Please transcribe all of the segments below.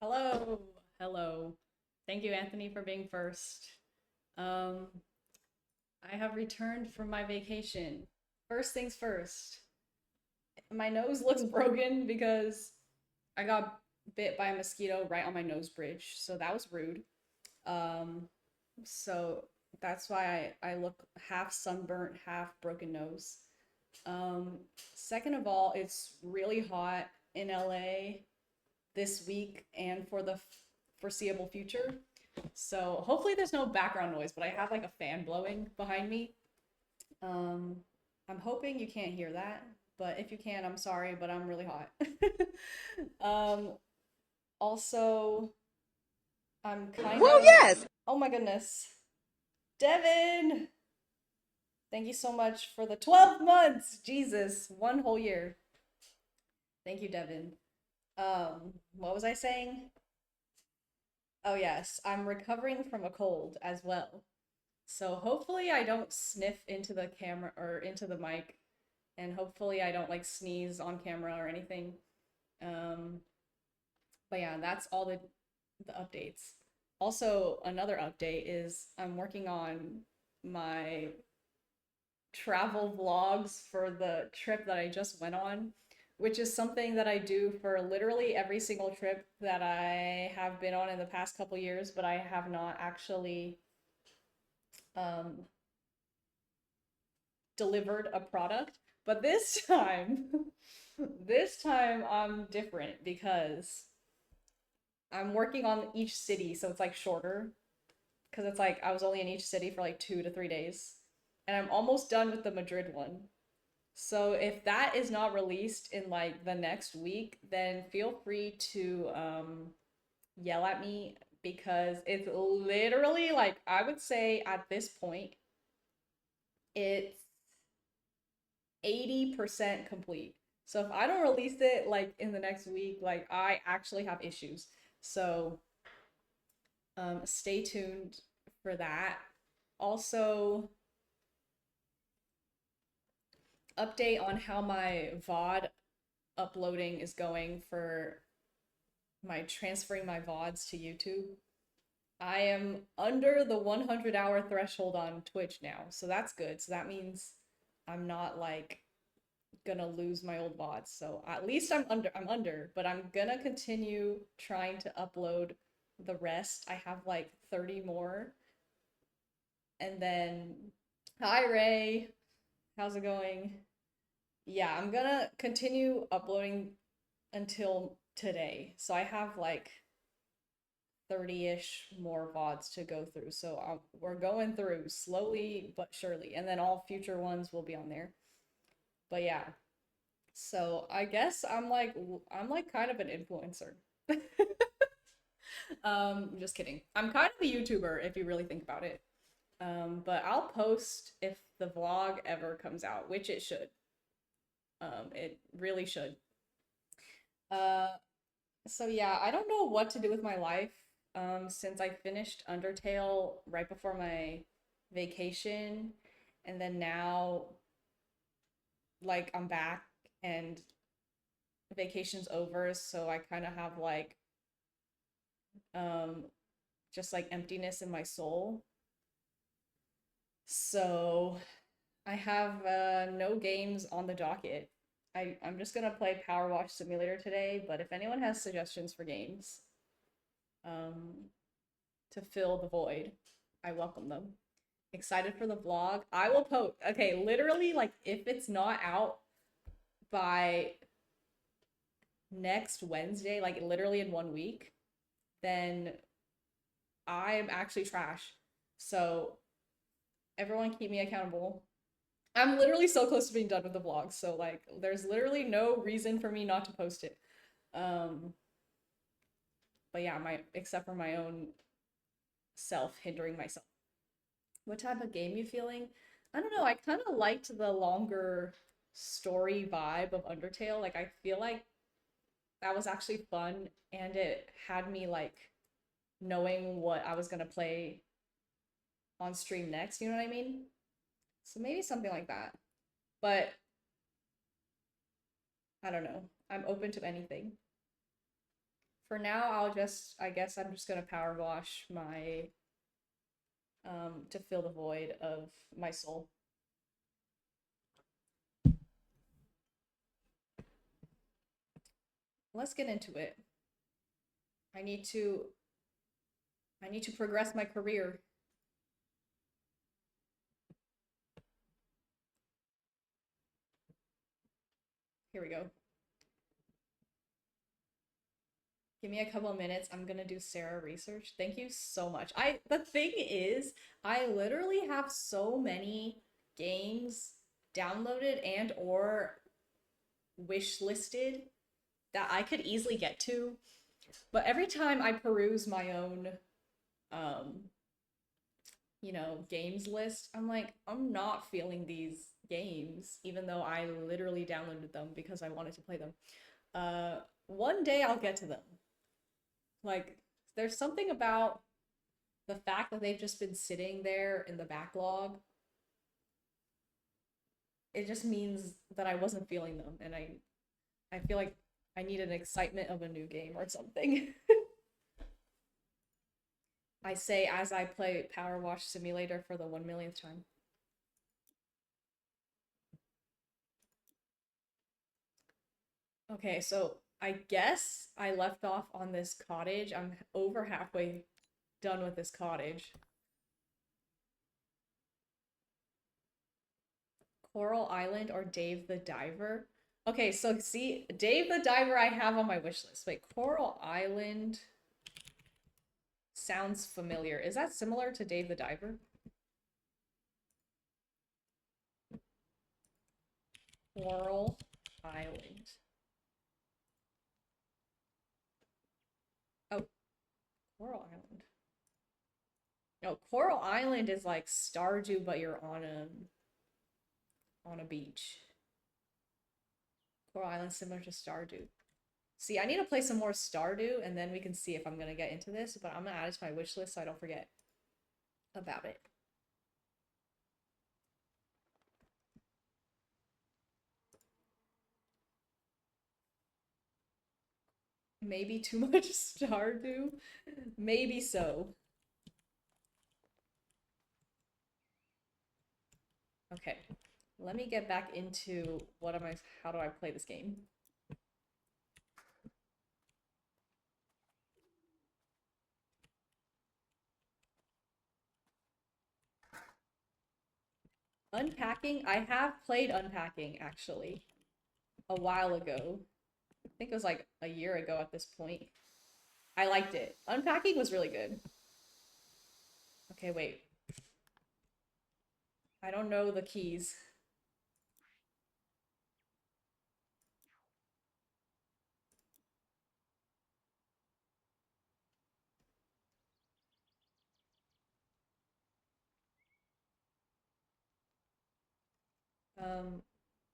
Hello, hello. Thank you, Anthony, for being first. Um, I have returned from my vacation. First things first, my nose looks broken because I got bit by a mosquito right on my nose bridge, so that was rude. Um, so that's why I look half sunburnt, half broken nose. Um, Second of all, it's really hot in LA this week and for the foreseeable future. So hopefully there's no background noise, but I have like a fan blowing behind me. Um, I'm hoping you can't hear that, but if you can, I'm sorry, but I'm really hot. um, Also, I'm kind Well, of, yes. oh my goodness, Devin, thank you so much for the 12 months. Jesus, one whole year. Thank you, Devin. What was I saying? Oh yes, I'm recovering from a cold as well. So hopefully I don't sniff into the camera or into the mic, and hopefully I don't like sneeze on camera or anything. Um, but yeah, that's all the updates. Also, another update is I'm working on my travel vlogs for the trip that I just went on, which is something that I do for literally every single trip that I have been on in the past couple years, but I have not actually um, delivered a product. But this time, this time I'm different because I'm working on each city, so it's like shorter. Because it's like I was only in each city for like 2 to 3 days. And I'm almost done with the Madrid one. So if that is not released in like the next week, then feel free to yell at me because it's literally like I would say at this point, it's 80% complete. So if I don't release it like in the next week, like I actually have issues. So stay tuned for that. Also, update on how my VOD uploading is going for my transferring my VODs to YouTube. I am under the 100-hour threshold on Twitch now, so that's good. So that means I'm not like gonna lose my old VODs. So at least I'm under, but I'm gonna continue trying to upload the rest. I have like 30 more. And then hi Ray, how's it going? Yeah, I'm gonna continue uploading until today. So I have like 30-ish more VODs to go through. So we're going through slowly but surely. And then all future ones will be on there. But yeah, so I guess I'm like kind of an influencer. Just kidding. I'm kind of a YouTuber if you really think about it. But I'll post if the vlog ever comes out, which it should. It really should. Uh, so yeah, I don't know what to do with my life. Since I finished Undertale right before my vacation, and then now like I'm back and vacation's over, so I kind of have like um just like emptiness in my soul. So I have no games on the docket. I'm just gonna play PowerWash Simulator today, but if anyone has suggestions for games um, to fill the void, I welcome them. Excited for the vlog. I will post. Okay, literally, like if it's not out by next Wednesday, like literally in 1 week, then I am actually trash. So everyone keep me accountable. I'm literally so close to being done with the vlog, so like there's literally no reason for me not to post it. Um, but yeah, my except for my own self hindering myself. What type of game you feeling? I don't know. I kind of liked the longer story vibe of Undertale. Like I feel like that was actually fun and it had me like knowing what I was gonna play on stream next, you know what I mean? So maybe something like that. But I don't know. I'm open to anything. For now, I guess I'm just gonna power wash my, to fill the void of my soul. Let's get into it. I need to, I need to progress my career. Here we go. Give me a couple of minutes. I'm gonna do Sarah research. Thank you so much. The thing is, I literally have so many games downloaded and or wish listed that I could easily get to, but every time I peruse my own um games list, I'm like, I'm not feeling these games, even though I literally downloaded them because I wanted to play them. One day I'll get to them. Like, there's something about the fact that they've just been sitting there in the backlog. It just means that I wasn't feeling them, and I feel like I need an excitement of a new game or something. I say as I play PowerWash Simulator for the 1 millionth time. Okay, so I guess I left off on this cottage. I'm over halfway done with this cottage. Coral Island or Dave the Diver? Okay, so see, Dave the Diver I have on my wish list. Wait, Coral Island sounds familiar. Is that similar to Dave the Diver? Coral Island. Oh, Coral Island. No, Coral Island is like Stardew, but you're on a beach. Coral Island similar to Stardew. See, I need to play some more Stardew, and then we can see if I'm gonna get into this, but I'm gonna add it to my wish list so I don't forget about it. Maybe too much Stardew? Maybe so. Okay, let me get back into how do I play this game? Unpacking? I have played Unpacking, actually, a while ago. I think it was like a year ago at this point. I liked it. Unpacking was really good. Okay, wait. I don't know the keys.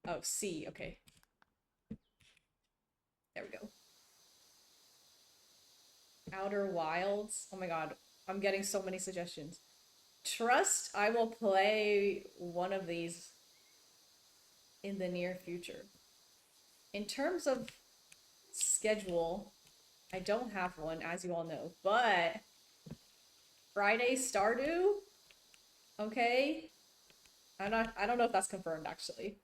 Oh, C, okay. There we go. Outer Wilds. Oh my god, I'm getting so many suggestions. Trust I will play one of these in the near future. In terms of schedule, I don't have one, as you all know, but Friday Stardew? Okay. I don't know if that's confirmed actually,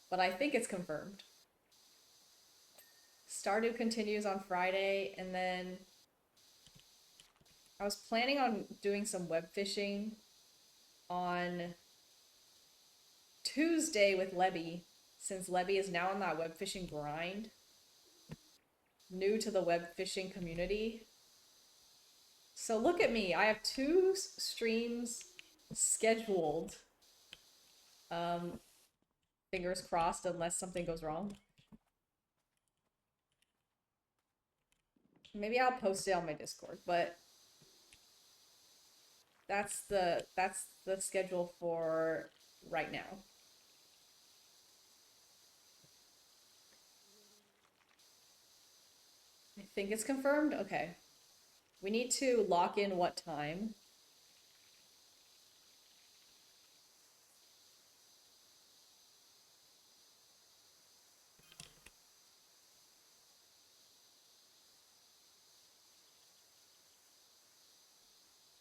but I think it's confirmed. Stardew continues on Friday, and then I was planning on doing some web fishing on Tuesday with Lebby, since Lebby is now on that web fishing grind, new to the web fishing community. So look at me, I have two streams scheduled. Fingers crossed unless something goes wrong. Maybe I'll post it on my Discord, but that's the schedule for right now. I think it's confirmed. Okay. We need to lock in what time.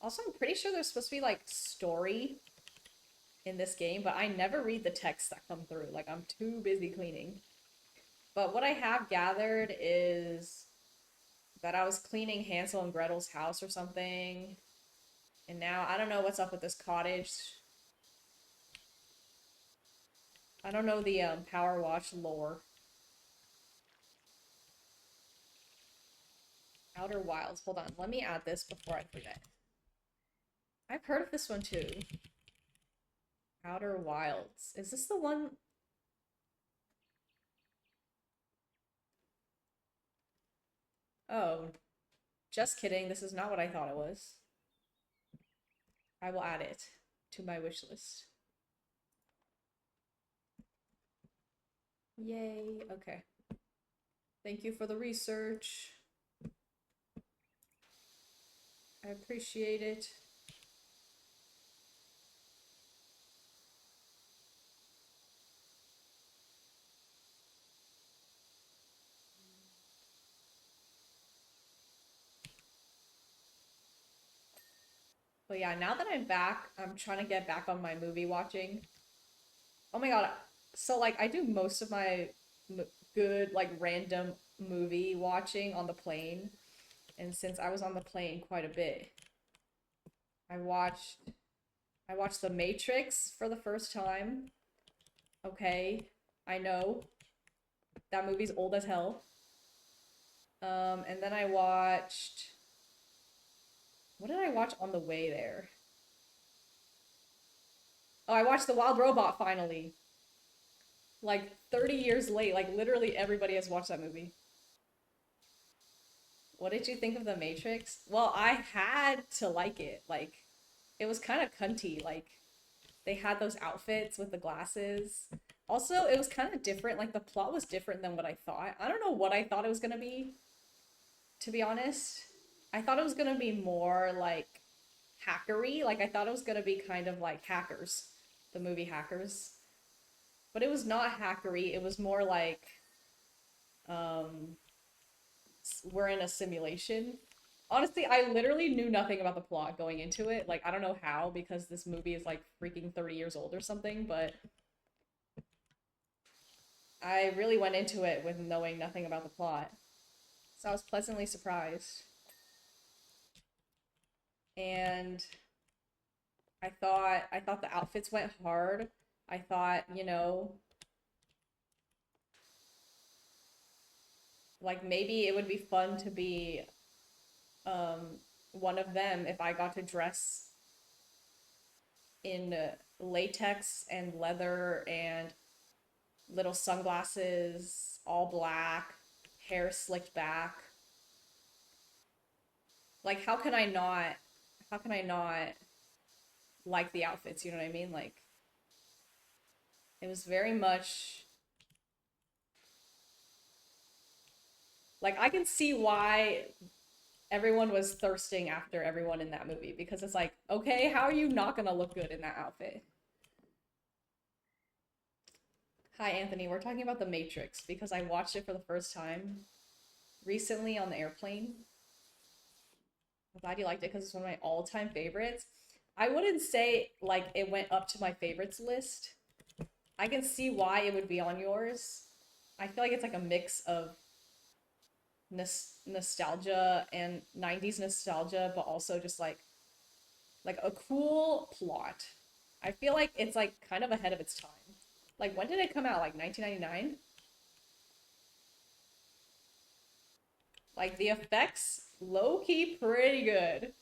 Also, I'm pretty sure there's supposed to be like story in this game, but I never read the texts that come through. Like, I'm too busy cleaning. But what I have gathered is that I was cleaning Hansel and Gretel's house or something. And now I don't know what's up with this cottage. I don't know the PowerWash lore. Outer Wilds. Hold on. Let me add this before I forget. I've heard of this one too. Outer Wilds. Is this the one? Oh, just kidding. This is not what I thought it was. I will add it to my wish list. Yay. Okay. Thank you for the research. I appreciate it. But yeah, now that I'm back, I'm trying to get back on my movie watching. Oh my god. So, like, I do most of my good, like, random movie watching on the plane. And since I was on the plane quite a bit, I watched I watched The Matrix for the first time. Okay, I know. That movie's old as hell. And then I watched... What did I watch on the way there? Oh, I watched The Wild Robot finally. Like 30 years late. Like literally everybody has watched that movie. What did you think of The Matrix? Well, I had to like it. Like it was kind of cunty. Like they had those outfits with the glasses. Also, it was kind of different. Like the plot was different than what I thought. I don't know what I thought it was gonna be, to be honest. I thought it was gonna be more like hackery. Like I thought it was gonna be kind of like Hackers, the movie Hackers. But it was not hackery. It was more like um we're in a simulation. Honestly, I literally knew nothing about the plot going into it. Like I don't know how because this movie is like freaking 30 years old or something, but I really went into it with knowing nothing about the plot. So I was pleasantly surprised. And I thought the outfits went hard. I thought, like maybe it would be fun to be um one of them if I got to dress in latex and leather and little sunglasses, all black, hair slicked back. Like how can I not like the outfits, you know what I mean? Like it was very much like I can see why everyone was thirsting after everyone in that movie because it's like, okay, how are you not gonna look good in that outfit? Hi, Anthony. We're talking about The Matrix because I watched it for the first time recently on the airplane. I'm glad you liked it because it's one of my all-time favorites. I wouldn't say like it went up to my favorites list. I can see why it would be on yours. I feel like it's like a mix of nostalgia and 90s nostalgia, but also just like a cool plot. I feel like it's like kind of ahead of its time. Like when did it come out? Like 1999? Like the effects low key pretty good.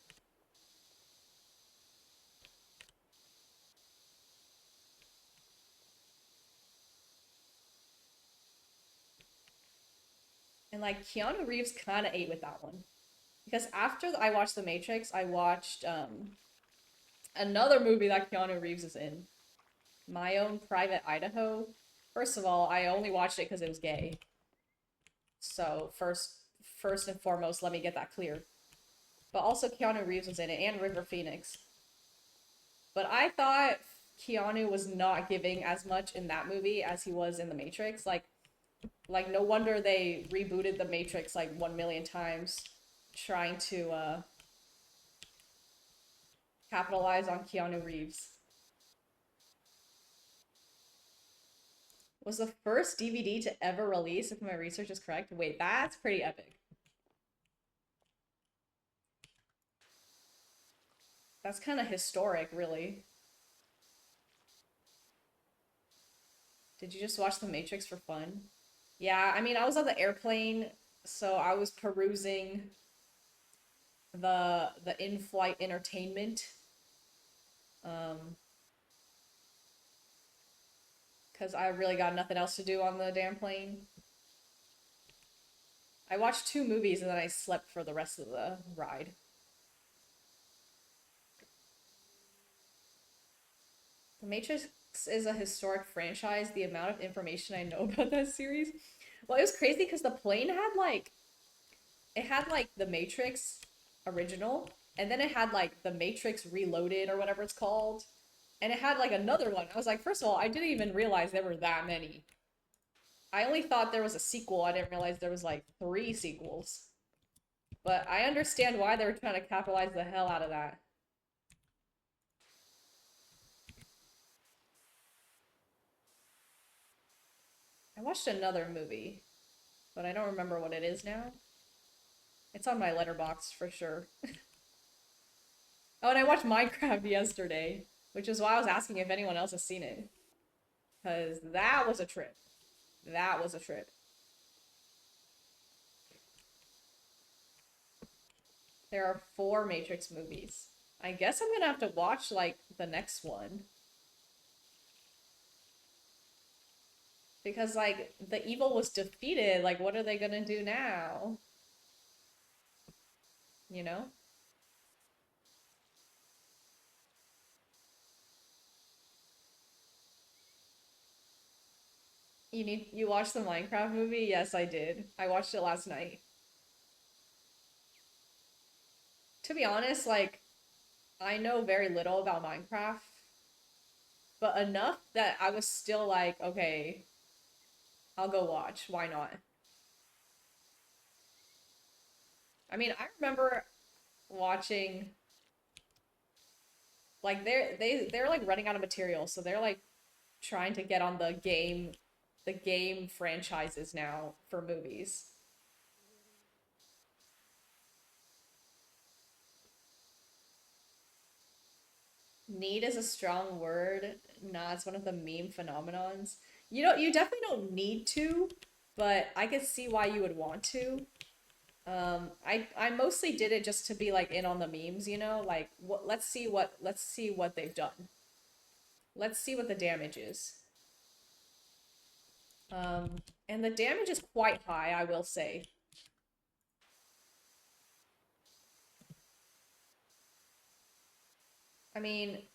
And like Keanu Reeves kind of ate with that one. Because after I watched The Matrix, I watched another movie that Keanu Reeves is in, My Own Private Idaho. First of all, I only watched it because it was gay. So first and foremost, let me get that clear. But also Keanu Reeves was in it and River Phoenix. But I thought Keanu was not giving as much in that movie as he was in The Matrix. Like no wonder they rebooted The Matrix like 1 million times trying to capitalize on Keanu Reeves. Was the first DVD to ever release, if my research is correct. Wait, that's pretty epic. That's kind of historic, really. Did you just watch The Matrix for fun? Yeah, I mean, I was on the airplane, so I was perusing the in-flight entertainment. Um, because I really got nothing else to do on the damn plane. I watched two movies and then I slept for the rest of the ride. The Matrix is a historic franchise. The amount of information I know about that series. Well, it was crazy because the plane had like it had like the Matrix original, and then it had like the Matrix Reloaded or whatever it's called, and it had like another one. I was like, first of all, I didn't even realize there were that many. I only thought there was a sequel. I didn't realize there was like three sequels. But I understand why they were trying to capitalize the hell out of that. I watched another movie, but I don't remember what it is now. It's on my letterbox for sure. Oh, and I watched Minecraft yesterday, which is why I was asking if anyone else has seen it. Because that was a trip. That was a trip. There are four Matrix movies. I guess I'm gonna have to watch, like, the next one. Because, like, the evil was defeated. Like, what are they gonna do now? You know? You watched the Minecraft movie? Yes, I did. I watched it last night. To be honest, like, I know very little about Minecraft, but enough that I was still like, okay, I'll go watch. Why not? I mean, I remember watching like they're like running out of material, so they're like trying to get on the game franchises now for movies. Need is a strong word. Nah, it's one of the meme phenomenons. You definitely don't need to, but I could see why you would want to. I mostly did it just to be like in on the memes, you know? Like what let's see what they've done. Let's see what the damage is. Um, and the damage is quite high, I will say. I mean,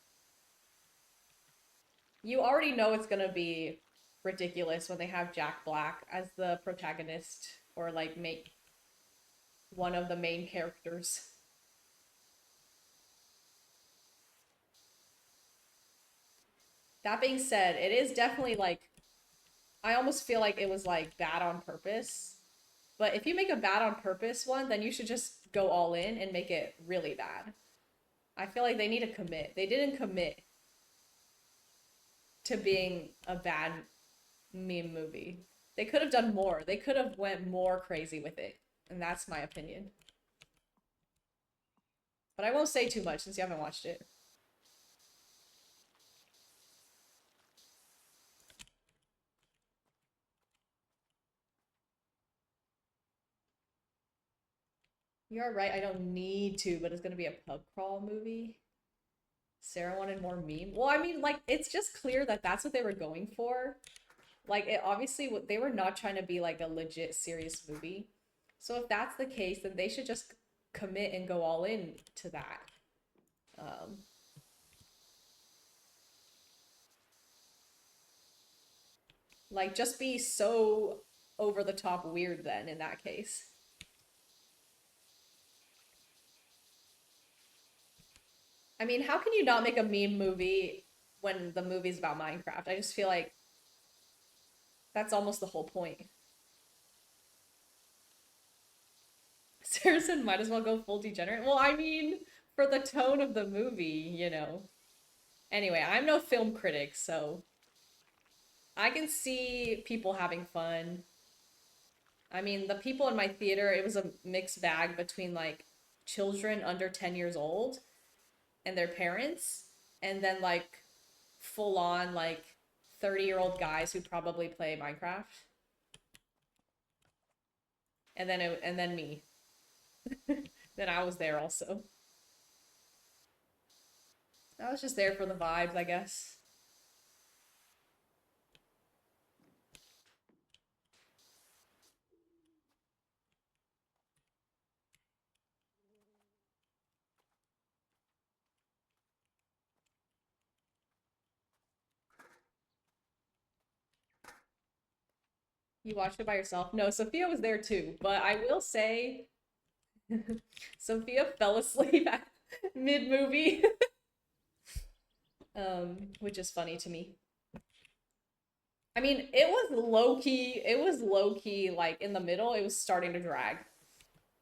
you already know it's gonna be ridiculous when they have Jack Black as the protagonist or like make one of the main characters. That being said, it is definitely like I almost feel like it was like bad on purpose. But if you make a bad on purpose one, then you should just go all in and make it really bad. I feel like they need to commit. They didn't commit to being a bad meme movie. They could have done more. They could have went more crazy with it. And that's my opinion. But I won't say too much since you haven't watched it. You're right, I don't need to, but it's gonna be a pub crawl movie. Sarah wanted more meme. Well, I mean, like, it's just clear that that's what they were going for. Like, it obviously, they were not trying to be like a legit serious movie. So if that's the case, then they should just commit and go all in to that. Um, like, just be so over the top weird then in that case. I mean, how can you not make a meme movie when the movie's about Minecraft? I just feel like that's almost the whole point. Saracen might as well go full degenerate. Well, I mean, for the tone of the movie, you know. Anyway, I'm no film critic, so I can see people having fun. I mean, the people in my theater, it was a mixed bag between like children under 10 years old and their parents, and then like full on like 30-year-old guys who probably play Minecraft. And then me. Then I was there also. I was just there for the vibes, I guess. You watched it by yourself? No, Sophia was there too, but I will say Sophia fell asleep at mid-movie, which is funny to me. I mean, it was low key, like in the middle, it was starting to drag.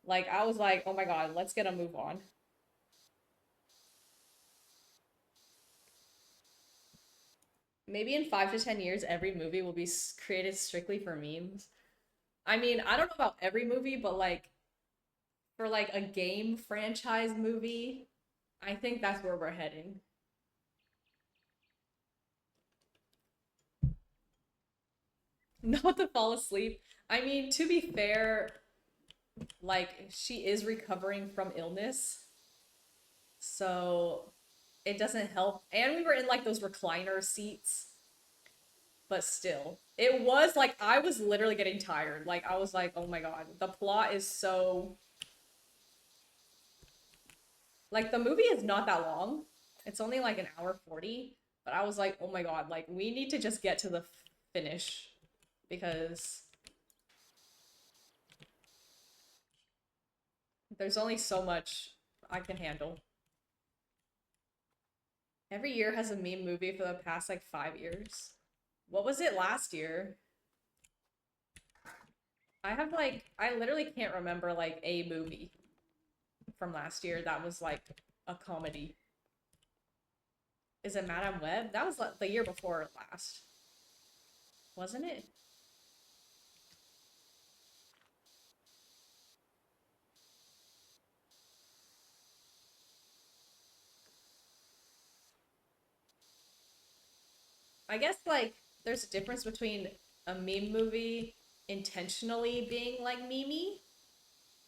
Like, I was like, oh my god, let's get a move on. Maybe in 5 to 10 years, every movie will be created strictly for memes. I mean, I don't know about every movie, but like, for like a game franchise movie, I think that's where we're heading. Not to fall asleep. I mean, to be fair, like she is recovering from illness, so it doesn't help. And we were in like those recliner seats, but still. It was like I was literally getting tired. Like I was like, "Oh my god, the plot is so like the movie is not that long. It's only like an hour 40, but I was like, "Oh my god, like we need to just get to the finish because there's only so much I can handle." Every year has a meme movie for the past like 5 years. What was it last year? I have like, I literally can't remember like a movie from last year that was like a comedy. Is it Madame Web? That was like the year before last, wasn't it? I guess like there's a difference between a meme movie intentionally being like memey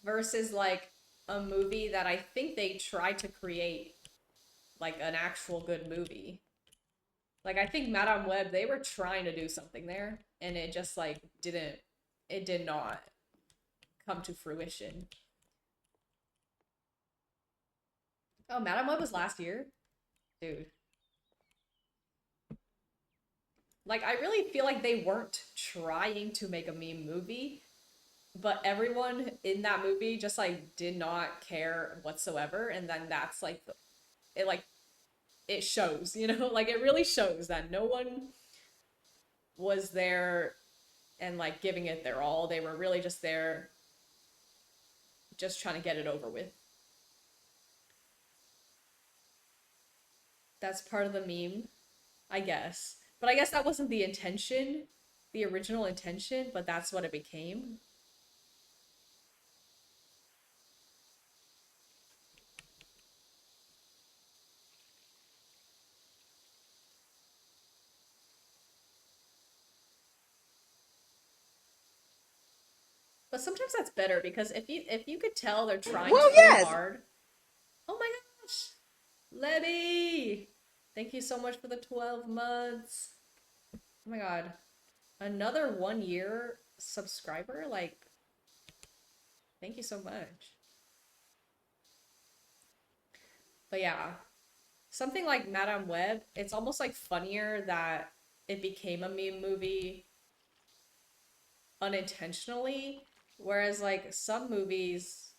versus like a movie that I think they tried to create like an actual good movie. Like I think Madame Web, they were trying to do something there, and it just like didn't. It did not come to fruition. Oh, Madame Web was last year, dude. Like I really feel like they weren't trying to make a meme movie, but everyone in that movie just like did not care whatsoever, and then that's like it like it shows, you know, like it really shows that no one was there and like giving it their all. They were really just there, just trying to get it over with. That's part of the meme, I guess. But I guess that wasn't the intention, the original intention, but that's what it became. But sometimes that's better because if you could tell they're trying Well, too yes. hard. Oh my gosh. Letty. Thank you so much for the 12 months. Oh my god. Another 1 year subscriber? Like, thank you so much. But yeah, something like Madame Web, it's almost like funnier that it became a meme movie unintentionally. Whereas like some movies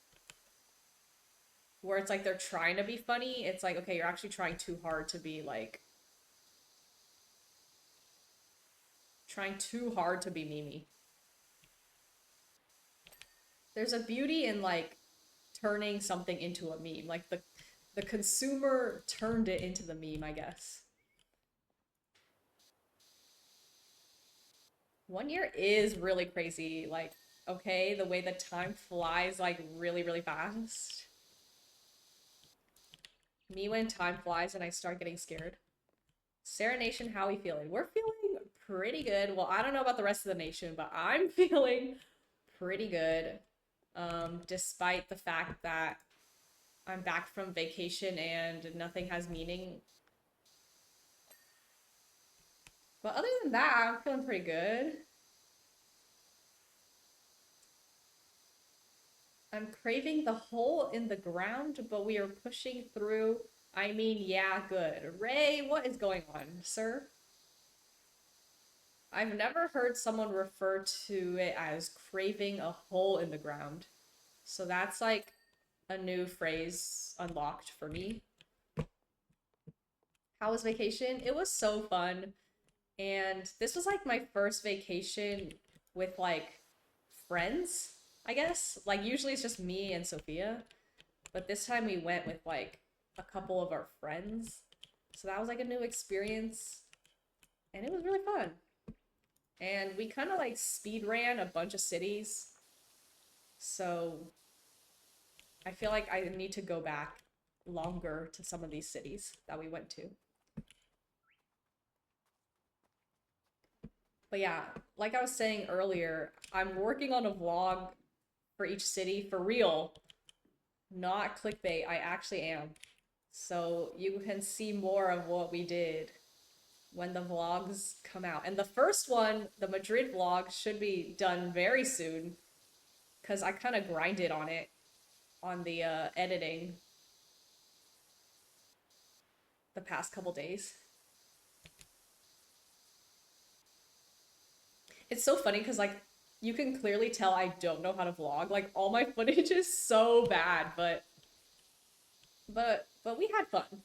where it's like they're trying to be funny, it's like, okay, you're actually trying too hard to be like trying too hard to be memey. There's a beauty in like turning something into a meme. Like The consumer turned it into the meme, I guess. 1 year is really crazy. Like, okay, the way the time flies, like, really, really fast. Me when time flies and I start getting scared. Sarah Nation, how we feeling? We're feeling pretty good. Well, I don't know about the rest of the nation, but I'm feeling pretty good. Despite the fact that I'm back from vacation and nothing has meaning. But other than that, I'm feeling pretty good. I'm craving the hole in the ground, but we are pushing through. I mean, yeah, good. Ray, what is going on, sir? I've never heard someone refer to it as craving a hole in the ground. So that's like a new phrase unlocked for me. How was vacation? It was so fun. And this was like my first vacation with like friends, I guess. Like usually it's just me and Sophia, but this time we went with like a couple of our friends. So that was like a new experience and it was really fun. And we kind of like speed ran a bunch of cities. So I feel like I need to go back longer to some of these cities that we went to. But yeah, like I was saying earlier, I'm working on a vlog for each city for real, not clickbait. I actually am. So you can see more of what we did when the vlogs come out. And the first one, the Madrid vlog, should be done very soon because I kind of grinded on it on the editing the past couple days. It's so funny because like you can clearly tell I don't know how to vlog. Like all my footage is so bad, but we had fun.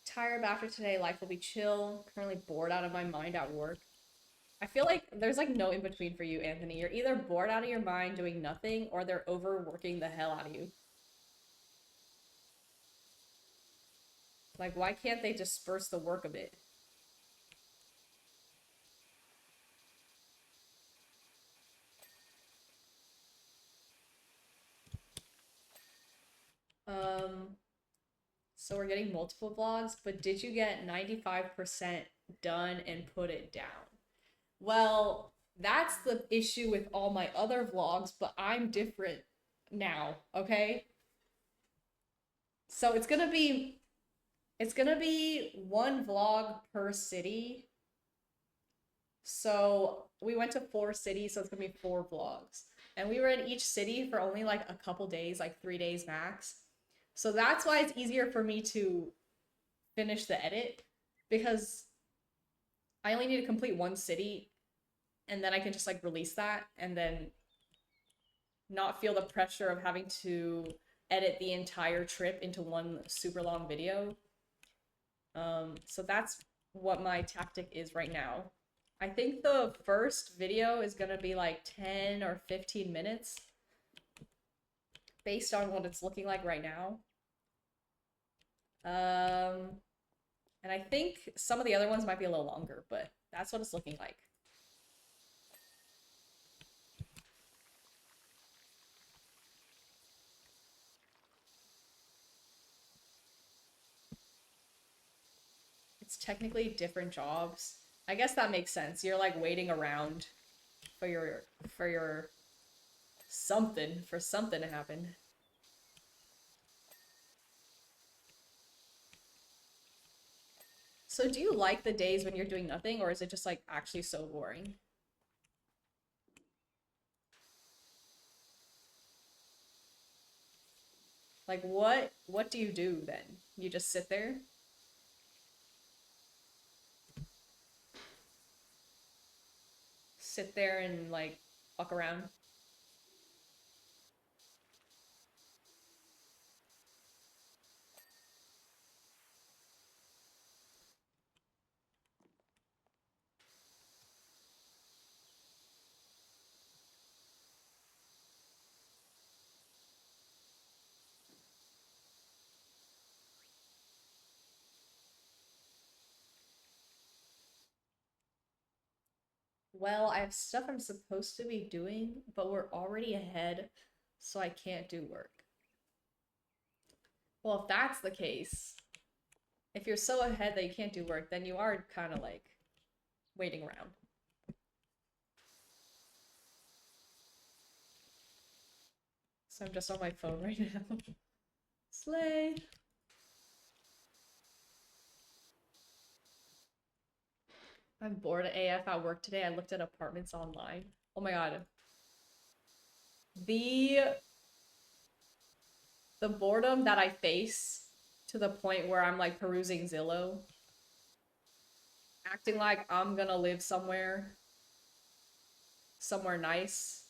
Tired after today, life will be chill. Currently bored out of my mind at work. I feel like there's like no in between for you, Anthony. You're either bored out of your mind doing nothing or they're overworking the hell out of you. Like, why can't they disperse the work a bit? Um, so we're getting multiple vlogs, but did you get 95% done and put it down? Well, that's the issue with all my other vlogs, but I'm different now, okay? So it's gonna be one vlog per city. So we went to 4 cities, so it's gonna be 4 vlogs. And we were in each city for only like a couple days, like 3 days max. So that's why it's easier for me to finish the edit because I only need to complete one city and then I can just like release that and then not feel the pressure of having to edit the entire trip into one super long video. So that's what my tactic is right now. I think the first video is gonna be like 10 or 15 minutes based on what it's looking like right now. And I think some of the other ones might be a little longer, but that's what it's looking like. It's technically different jobs. I guess that makes sense. You're like waiting around for your something for something to happen. So do you like the days when you're doing nothing or is it just like actually so boring? Like what do you do then? You just sit there? Sit there and like fuck around? Well, I have stuff I'm supposed to be doing, but we're already ahead, so I can't do work. Well, if that's the case, if you're so ahead that you can't do work, then you are kind of like waiting around. So I'm just on my phone right now. Slay. I'm bored AF at work today. I looked at apartments online. Oh my god. The the boredom that I face to the point where I'm like perusing Zillow, acting like I'm gonna live somewhere nice.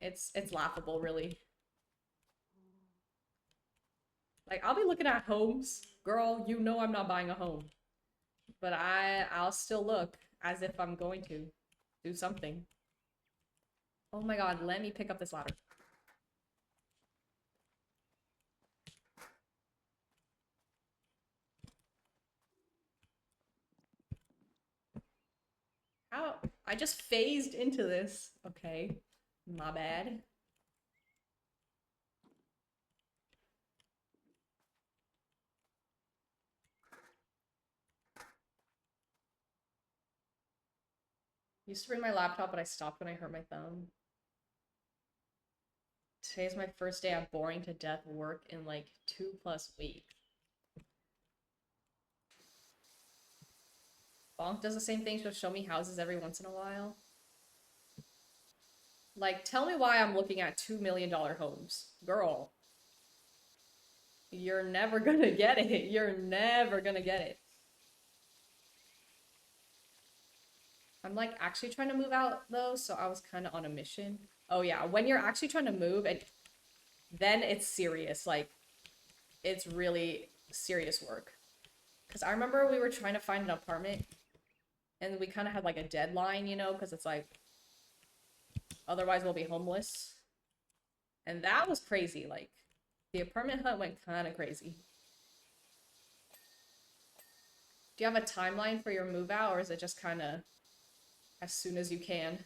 It's laughable, really. Like I'll be looking at homes, girl. You know I'm not buying a home, but I'll still look as if I'm going to do something. Oh my god, let me pick up this ladder. How? I just phased into this. Okay, my bad. Used to bring my laptop, but I stopped when I hurt my thumb. Today's my first day of boring to death work in like 2+ weeks. Bonk does the same thing. She'll show me houses every once in a while. Like, tell me why I'm looking at $2 million homes. Girl, you're never gonna get it. You're never gonna get it. I'm like actually trying to move out though, so I was kind of on a mission. Oh yeah, when you're actually trying to move, and then it's serious. Like, it's really serious work. Because I remember we were trying to find an apartment, and we kind of had like a deadline, you know, because it's like, otherwise we'll be homeless. And that was crazy. Like, the apartment hunt went kind of crazy. Do you have a timeline for your move out, or is it just kind of as soon as you can?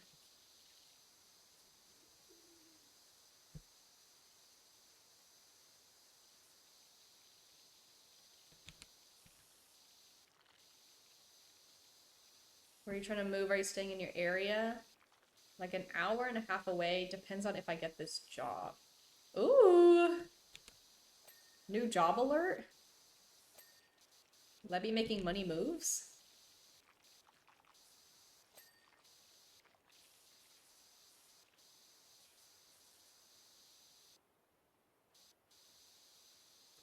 Where are you trying to move? Are you staying in your area? Like an hour and a half away. Depends on if I get this job. Ooh! New job alert? Let me making money moves?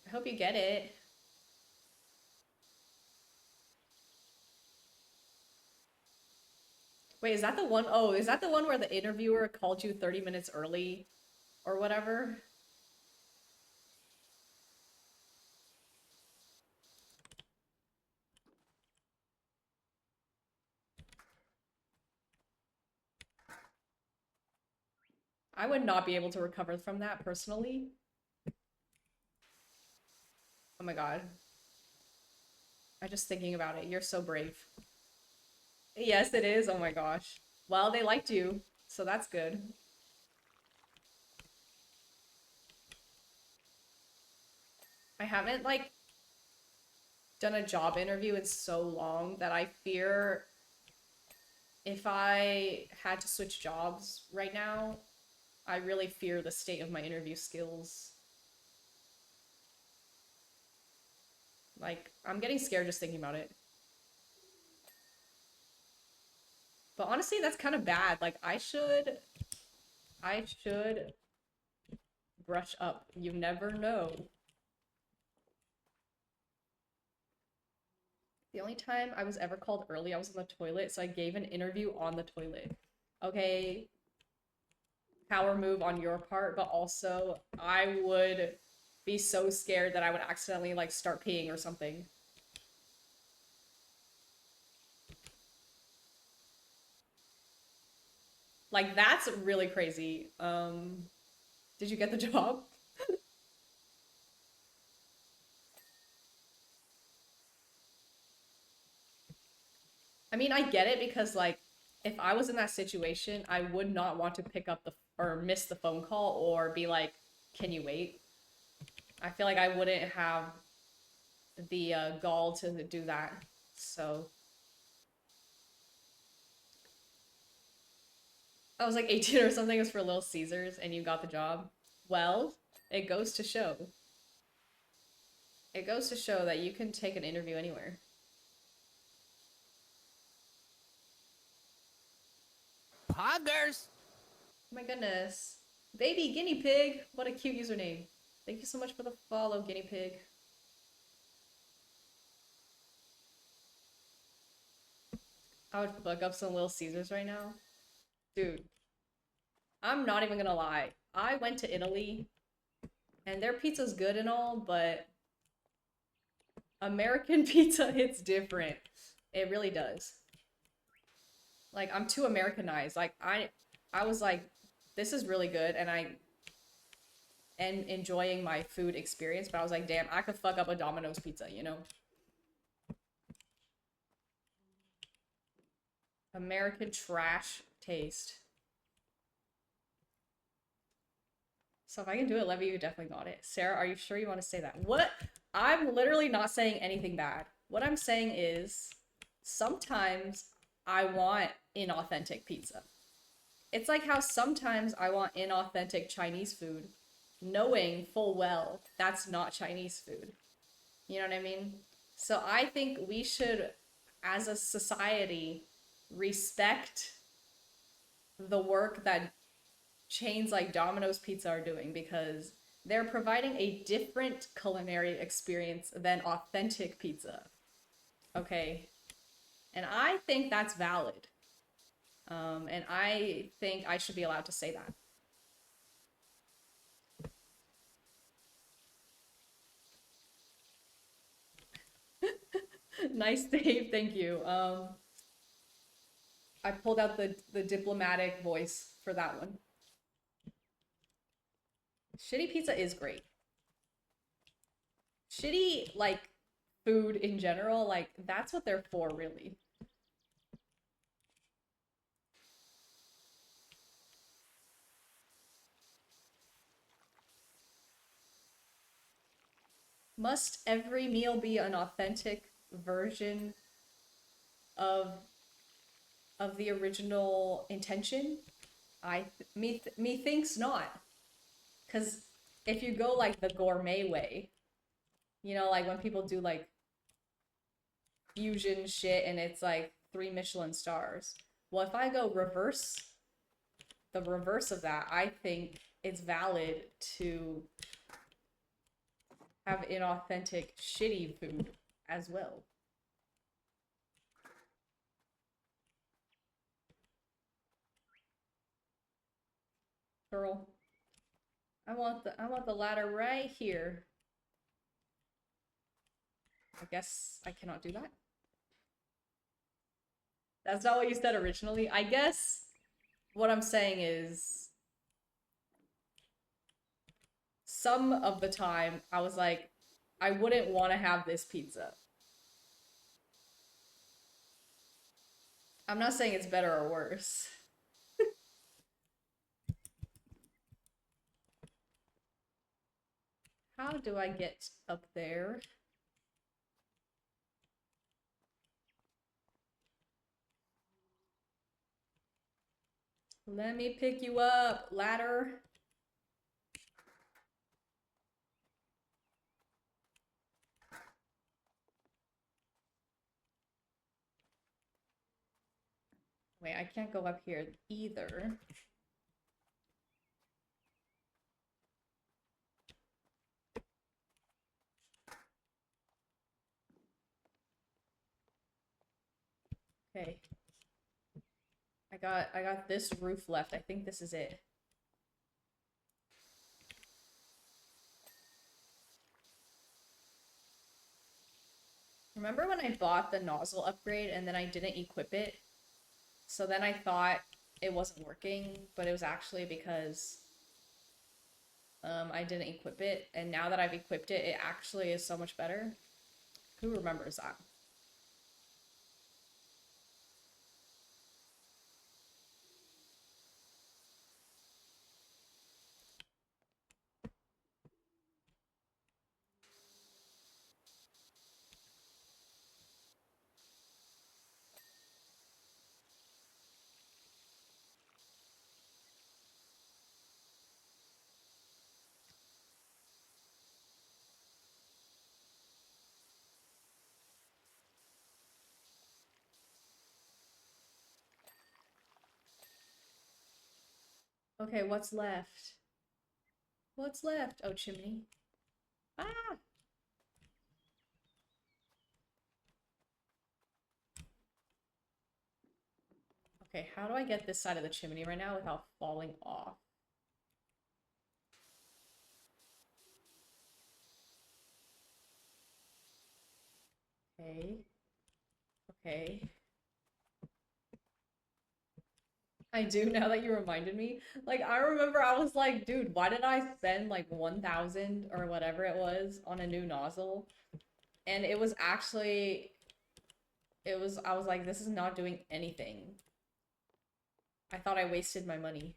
I hope you get it. Wait, is that the one? Oh, is that the one where the interviewer called you 30 minutes early or whatever? I would not be able to recover from that personally. Oh my god. I'm just thinking about it. You're so brave. Yes, it is. Oh my gosh. Well, they liked you, so that's good. I haven't like done a job interview in so long that I fear if I had to switch jobs right now, I really fear the state of my interview skills. Like, I'm getting scared just thinking about it. But honestly, that's kind of bad. Like, I should brush up. You never know. The only time I was ever called early, I was on the toilet, so I gave an interview on the toilet. Okay, power move on your part, but also I would be so scared that I would accidentally like start peeing or something. Like that's really crazy. Did you get the job? mean, I get it because like if I was in that situation, I would not want to pick up the or miss the phone call or be like, "Can you wait?" I feel like I wouldn't have the gall to do that. So I was like 18 or something. It was for Little Caesars, and you got the job. Well, it goes to show. It goes to show that you can take an interview anywhere. Poggers! Oh my goodness. Baby guinea pig. What a cute username. Thank you so much for the follow, guinea pig. I would fuck up some Little Caesars right now. Dude, I'm not even gonna lie. I went to Italy and their pizza's good and all, but American pizza hits different. It really does. Like I'm too Americanized. Like I was like, this is really good and I am enjoying my food experience, but I was like, damn, I could fuck up a Domino's pizza, you know? American trash taste. So if I can do it, Levy, you definitely got it. Sarah, are you sure you want to say that? What? I'm literally not saying anything bad. What I'm saying is sometimes I want inauthentic pizza. It's like how sometimes I want inauthentic Chinese food, knowing full well that's not Chinese food. You know what I mean? So I think we should, as a society, respect the work that chains like Domino's Pizza are doing because they're providing a different culinary experience than authentic pizza. Okay. And I think that's valid. And I think I should be allowed to say that. Nice, Dave. Thank you. I pulled out the diplomatic voice for that one. Shitty pizza is great. Shitty, like, food in general, like, that's what they're for, really. Must every meal be an authentic version of the original intention? Me thinks not. Cause if you go like the gourmet way, you know, like when people do like fusion shit and it's like 3 Michelin stars. Well, if I go the reverse of that, I think it's valid to have inauthentic, shitty food as well. Girl, I want the ladder right here. I guess I cannot do that. That's not what you said originally. I guess what I'm saying is some of the time I was like, I wouldn't want to have this pizza. I'm not saying it's better or worse. How do I get up there? Let me pick you up, ladder. Wait, I can't go up here either. Okay. I got this roof left. I think this is it. Remember when I bought the nozzle upgrade and then I didn't equip it? So then I thought it wasn't working, but it was actually because I didn't equip it. And now that I've equipped it, it actually is so much better. Who remembers that? Okay, what's left? What's left? Oh, chimney. Ah! Okay, how do I get this side of the chimney right now without falling off? Okay. Okay. I do now that you reminded me. Like, I remember I was like, dude, why did I spend like 1,000 or whatever it was on a new nozzle? And it was actually, I was like, this is not doing anything. I thought I wasted my money.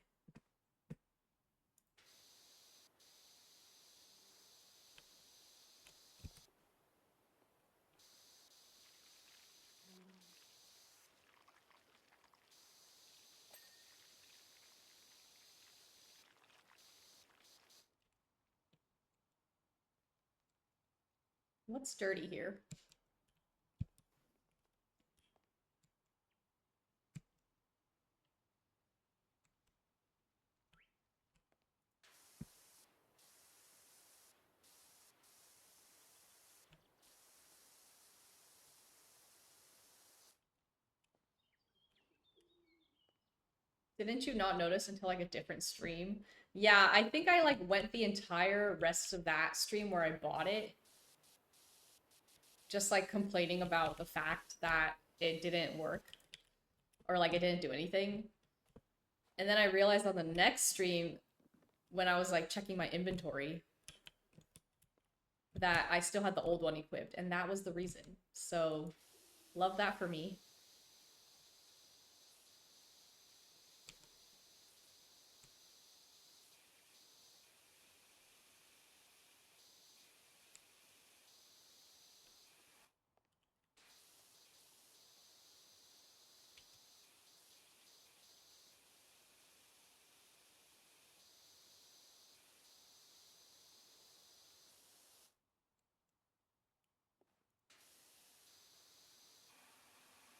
What's dirty here? Didn't you not notice until like a different stream? Yeah, I think I like went the entire rest of that stream where I bought it, just like complaining about the fact that it didn't work or like it didn't do anything. And then I realized on the next stream when I was like checking my inventory that I still had the old one equipped, and that was the reason. So, love that for me.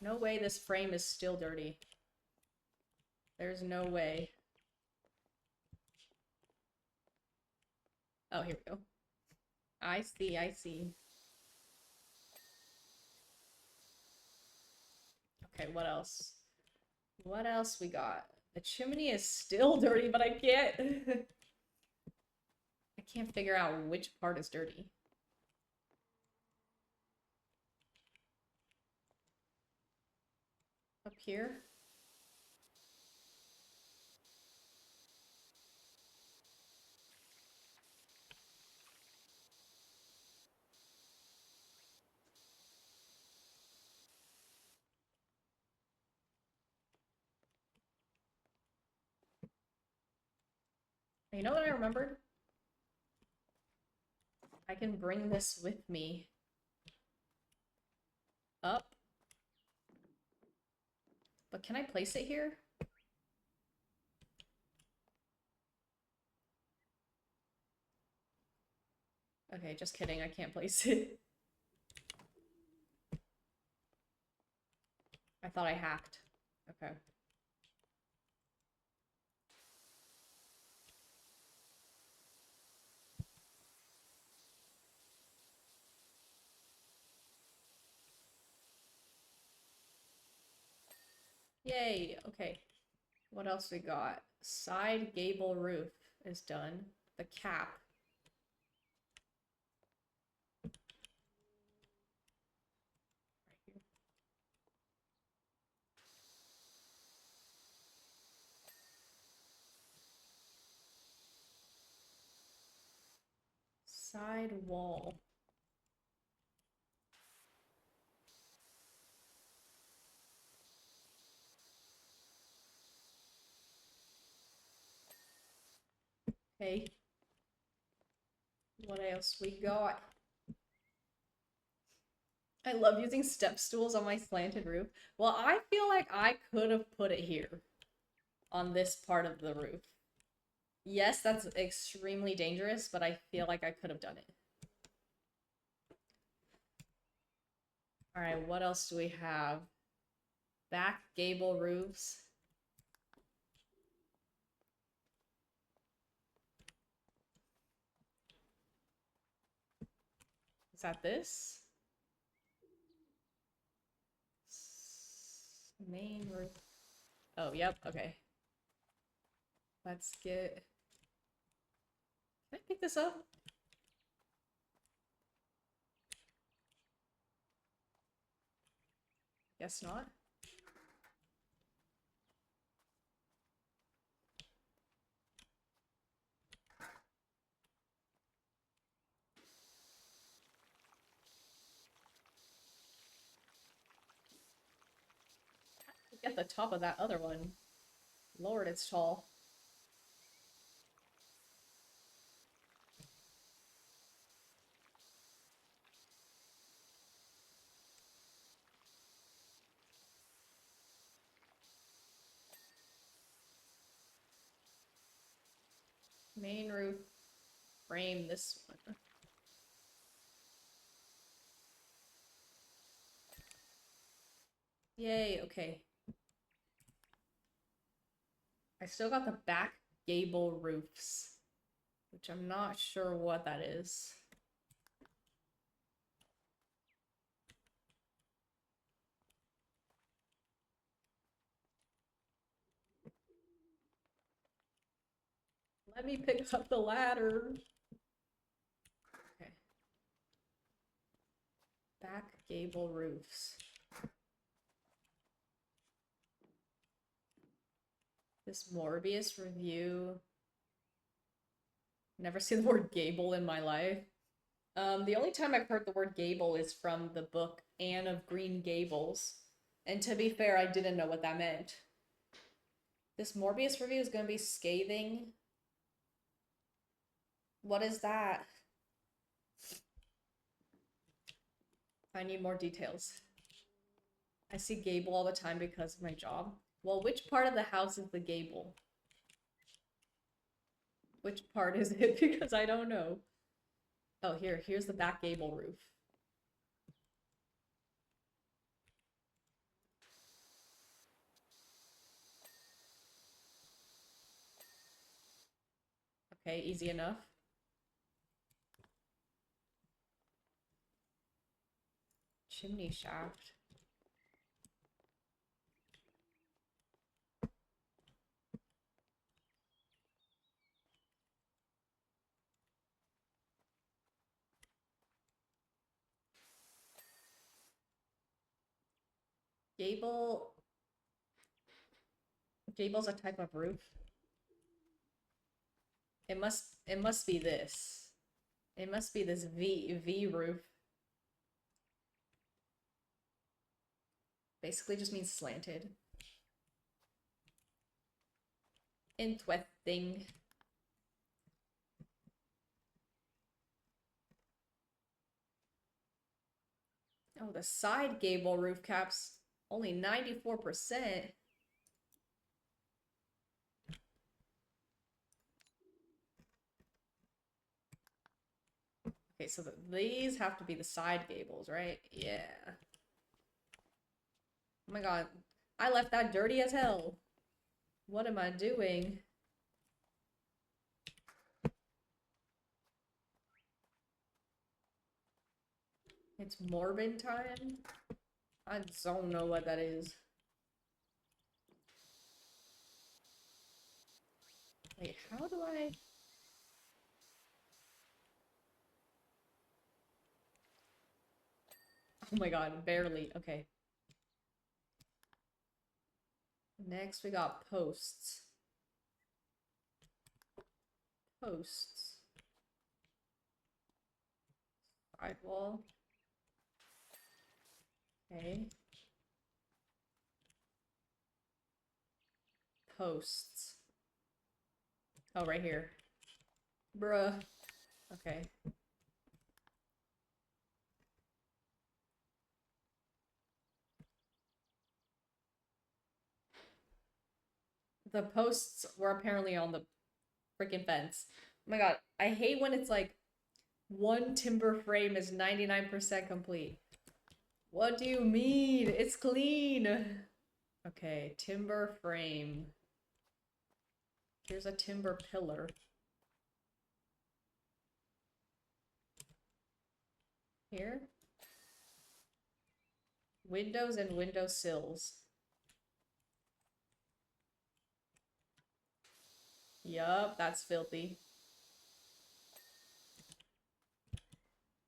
No way this frame is still dirty. There's no way. Oh, here we go. I see, I see. Okay, what else? What else we got? The chimney is still dirty, but I can't... I can't figure out which part is dirty. Up here? You know what I remembered? I can bring this with me. Up. But can I place it here? Okay, just kidding. I can't place it. I thought I hacked. Okay. Yay. Okay. What else we got? Side gable roof is done. The cap. Right here. Side wall. Okay. What else we got? I love using step stools on my slanted roof. Well, I feel like I could have put it here on this part of the roof. Yes, that's extremely dangerous, but I feel like I could have done it. All right, what else do we have? Back gable roofs. Is that this? Main roof. Oh, yep, okay. Let's get... Can I pick this up? Guess not. Get the top of that other one. Lord, it's tall. Main roof frame, this one. Yay, okay. I still got the back gable roofs, which I'm not sure what that is. Let me pick up the ladder. Okay. Back gable roofs. This Morbius review. Never seen the word gable in my life. The only time I've heard the word gable is from the book Anne of Green Gables. And to be fair, I didn't know what that meant. This Morbius review is going to be scathing. What is that? I need more details. I see gable all the time because of my job. Well, which part of the house is the gable? Which part is it? Because I don't know. Oh, here's the back gable roof. Okay, easy enough. Chimney shaft. Gable. Gable's a type of roof. It must be this. It must be this V roof. Basically just means slanted. Interesting. Oh, the side gable roof caps only 94%. Okay, so these have to be the side gables, right? Yeah. Oh my god. I left that dirty as hell. What am I doing? It's Morbin time? I don't know what that is. Wait, how do I... Oh my god, barely. Okay. Next we got posts. Posts. Sidewall. Okay. Posts. Oh, right here. Bruh. Okay. The posts were apparently on the freaking fence. Oh my god, I hate when it's like one timber frame is 99% complete. What do you mean? It's clean. Okay, timber frame. Here's a timber pillar. Here? Windows and window sills. Yup, that's filthy.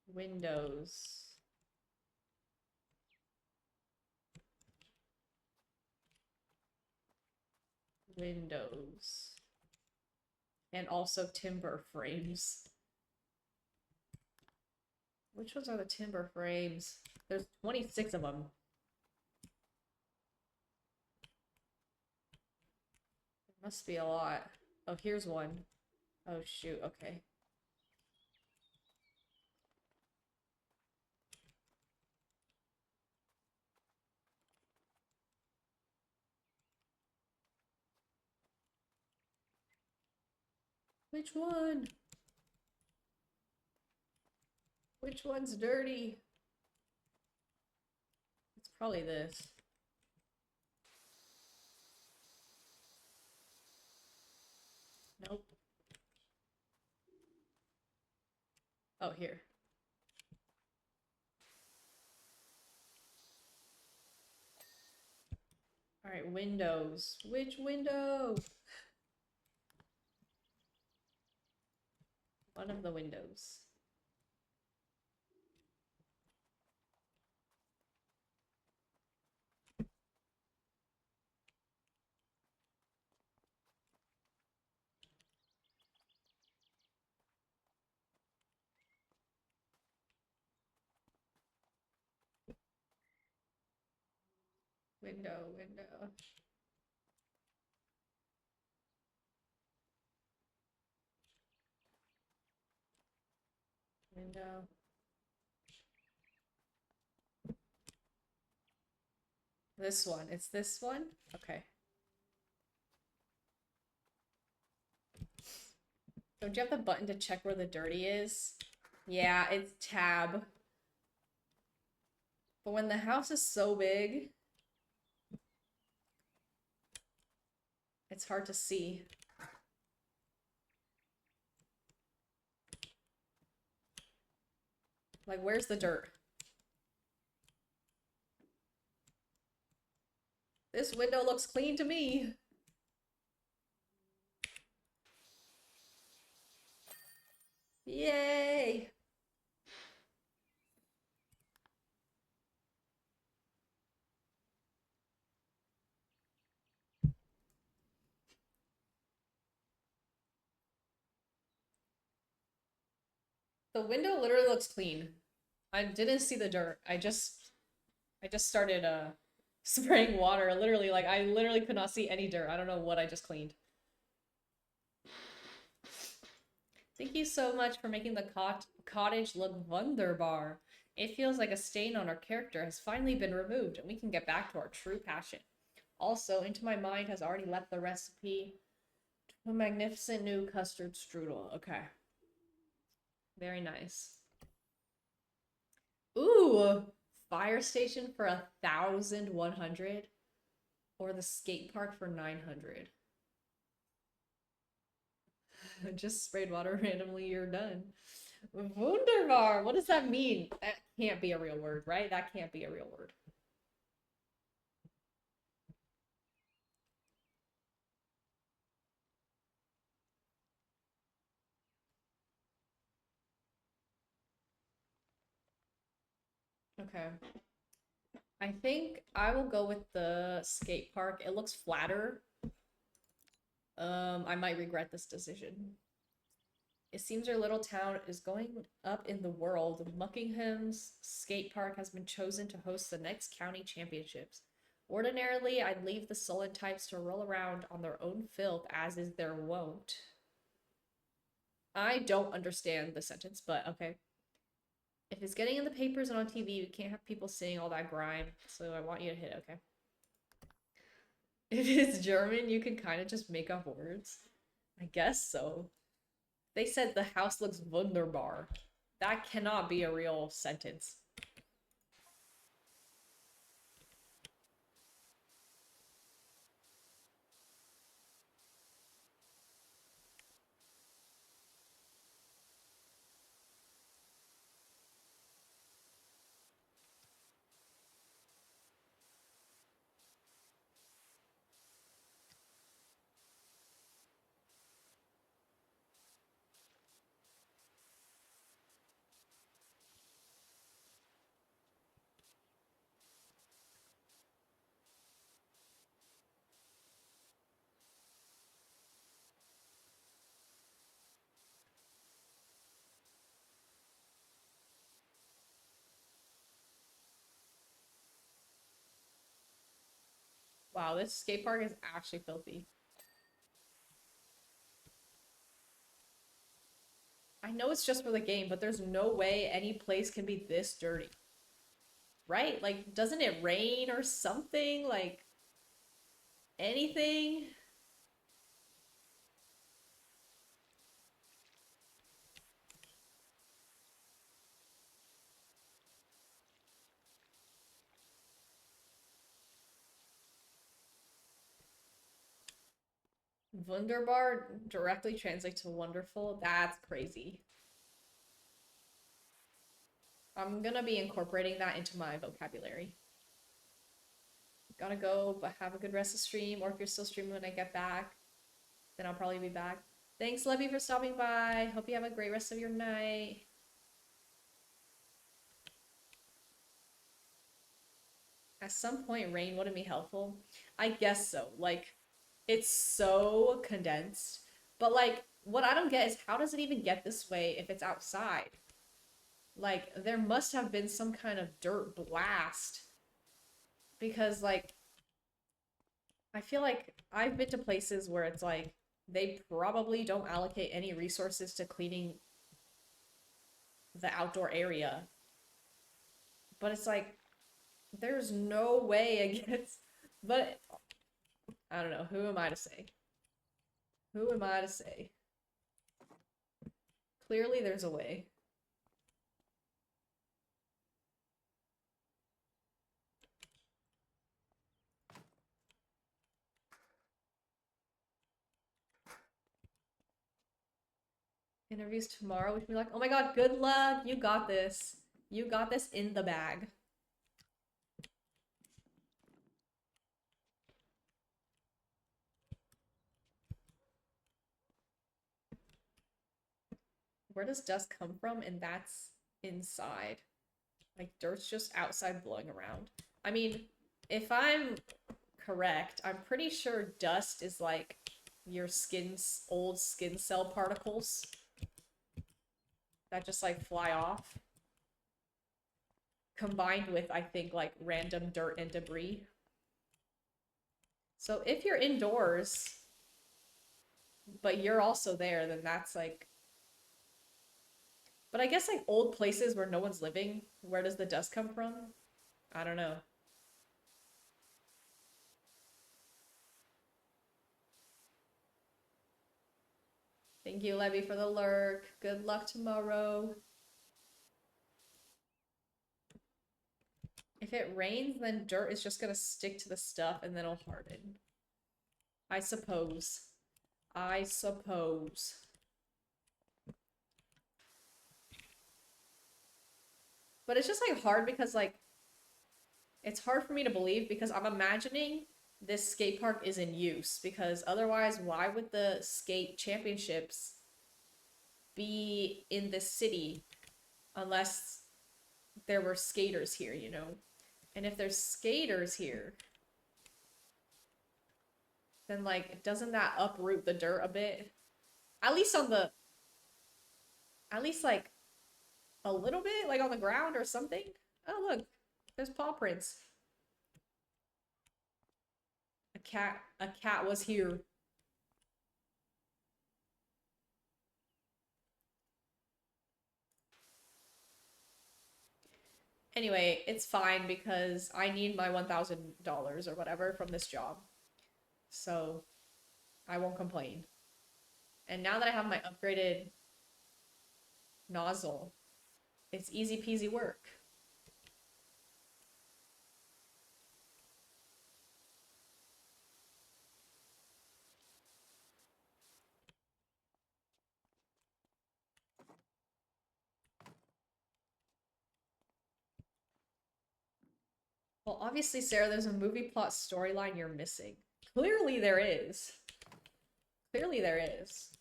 Windows. Windows. And also timber frames. Which ones are the timber frames? There's 26 of them. Must be a lot. Oh, here's one. Oh, shoot. Okay. Which one? Which one's dirty? It's probably this. Nope. Oh, here. Alright, windows. Which window? One of the windows. Window, window. Window. This one. It's this one? Okay. Don't you have the button to check where the dirty is? Yeah, it's tab. But when the house is so big, it's hard to see. Like, where's the dirt? This window looks clean to me. Yay! The window literally looks clean. I didn't see the dirt. I just started spraying water. Literally, like I literally could not see any dirt. I don't know what I just cleaned. Thank you so much for making the cottage look wunderbar. It feels like a stain on our character has finally been removed, and we can get back to our true passion. Also, into my mind has already left the recipe to a magnificent new custard strudel. Okay. Very nice. Ooh! Fire station for 1,100, or the skate park for 900. Just sprayed water randomly, you're done. Wunderbar! What does that mean? That can't be a real word, right? That can't be a real word. Okay. I think I will go with the skate park. It looks flatter. I might regret this decision. It seems our little town is going up in the world. Muckingham's skate park has been chosen to host the next county championships. Ordinarily, I'd leave the sullen types to roll around on their own filth, as is their wont. I don't understand the sentence, but okay. If it's getting in the papers and on TV, we can't have people seeing all that grime, so I want you to hit it, okay? If it's German, you can kind of just make up words. I guess so. They said the house looks wunderbar. That cannot be a real sentence. Wow, this skate park is actually filthy. I know it's just for the game, but there's no way any place can be this dirty. Right? Like, doesn't it rain or something? Like, anything? Wunderbar directly translates to wonderful. That's crazy. I'm gonna be incorporating that into my vocabulary. Gotta go, but have a good rest of stream. Or if you're still streaming when I get back, then I'll probably be back. Thanks, Levy, for stopping by. Hope you have a great rest of your night. At some point, rain wouldn't be helpful. I guess so. Like, it's so condensed. But, like, what I don't get is how does it even get this way if it's outside? Like, there must have been some kind of dirt blast. Because, like, I feel like I've been to places where it's like they probably don't allocate any resources to cleaning the outdoor area. But it's like there's no way against but I don't know, who am I to say? Who am I to say? Clearly there's a way. Interviews tomorrow, we should be like, oh my god, good luck, you got this. You got this in the bag. Where does dust come from? And that's inside. Like dirt's just outside blowing around. I mean, if I'm correct, I'm pretty sure dust is like your skin's old skin cell particles that just like fly off. Combined with, I think, like random dirt and debris. So if you're indoors, but you're also there, then that's like. But I guess like old places where no one's living, where does the dust come from? I don't know. Thank you, Levy, for the lurk. Good luck tomorrow. If it rains, then dirt is just gonna stick to the stuff and then it'll harden. I suppose. I suppose. But it's just like hard because like it's hard for me to believe because I'm imagining this skate park is in use because otherwise why would the skate championships be in this city unless there were skaters here, you know? And if there's skaters here, then like doesn't that uproot the dirt a bit? At least on the at least like a little bit, like on the ground or something. Oh look, there's paw prints. A cat was here. Anyway, it's fine because I need my $1,000 or whatever from this job. So I won't complain. And now that I have my upgraded nozzle, it's easy peasy work. Well, obviously, Sarah, there's a movie plot storyline you're missing. Clearly there is. Clearly there is.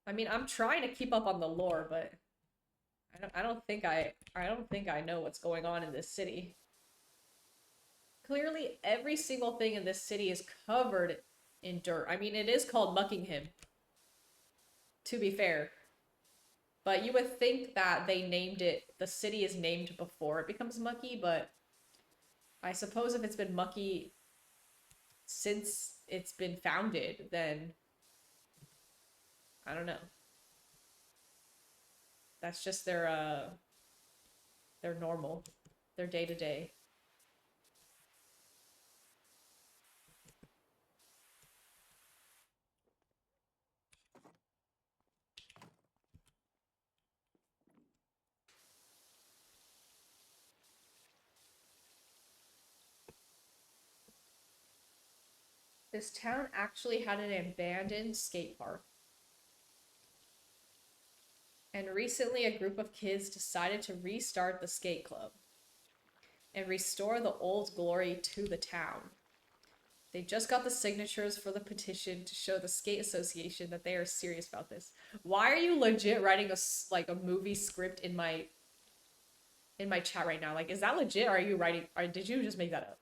I mean, I'm trying to keep up on the lore, but I don't think I know what's going on in this city. Clearly, every single thing in this city is covered in dirt. I mean, it is called Muckingham, to be fair. But you would think that they named it, the city is named before it becomes mucky, but I suppose if it's been mucky since it's been founded, then I don't know. That's just their normal, their day to day. This town actually had an abandoned skate park. And recently, a group of kids decided to restart the skate club and restore the old glory to the town. They just got the signatures for the petition to show the skate association that they are serious about this. Why are you legit writing a movie script in my chat right now? Like, is that legit? Or are you writing? Or did you just make that up?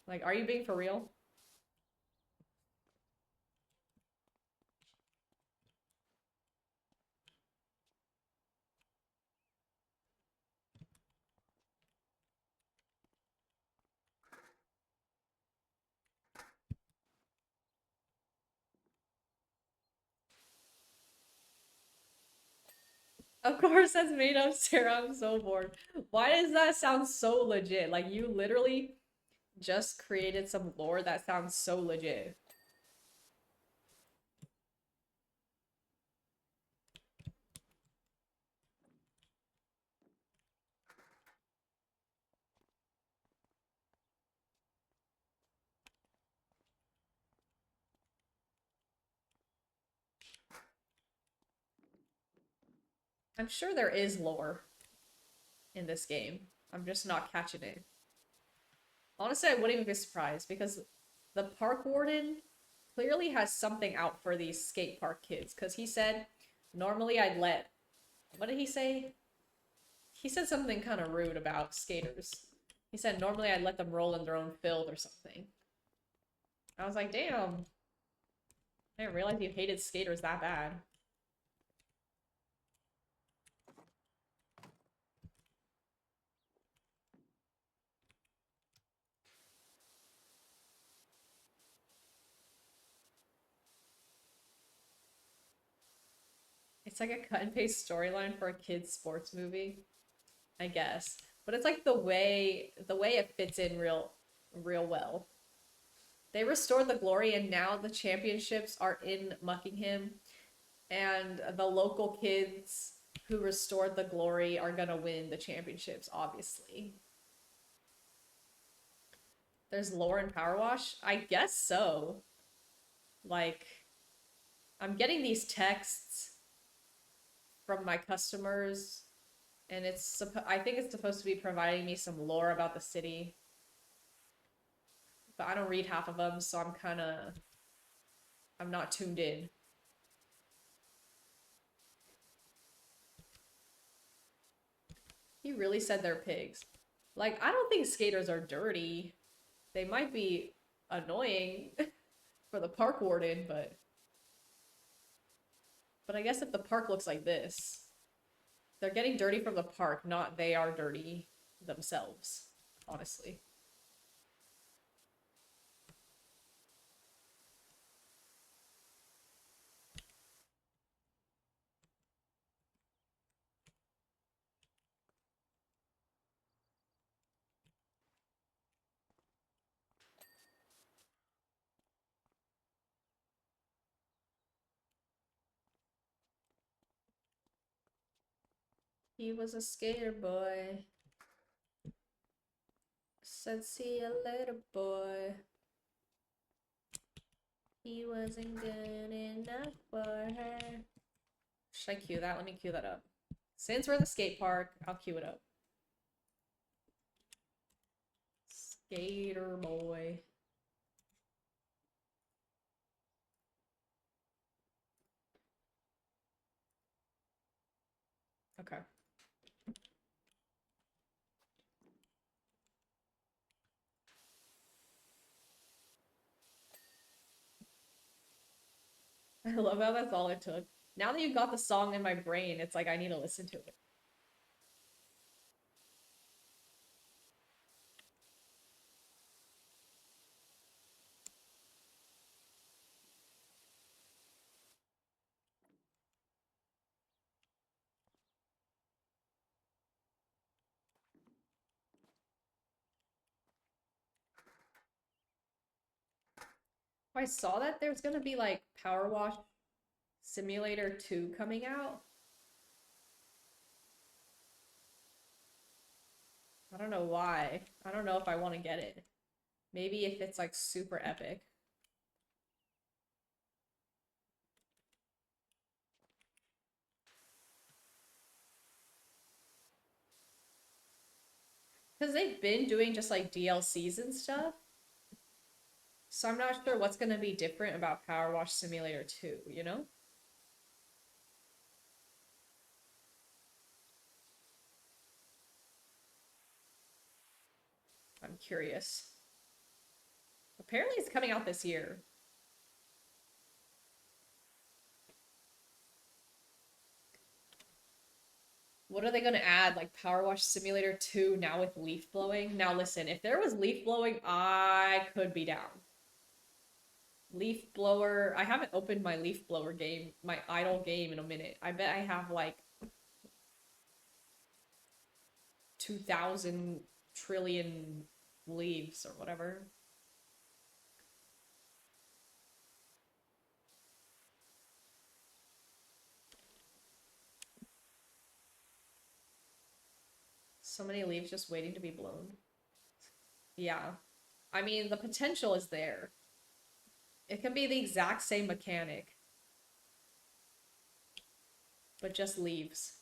Like, are you being for real? Of course, that's made up, Sarah. I'm so bored. Why does that sound so legit? Like, you literally just created some lore that sounds so legit. I'm sure there is lore in this game. I'm just not catching it. Honestly, I wouldn't even be surprised because the park warden clearly has something out for these skate park kids. Because he said, normally I'd let. What did he say? He said something kind of rude about skaters. He said, normally I'd let them roll in their own filth or something. I was like, damn. I didn't realize you hated skaters that bad. It's like a cut and paste storyline for a kid's sports movie, I guess. But it's like the way it fits in real well. They restored the glory and now the championships are in Muckingham and the local kids who restored the glory are gonna win the championships, obviously. There's lore in PowerWash? I guess so. Like, I'm getting these texts from my customers, and I think it's supposed to be providing me some lore about the city. But I don't read half of them, so I'm not tuned in. He really said they're pigs. Like, I don't think skaters are dirty. They might be annoying for the park warden, but I guess if the park looks like this, they're getting dirty from the park, not they are dirty themselves, honestly. He was a skater boy. Said, see you later, boy. He wasn't good enough for her. Should I cue that? Let me cue that up. Since we're in the skate park, I'll cue it up. Skater boy. Okay. I love how that's all it took. Now that you got the song in my brain, it's like I need to listen to it. I saw that there's gonna be like PowerWash Simulator 2 coming out. I don't know why. I don't know if I want to get it. Maybe if it's like super epic. Because they've been doing just like DLCs and stuff. So I'm not sure what's going to be different about PowerWash Simulator 2, you know? I'm curious. Apparently it's coming out this year. What are they going to add? Like PowerWash Simulator 2 now with leaf blowing? Now listen, if there was leaf blowing, I could be down. Leaf blower. I haven't opened my leaf blower game, my idle game in a minute. I bet I have like 2,000 trillion leaves or whatever. So many leaves just waiting to be blown. Yeah. I mean, the potential is there. It can be the exact same mechanic, but just leaves.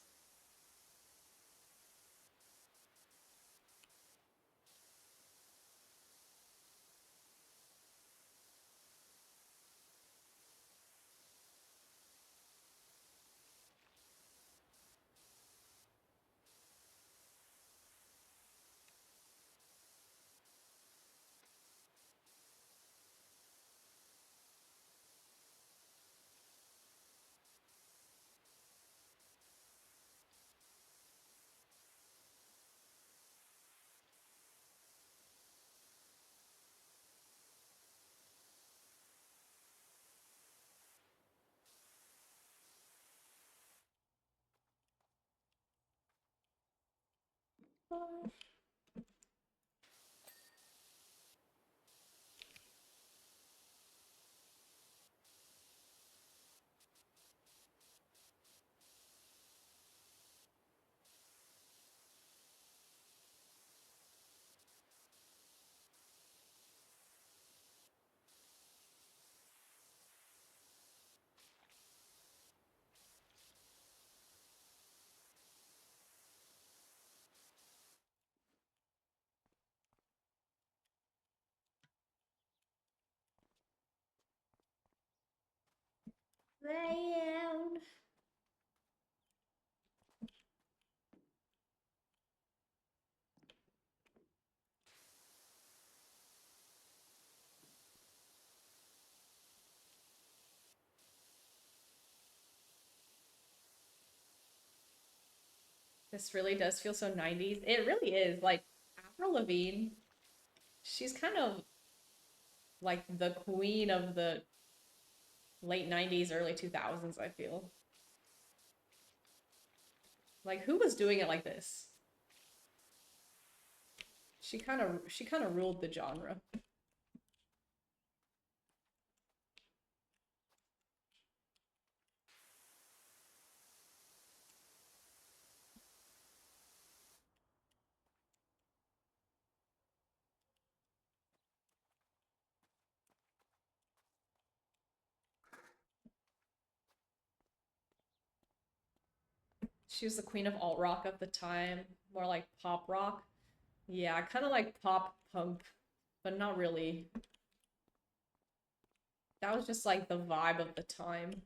Down. This really does feel so 90s. It really is. Like, Avril Lavigne, she's kind of like the queen of the late 90s, early 2000s, I feel. Like, who was doing it like this? She kind of ruled the genre. She was the queen of alt rock of the time, more like pop rock. Yeah, kind of like pop punk, but not really. That was just like the vibe of the time.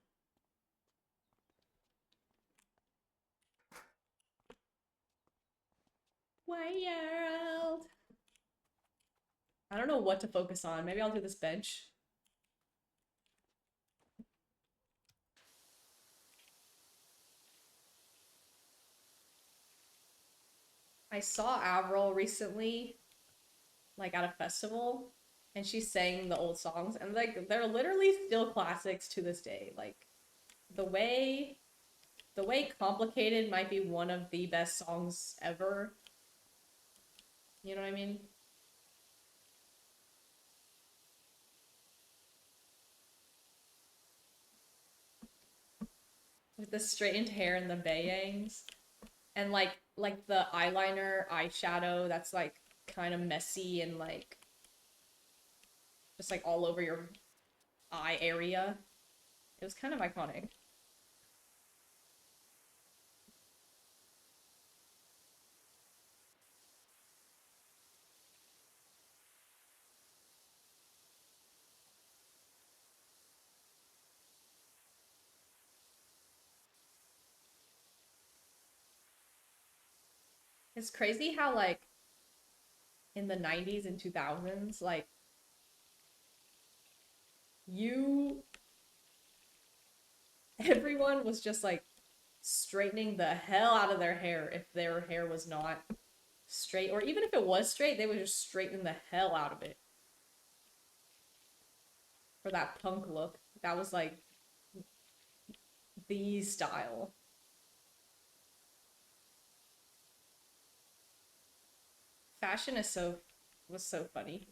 Wild. I don't know what to focus on. Maybe I'll do this bench. I saw Avril recently, like at a festival, and she sang the old songs, and like they're literally still classics to this day. Like the way the way Complicated might be one of the best songs ever. You know what I mean? With the straightened hair and the bayangs. And like the eyeliner, eyeshadow that's like kind of messy and like just like all over your eye area. It was kind of iconic. It's crazy how like in the 90s and 2000s like you everyone was just like straightening the hell out of their hair if their hair was not straight, or even if it was straight, they would just straighten the hell out of it for that punk look. That was like the style. Fashion is so was so funny.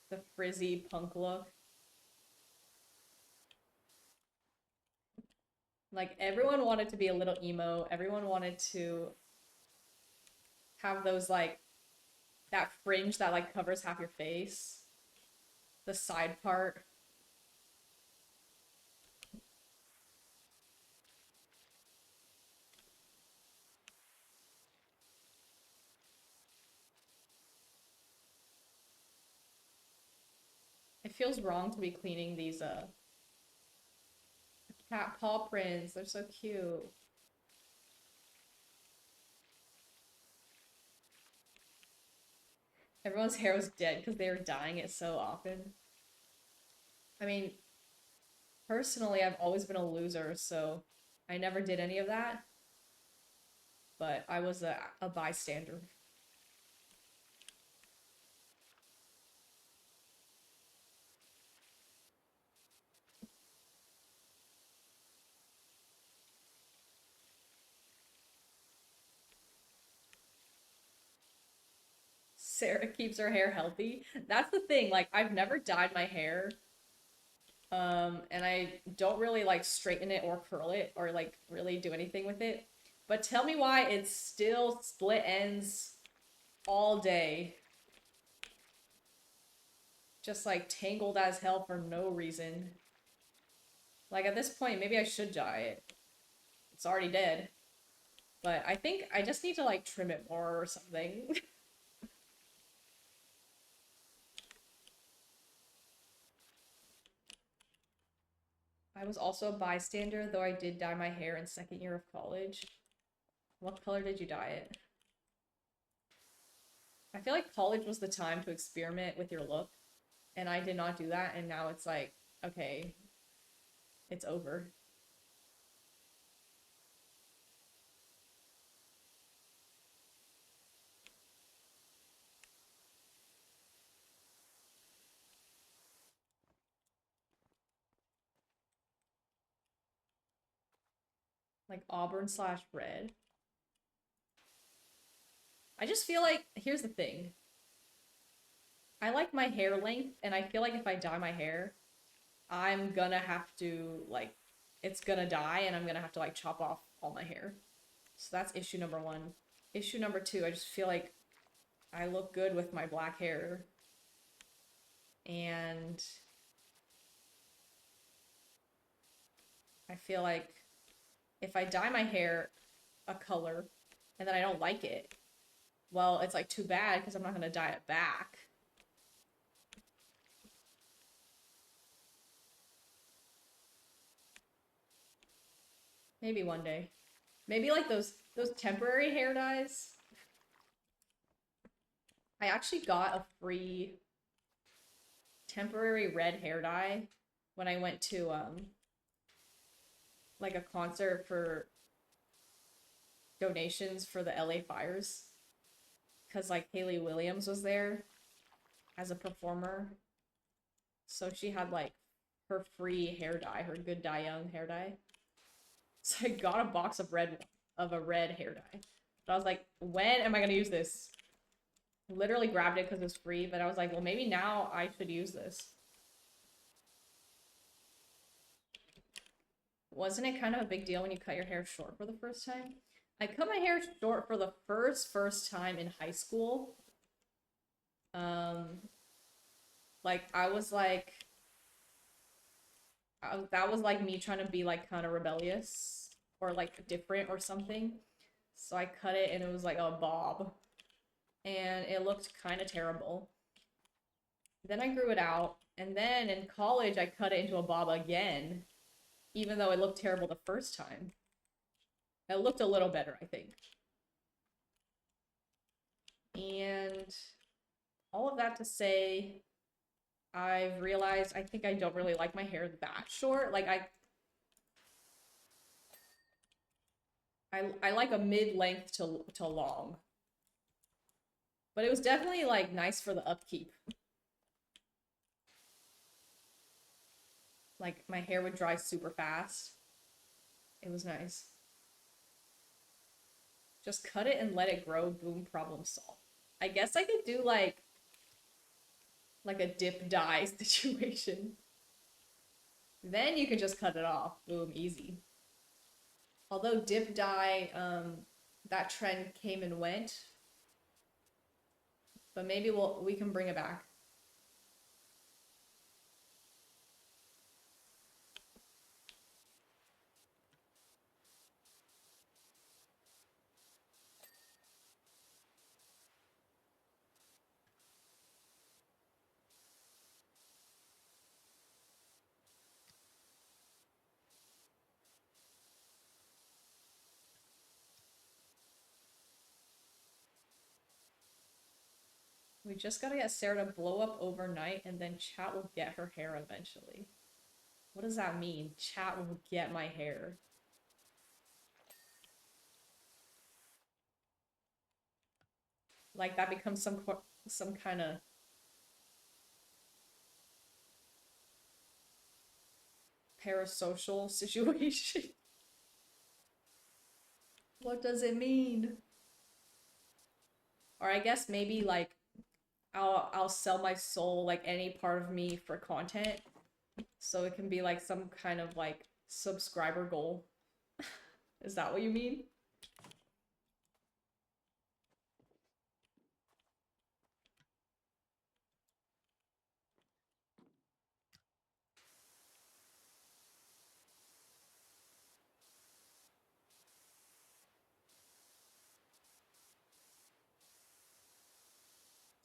The frizzy punk look. Like everyone wanted to be a little emo. Everyone wanted to have those like that fringe that like covers half your face. The side part. It feels wrong to be cleaning these cat paw prints. They're so cute. Everyone's hair was dead because they were dyeing it so often. I mean, personally, I've always been a loser, so I never did any of that. But I was a bystander. Sarah keeps her hair healthy. That's the thing. Like, I've never dyed my hair. And I don't really like straighten it or curl it or like really do anything with it. But tell me why it's still split ends all day. Just like tangled as hell for no reason. Like at this point, maybe I should dye it. It's already dead. But I think I just need to like trim it more or something. I was also a bystander, though I did dye my hair in second year of college. What color did you dye it? I feel like college was the time to experiment with your look, and I did not do that, and now it's like, okay, it's over. Like auburn slash red. I just feel like, here's the thing. I like my hair length, and I feel like if I dye my hair, I'm gonna have to, like, it's gonna die, and I'm gonna have to, like, chop off all my hair. So that's issue number one. Issue number two, I just feel like I look good with my black hair. And I feel like if I dye my hair a color and then I don't like it, well, it's like too bad because I'm not gonna dye it back. Maybe one day. Maybe like those temporary hair dyes. I actually got a free temporary red hair dye when I went to like a concert for donations for the LA fires, because like Haley Williams was there as a performer, so she had like her free hair dye, her good dye young hair dye. So I got a box of a red hair dye. But I was like, when am I gonna use this? Literally grabbed it because it was free, but I was like, well, maybe now I should use this. wasn't it kind of a big deal when you cut your hair short for the first time? I cut my hair short for the first time in high school. Um, like I was like, that was like me trying to be like kind of rebellious or like different or something. So I cut it and it was like a bob, and it looked kind of terrible. Then I grew it out, and then in college I cut it into a bob again, even though it looked terrible the first time. It looked a little better, I think. And all of that to say, I've realized I think I don't really like my hair that short. Like I like a mid-length to long. But it was definitely like nice for the upkeep. Like my hair would dry super fast. It was nice. Just cut it and let it grow, boom, problem solved. I guess I could do like a dip dye situation. Then you could just cut it off, boom, easy. Although dip dye, that trend came and went, but maybe we can bring it back. We just gotta get Sarah to blow up overnight and then chat will get her hair eventually. What does that mean? Chat will get my hair. Like that becomes some kind of parasocial situation. What does it mean? Or I guess maybe like I'll sell my soul, like any part of me, for content. So it can be like some kind of like subscriber goal. Is that what you mean?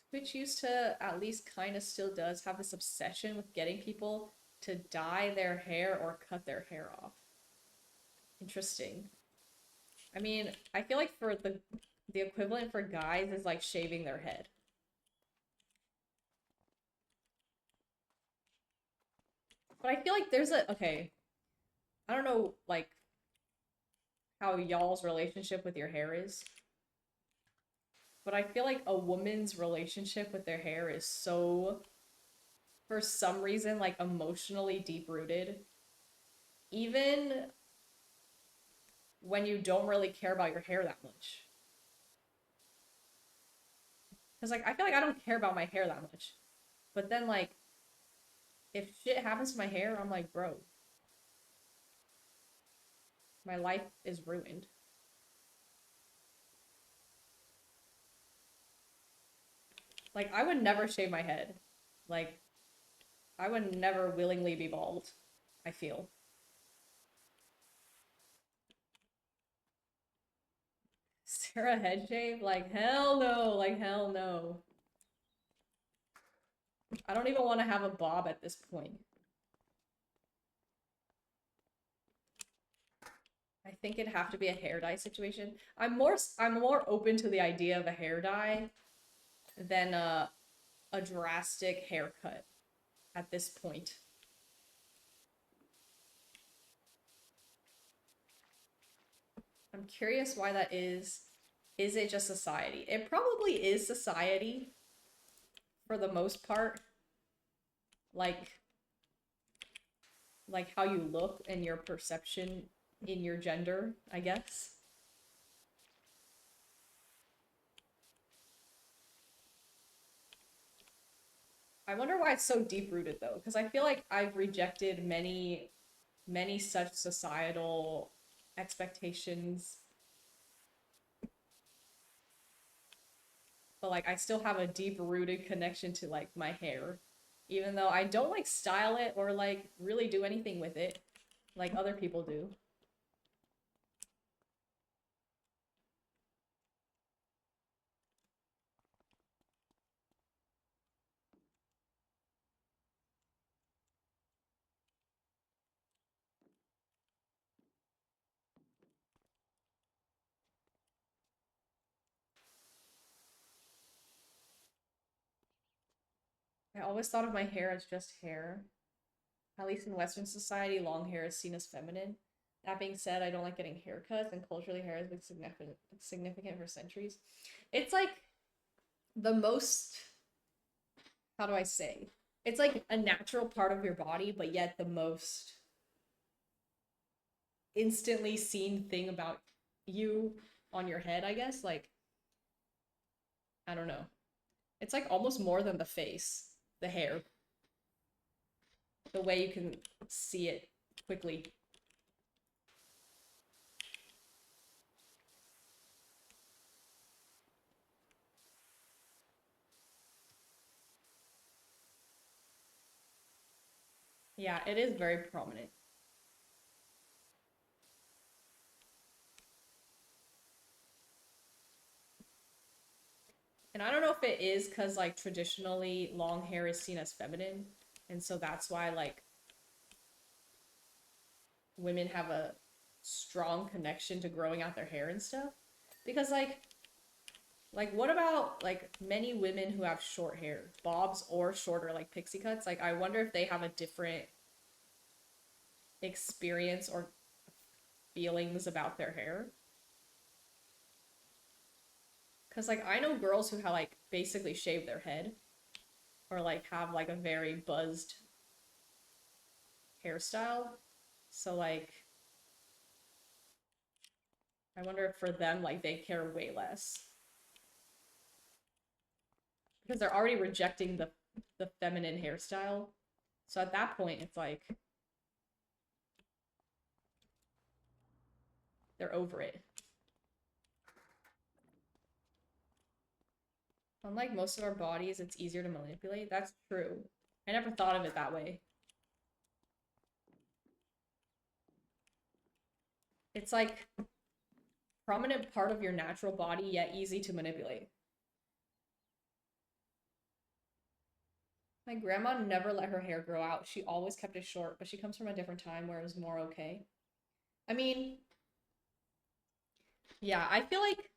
Twitch used to, at least kind of still does, have this obsession with getting people to dye their hair or cut their hair off. Interesting. I mean, I feel like for the equivalent for guys is like shaving their head. But I feel like there's a, okay, I don't know like how y'all's relationship with your hair is, but I feel like a woman's relationship with their hair is so, for some reason, like emotionally deep rooted. Even when you don't really care about your hair that much. Because, like, I feel like I don't care about my hair that much. But then, like, if shit happens to my hair, I'm like, bro, my life is ruined. Like, I would never shave my head. Like, I would never willingly be bald, I feel. Sarah head shave? Like, hell no. Like, hell no. I don't even want to have a bob at this point. I think it'd have to be a hair dye situation. I'm more open to the idea of a hair dye than a drastic haircut at this point. I'm curious why that is. Is it just society? It probably is society for the most part. Like how you look and your perception in your gender, I guess. I wonder why it's so deep rooted though, because I feel like I've rejected many many such societal expectations, but like I still have a deep rooted connection to like my hair, even though I don't like style it or like really do anything with it like other people do. I always thought of my hair as just hair. At least in Western society, long hair is seen as feminine. That being said, I don't like getting haircuts, and culturally, hair has been significant for centuries. It's like the most, how do I say? It's like a natural part of your body, but yet the most instantly seen thing about you on your head, I guess. Like, I don't know. It's like almost more than the face, the hair, the way you can see it quickly. Yeah, it is very prominent. And I don't know if it is because like traditionally long hair is seen as feminine, and so that's why like women have a strong connection to growing out their hair and stuff. Because like what about like many women who have short hair, bobs or shorter like pixie cuts? Like I wonder if they have a different experience or feelings about their hair. Cause like I know girls who have like basically shave their head or like have like a very buzzed hairstyle. So like I wonder if for them like they care way less because they're already rejecting the feminine hairstyle. So at that point it's like they're over it. Unlike most of our bodies, it's easier to manipulate. That's true. I never thought of it that way. It's like prominent part of your natural body, yet easy to manipulate. My grandma never let her hair grow out. She always kept it short, but she comes from a different time where it was more okay. I mean, yeah, I feel like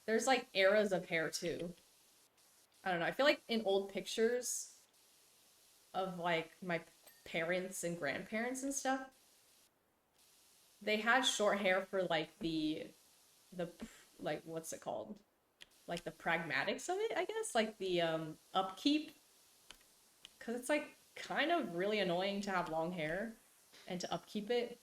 there's like eras of hair too. I don't know. I feel like in old pictures of like my parents and grandparents and stuff, they had short hair for like the like what's it called? Like the pragmatics of it, I guess, like the upkeep, because it's like kind of really annoying to have long hair and to upkeep it.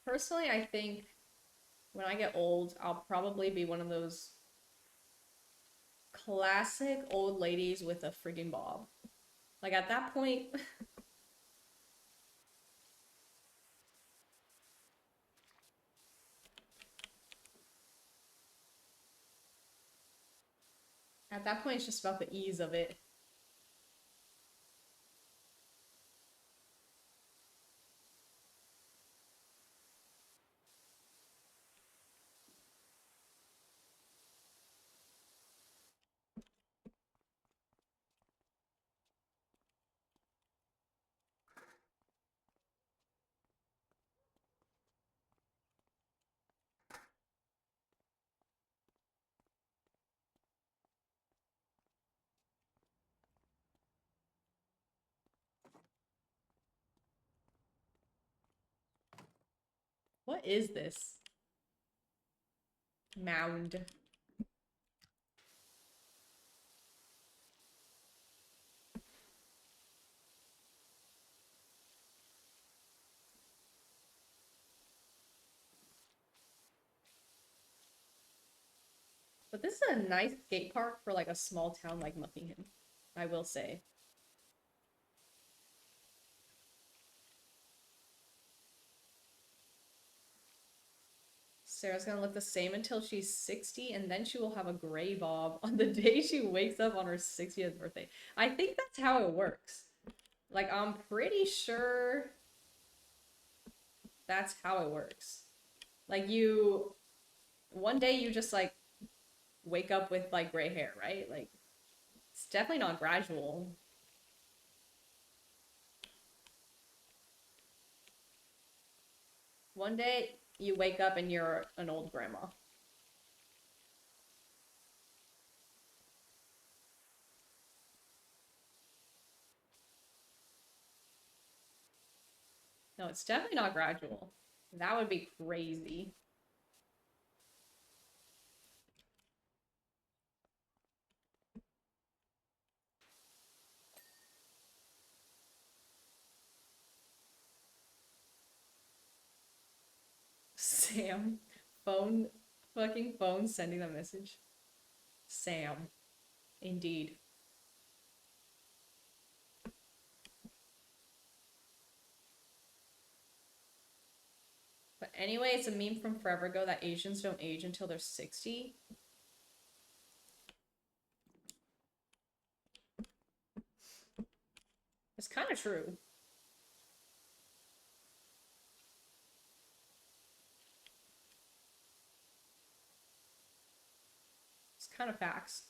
Personally, I think when I get old, I'll probably be one of those classic old ladies with a friggin' bob. Like at that point, at that point, it's just about the ease of it. What is this? Mound. But this is a nice skate park for like a small town like Muckingham, I will say. Sarah's gonna look the same until she's 60, and then she will have a gray bob on the day she wakes up on her 60th birthday. I think that's how it works. Like, I'm pretty sure that's how it works. Like, one day you just like wake up with like gray hair, right? Like, it's definitely not gradual. One day you wake up and you're an old grandma. No, it's definitely not gradual. That would be crazy. Sam, phone, fucking phone sending a message. Sam, indeed. But anyway, it's a meme from forever ago that Asians don't age until they're 60. It's kind of true. It's kind of facts.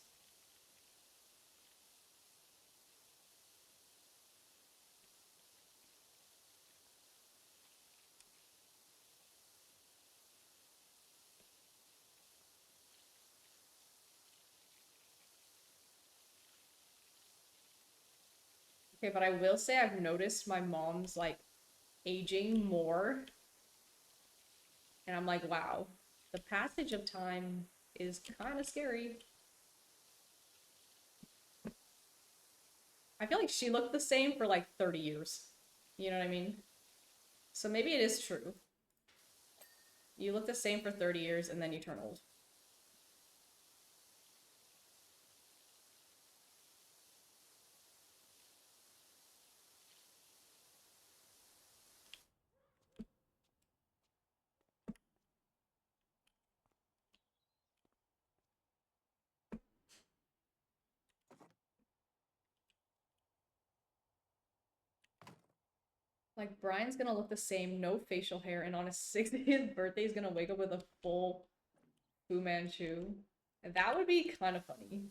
Okay, but I will say I've noticed my mom's like aging more. And I'm like, wow, the passage of time is kind of scary. I feel like she looked the same for like 30 years. You know what I mean? So maybe it is true. You look the same for 30 years and then you turn old. Like, Brian's gonna look the same, no facial hair, and on his 60th birthday, he's gonna wake up with a full Fu Manchu. And that would be kind of funny.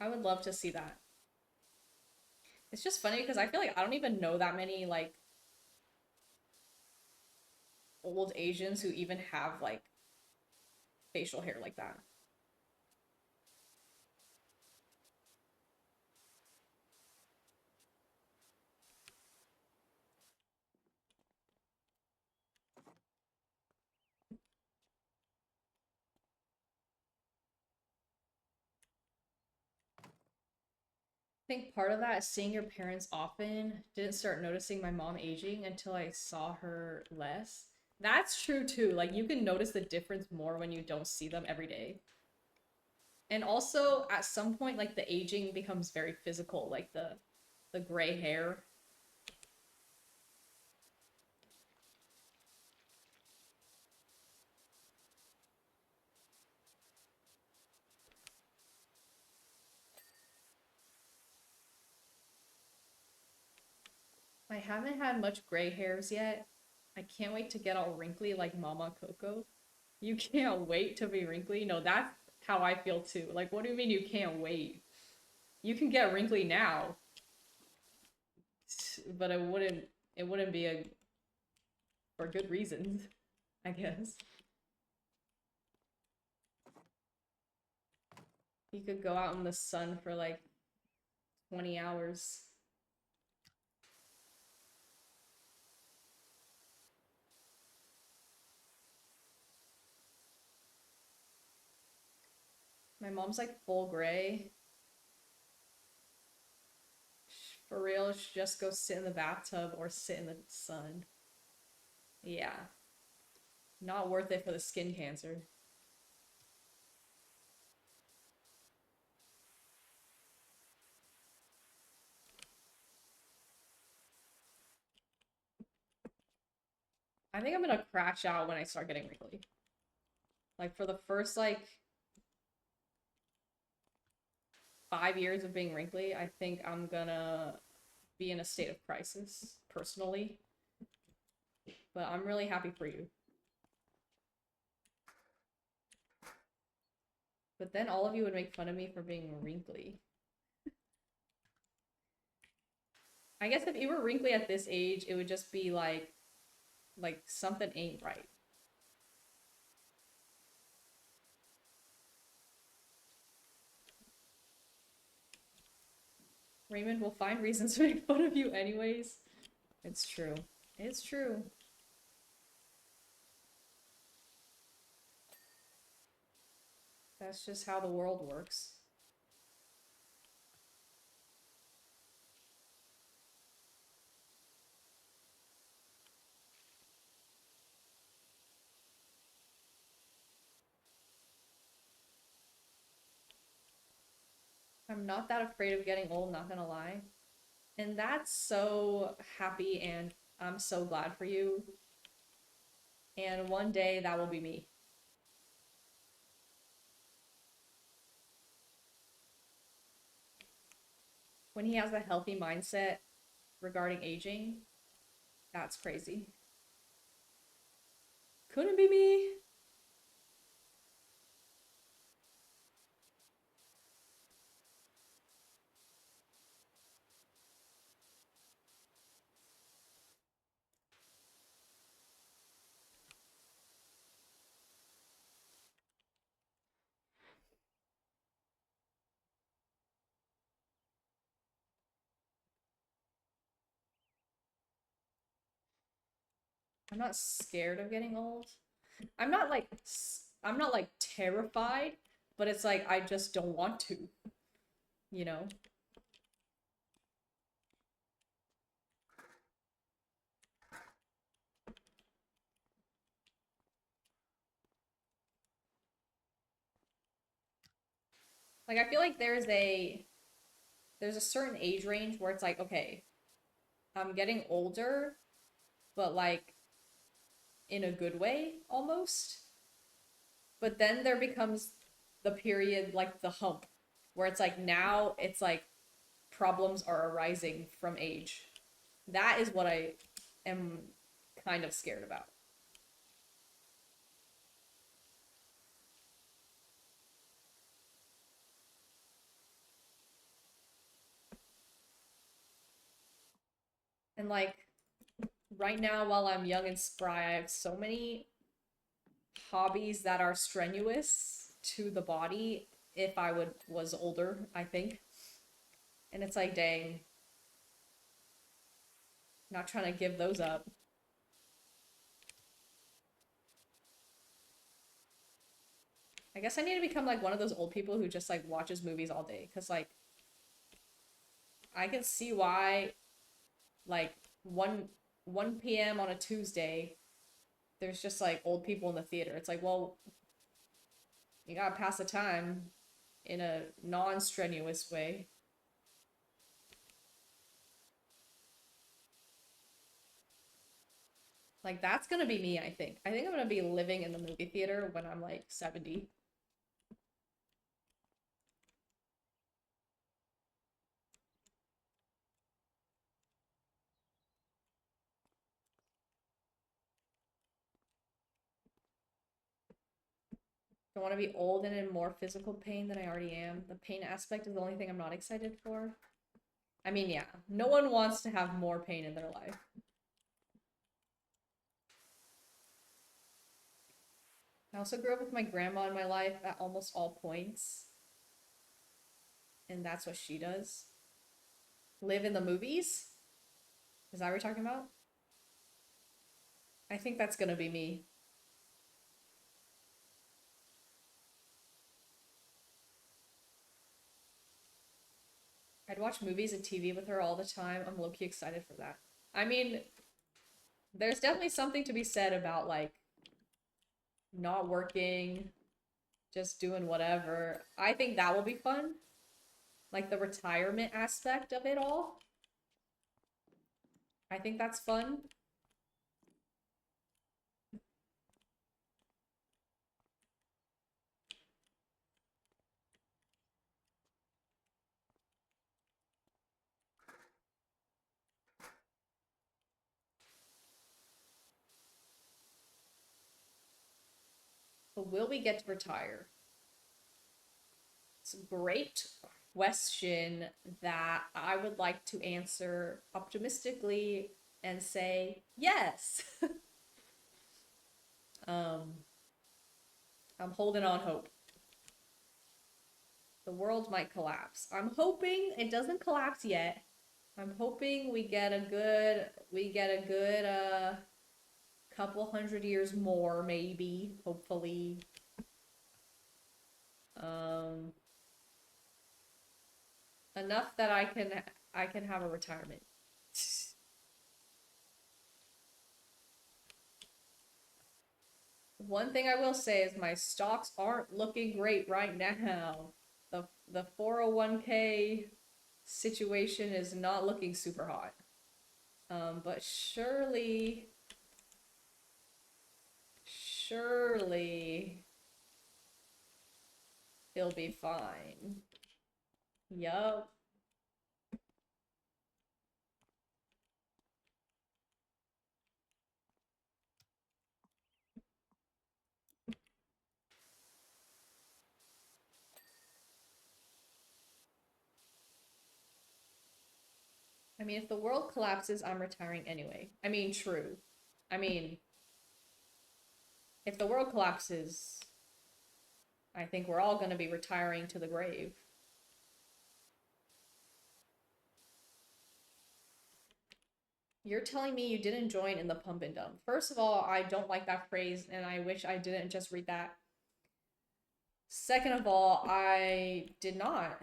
I would love to see that. It's just funny because I feel like I don't even know that many, like, old Asians who even have, like, facial hair like that. I think part of that is seeing your parents often. Didn't start noticing my mom aging until I saw her less. That's true too. Like, you can notice the difference more when you don't see them every day. And also, at some point, like, the aging becomes very physical, like the gray hair. I haven't had much gray hairs yet. I can't wait to get all wrinkly like Mama Coco. You can't wait to be wrinkly? No, that's how I feel too. Like, what do you mean you can't wait? You can get wrinkly now, but it wouldn't be a for good reasons, I guess. You could go out in the sun for like 20 hours. My mom's like full gray. For real, she just go sit in the bathtub or sit in the sun. Yeah. Not worth it for the skin cancer. I think I'm gonna crash out when I start getting wrinkly. Like for the first like 5 years of being wrinkly, I think I'm gonna be in a state of crisis personally. But I'm really happy for you. But then all of you would make fun of me for being wrinkly. I guess if you were wrinkly at this age, it would just be like something ain't right. Raymond will find reasons to make fun of you anyways. It's true. It's true. That's just how the world works. I'm not that afraid of getting old, not gonna lie. And that's so happy, and I'm so glad for you. And one day that will be me. When he has a healthy mindset regarding aging, that's crazy. Couldn't be me. I'm not scared of getting old. I'm not like I'm not like terrified, but it's like I just don't want to, you know? Like I feel like there's a certain age range where it's like, okay, I'm getting older, but like in a good way almost. But then there becomes the period like the hump where it's like now it's like problems are arising from age. That is what I am kind of scared about. And like right now, while I'm young and spry, I have so many hobbies that are strenuous to the body if I would was older, I think. And it's like, dang, not trying to give those up. I guess I need to become like one of those old people who just like watches movies all day. Cause like I can see why like 1 p.m. on a Tuesday, there's just like old people in the theater. It's like, well, you gotta pass the time in a non-strenuous way. Like that's gonna be me, I think. I think I'm gonna be living in the movie theater when I'm like 70. I want to be old and in more physical pain than I already am. The pain aspect is the only thing I'm not excited for. I mean, yeah, no one wants to have more pain in their life. I also grew up with my grandma in my life at almost all points, and that's what she does. Live in the movies? Is that what you're talking about? I think that's gonna be me. I'd watch movies and TV with her all the time. I'm low-key excited for that. I mean, there's definitely something to be said about like not working, just doing whatever. I think that will be fun. Like the retirement aspect of it all. I think that's fun. But will we get to retire? It's a great question that I would like to answer optimistically and say yes. um, I'm holding on hope. The world might collapse. I'm hoping it doesn't collapse yet. I'm hoping we get a good couple hundred years more, maybe, hopefully. Um, enough that I can have a retirement. One thing I will say is my stocks aren't looking great right now. The 401k situation is not looking super hot. But surely he'll be fine. Yup. I mean, if the world collapses, I'm retiring anyway. I mean, true. I mean, if the world collapses, I think we're all gonna be retiring to the grave. You're telling me you didn't join in the pump and dump. First of all, I don't like that phrase, and I wish I didn't just read that. Second of all, I did not.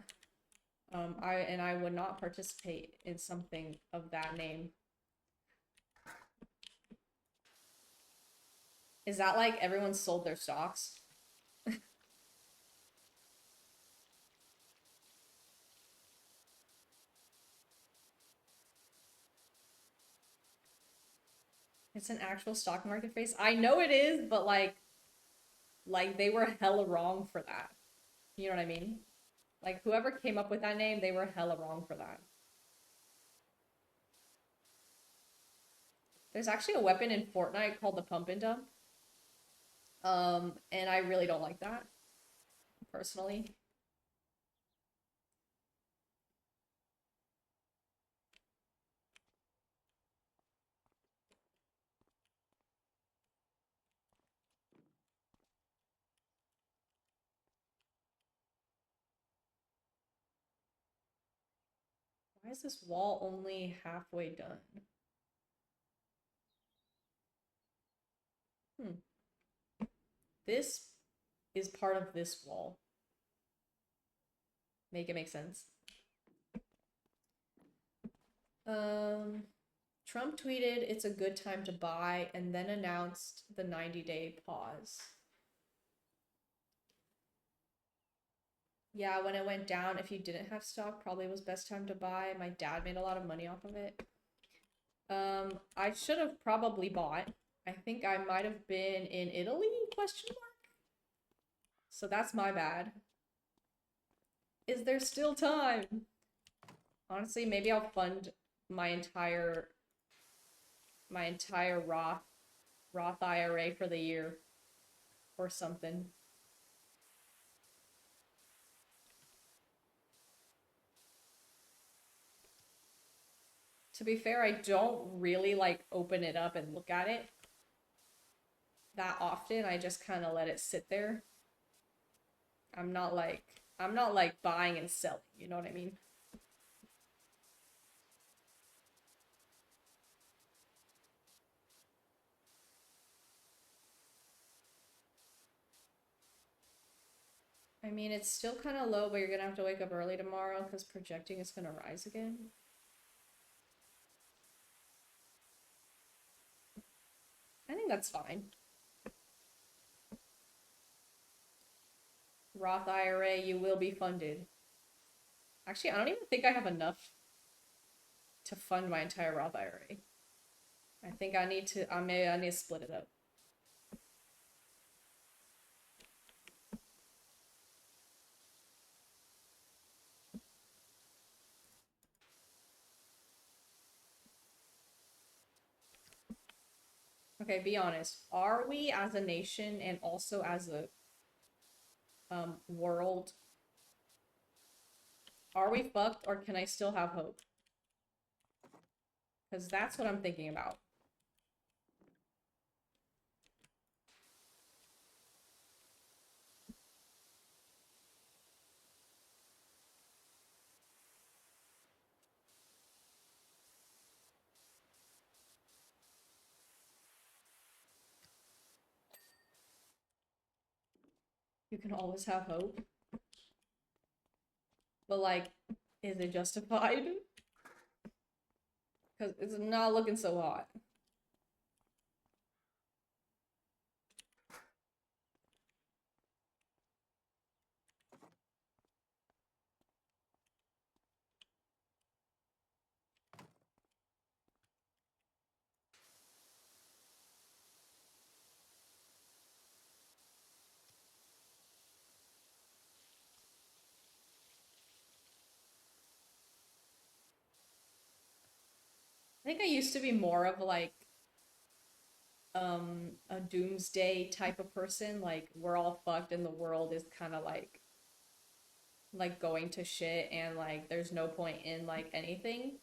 I would not participate in something of that name. Is that like everyone sold their stocks? It's an actual stock market phrase. I know it is, but like they were hella wrong for that. You know what I mean? Like whoever came up with that name, they were hella wrong for that. There's actually a weapon in Fortnite called the pump and dump. And I really don't like that, personally. Why is this wall only halfway done? Hmm. This is part of this wall. Make it make sense. Trump tweeted it's a good time to buy and then announced the 90-day pause. Yeah, when it went down, if you didn't have stock, probably was best time to buy. My dad made a lot of money off of it. I should have probably bought. I think I might have been in Italy, question mark? So that's my bad. Is there still time? Honestly, maybe I'll fund my entire Roth IRA for the year or something. To be fair, I don't really like open it up and look at it that often. I just kind of let it sit there. I'm not like buying and selling, you know what I mean? I mean, it's still kind of low, but you're gonna have to wake up early tomorrow because projecting is gonna rise again. I think that's fine. Roth IRA, you will be funded. Actually, I don't even think I have enough to fund my entire Roth IRA. I think I need to, I need to split it up. Okay, be honest. Are we as a nation and also as a world, are we fucked or can I still have hope? Because that's what I'm thinking about. You can always have hope. But like, is it justified? Because it's not looking so hot. I think I used to be more of like a doomsday type of person. Like we're all fucked and the world is kind of like going to shit and like there's no point in like anything.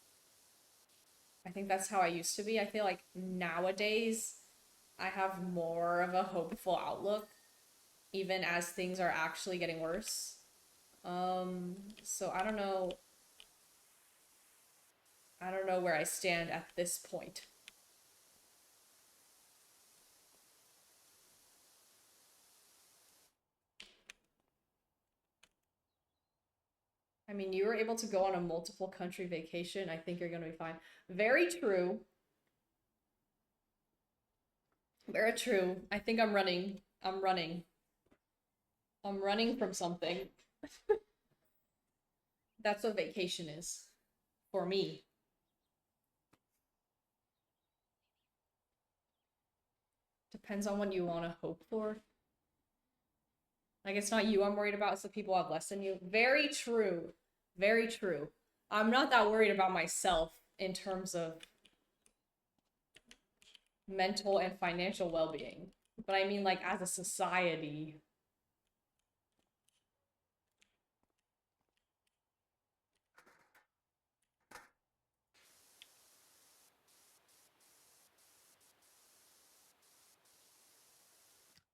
I think that's how I used to be. I feel like nowadays I have more of a hopeful outlook even as things are actually getting worse. So I don't know. I don't know where I stand at this point. I mean, you were able to go on a multiple country vacation. I think you're going to be fine. Very true. Very true. I think I'm running. I'm running. I'm running from something. That's what vacation is for me. Depends on what you want to hope for. Like, it's not you I'm worried about, it's the people who have less than you. Very true. Very true. I'm not that worried about myself in terms of mental and financial well being. But I mean, like, as a society.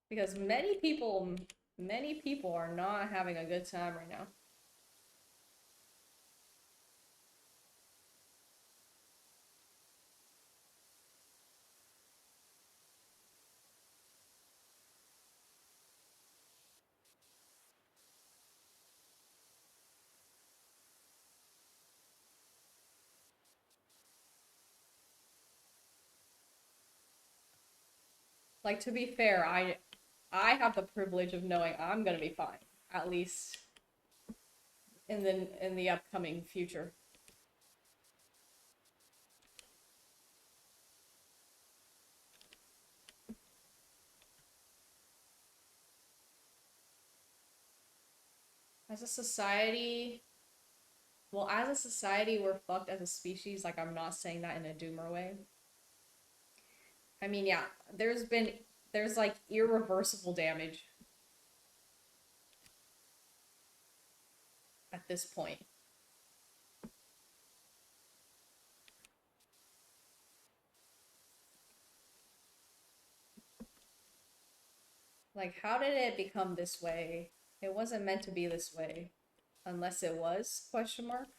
Because many people are not having a good time right now. Like, to be fair, I have the privilege of knowing I'm gonna be fine, at least in the upcoming future. As a society, well, as a society, we're fucked as a species. Like, I'm not saying that in a doomer way. I mean, yeah, there's like irreversible damage at this point. Like, how did it become this way? It wasn't meant to be this way. Unless it was, question mark.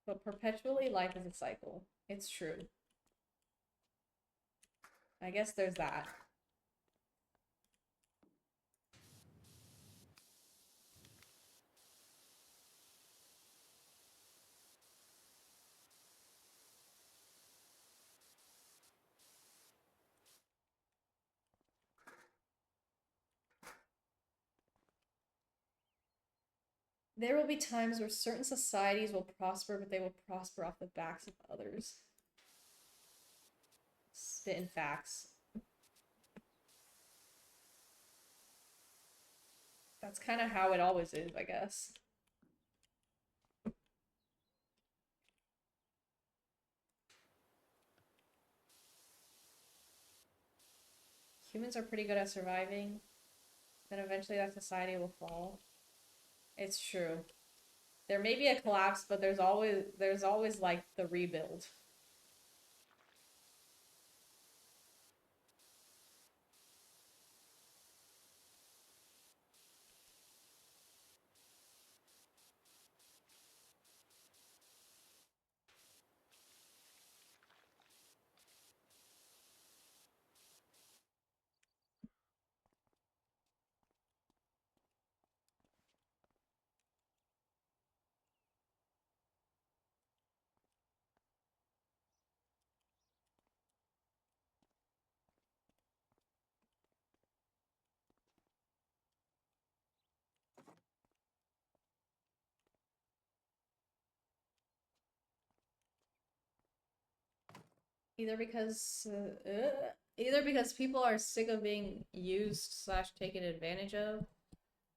But perpetually life is a cycle. It's true. I guess there's that. There will be times where certain societies will prosper, but they will prosper off the backs of others. Spitting facts. That's kind of how it always is, I guess. Humans are pretty good at surviving. Then eventually that society will fall. It's true. There may be a collapse, but there's always like the rebuild. Either because people are sick of being used slash taken advantage of,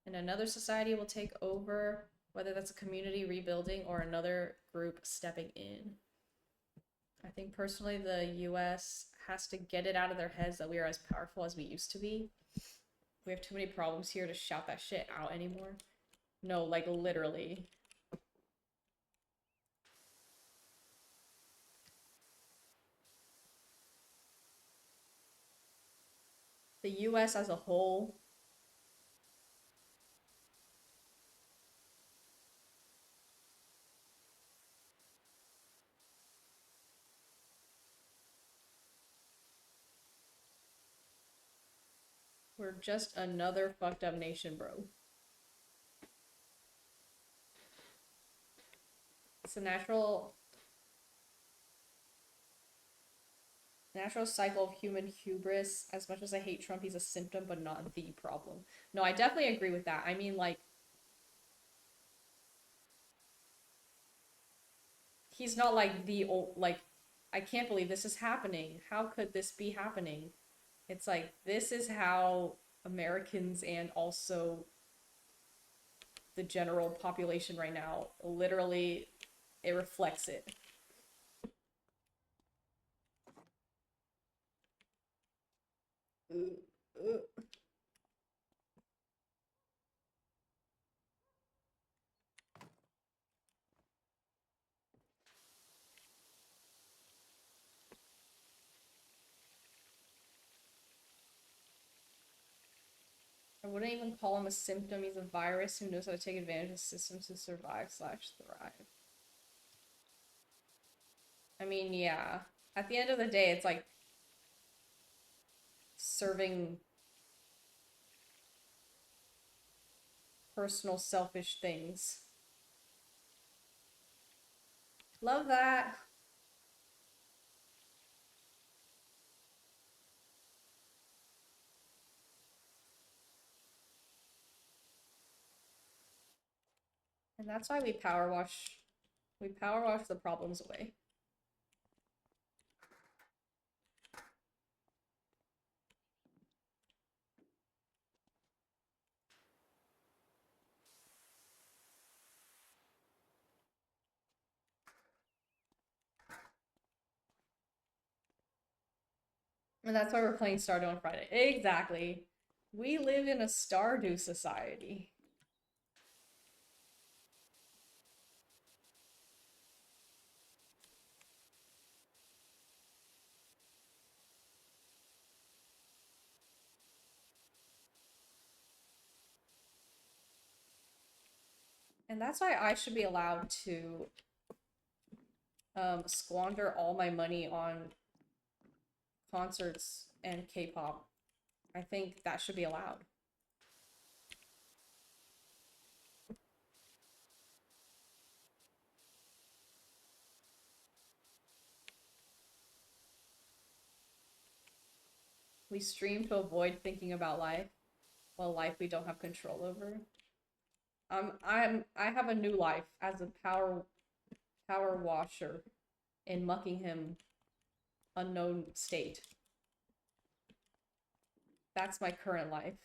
and another society will take over, whether that's a community rebuilding or another group stepping in. I think personally the US has to get it out of their heads that we are as powerful as we used to be. We have too many problems here to shout that shit out anymore. No, like literally. The US as a whole. We're just another fucked up nation, bro. It's a natural cycle of human hubris. As much as I hate Trump, he's a symptom, but not the problem. No, I definitely agree with that. I mean, like, he's not like the old, like, I can't believe this is happening. How could this be happening? It's like, this is how Americans and also the general population right now, literally, it reflects it. Uh, uh. I wouldn't even call him a symptom. He's a virus who knows how to take advantage of systems to survive slash thrive. I mean, yeah. At the end of the day, it's like serving personal selfish things. Love that. And that's why we power wash the problems away. And that's why we're playing Stardew on Friday. Exactly. We live in a Stardew society. And that's why I should be allowed to squander all my money on concerts and K-pop. I think that should be allowed. We stream to avoid thinking about life, well, life we don't have control over. I have a new life as a power washer in Muckingham, unknown state. That's my current life.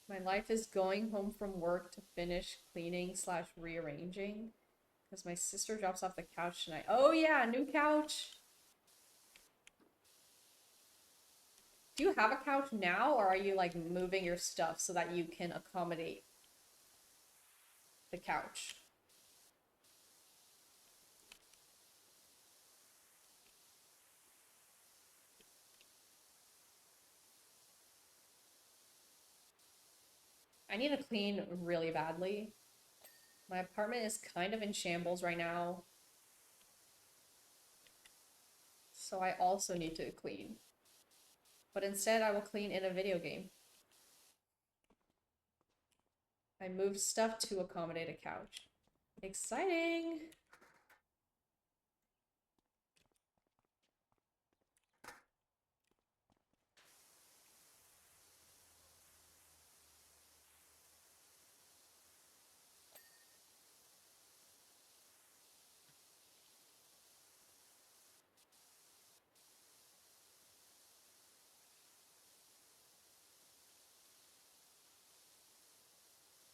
My life is going home from work to finish cleaning slash rearranging because my sister drops off the couch tonight. Oh yeah, new couch. Do you have a couch now, or are you like moving your stuff so that you can accommodate the couch? I need to clean really badly. My apartment is kind of in shambles right now, so I also need to clean. But instead, I will clean in a video game. I moved stuff to accommodate a couch. Exciting!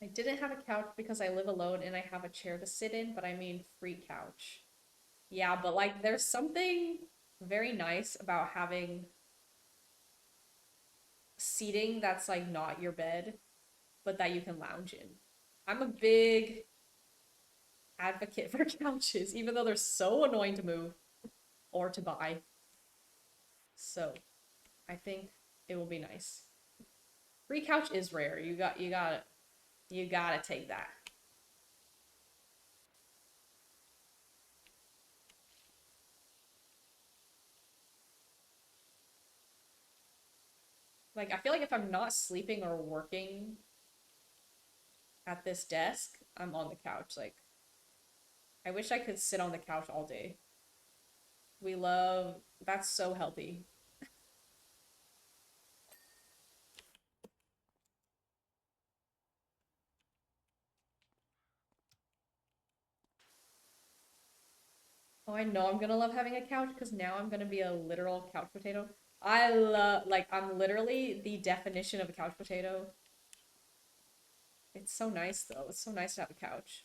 I didn't have a couch because I live alone and I have a chair to sit in, but I mean free couch. Yeah, but like there's something very nice about having seating that's like not your bed, but that you can lounge in. I'm a big advocate for couches, even though they're so annoying to move or to buy. So I think it will be nice. Free couch is rare. You gotta take that. Like I feel like if I'm not sleeping or working at this desk, I'm on the couch. Like I wish I could sit on the couch all day. We love that's so healthy. Oh, I know I'm gonna love having a couch because now I'm gonna be a literal couch potato. I love, like, I'm literally the definition of a couch potato. It's so nice though. It's so nice to have a couch.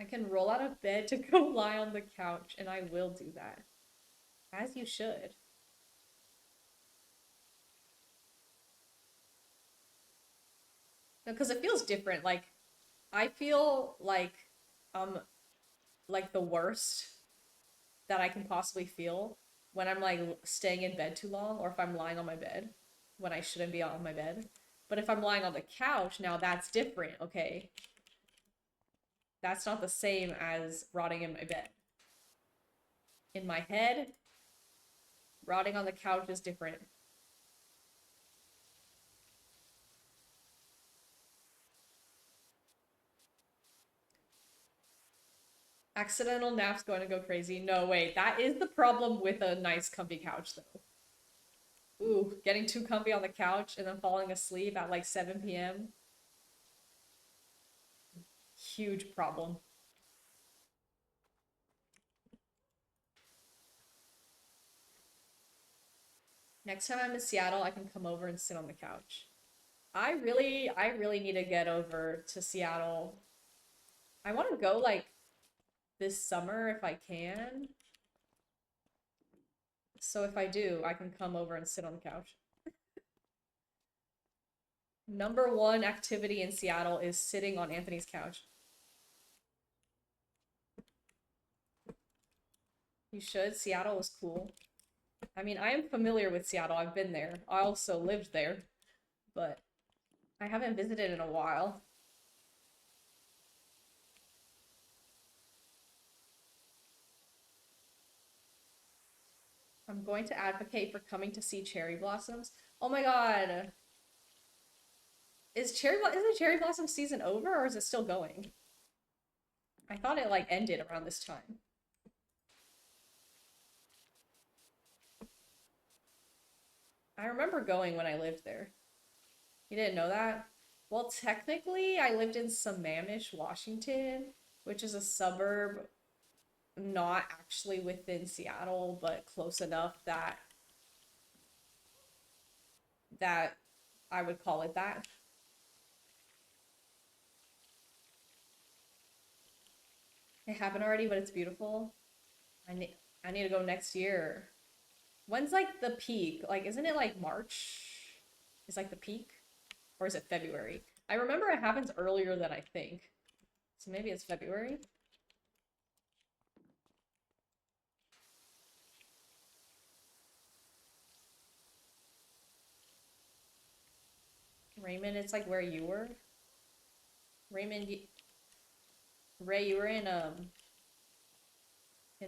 I can roll out of bed to go lie on the couch, and I will do that. As you should. No, because it feels different. Like, I feel um like the worst that I can possibly feel when I'm like staying in bed too long or if I'm lying on my bed when I shouldn't be on my bed. But if I'm lying on the couch, now that's different, okay? That's not the same as rotting in my bed. In my head, rotting on the couch is different. Accidental nap's going to go crazy. No, wait, that is the problem with a nice comfy couch though. Ooh, getting too comfy on the couch and then falling asleep at like 7 p.m. Huge problem. Next time I'm in Seattle, I can come over and sit on the couch. I really need to get over to Seattle. I want to go like this summer if I can. So if I do, I can come over and sit on the couch. Number one activity in Seattle is sitting on Anthony's couch. You should. Seattle is cool. I mean, I am familiar with Seattle. I've been there. I also lived there, but I haven't visited in a while. I'm going to advocate for coming to see cherry blossoms. Oh my god. Isn't cherry blossom season over or is it still going? I thought it like ended around this time. I remember going when I lived there. You didn't know that? Well, technically, I lived in Sammamish, Washington, which is a suburb not actually within Seattle, but close enough that I would call it that. It happened already, but it's beautiful. I need to go next year. When's like the peak? Like, isn't it like March? Is like the peak? Or is it February? I remember it happens earlier than I think. So maybe it's February? Raymond, it's like where you were. Raymond, Ray, you were in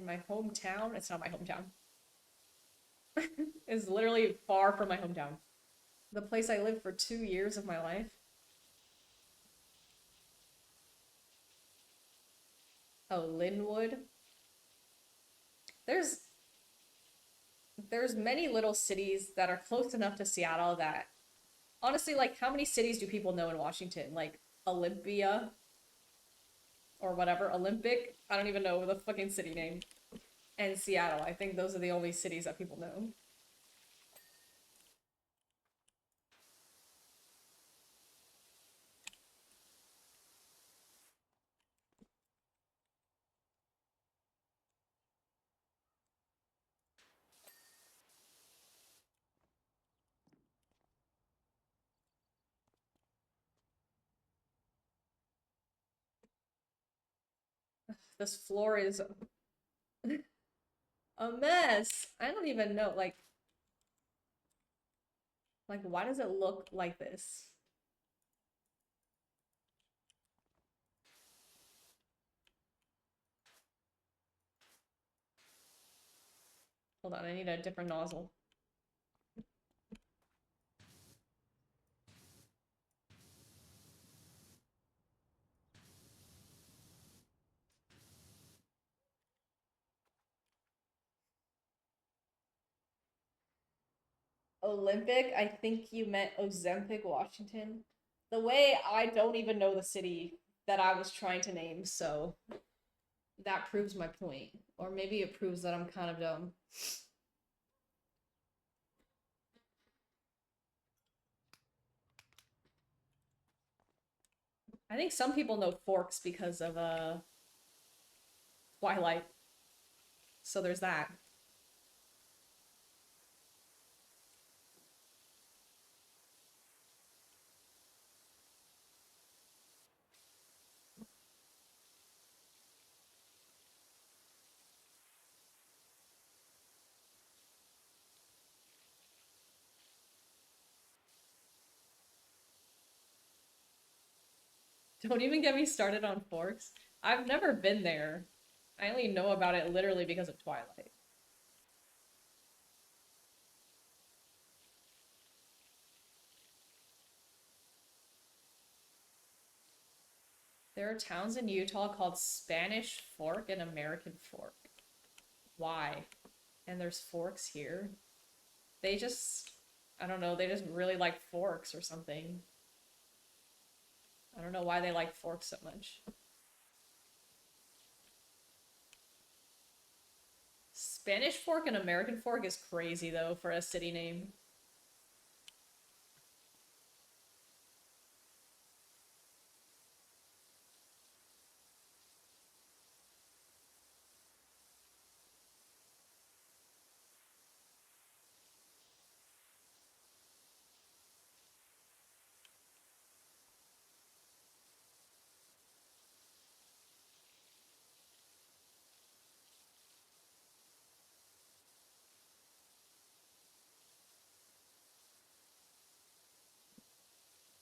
my hometown. It's not my hometown. It's literally far from my hometown. The place I lived for 2 years of my life. Oh, Linwood. There's there's many little cities that are close enough to Seattle that honestly, like how many cities do people know in Washington? Like Olympia or whatever, Olympic? I don't even know the fucking city name. And Seattle. I think those are the only cities that people know. This floor is a mess. I don't even know. Like why does it look like this? Hold on, I need a different nozzle. Olympic? I think you meant Ozempic, Washington. The way I don't even know the city that I was trying to name, so that proves my point. Or maybe it proves that I'm kind of dumb. I think some people know Forks because of Twilight. So there's that. Don't even get me started on Forks. I've never been there. I only know about it literally because of Twilight. There are towns in Utah called Spanish Fork and American Fork. Why? And there's forks here. They just, I don't know, they just really like forks or something. I don't know why they like forks so much. Spanish Fork and American Fork is crazy though for a city name.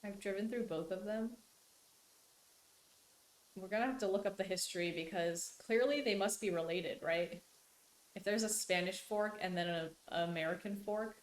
I've driven through both of them. We're gonna have to look up the history because clearly they must be related, right? If there's a Spanish fork and then an American fork.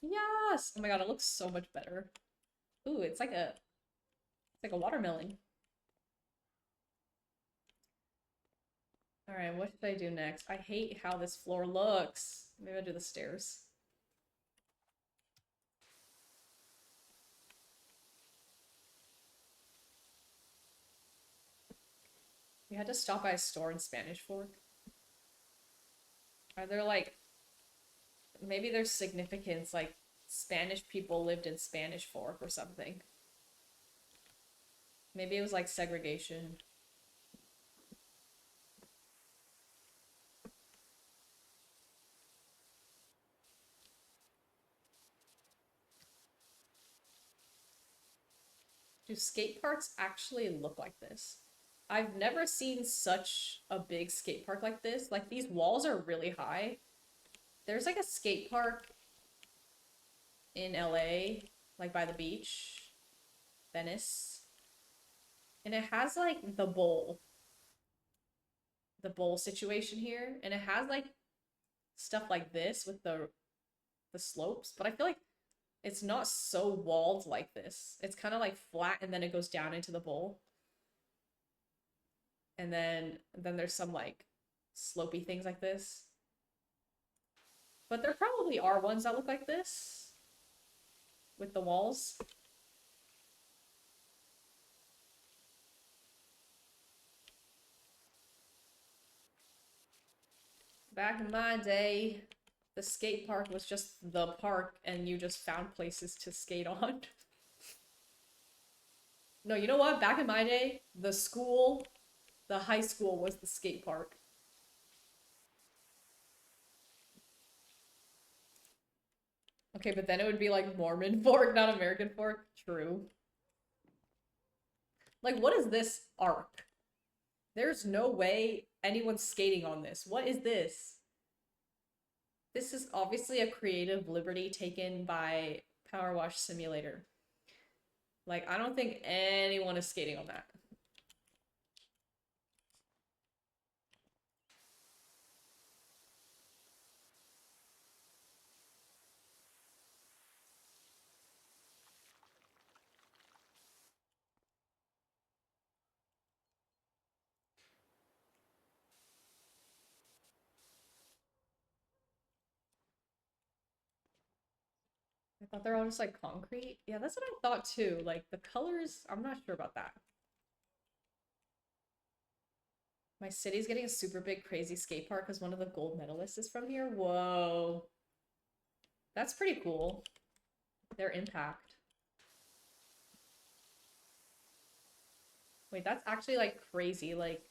Yes! Oh my god, it looks so much better. Ooh, it's like a watermelon. Alright, what should I do next? I hate how this floor looks. Maybe I'll do the stairs. We had to stop by a store in Spanish Fork. Are there like maybe there's significance like Spanish people lived in Spanish Fork or something. Maybe it was like segregation. Do skate parks actually look like this? I've never seen such a big skate park like this. Like these walls are really high. There's like a skate park in LA, like by the beach, Venice. And it has like the bowl situation here, and it has like stuff like this with the slopes, but I feel like it's not so walled like this. It's kind of like flat and then it goes down into the bowl. And then there's some like slopey things like this. But there probably are ones that look like this with the walls. Back in my day, the skate park was just the park and you just found places to skate on. No, you know what? Back in my day, the high school was the skate park. Okay, but then it would be like Mormon fork, not American fork. True. Like, what is this arc? There's no way anyone's skating on this. What is this? This is obviously a creative liberty taken by PowerWash Simulator. Like, I don't think anyone is skating on that. I thought they're all just like concrete. Yeah, that's what I thought too. Like, the colors, I'm not sure about that. My city's getting a super big, crazy skate park because one of the gold medalists is from here. Whoa. That's pretty cool. Their impact. Wait, that's actually like crazy. Like,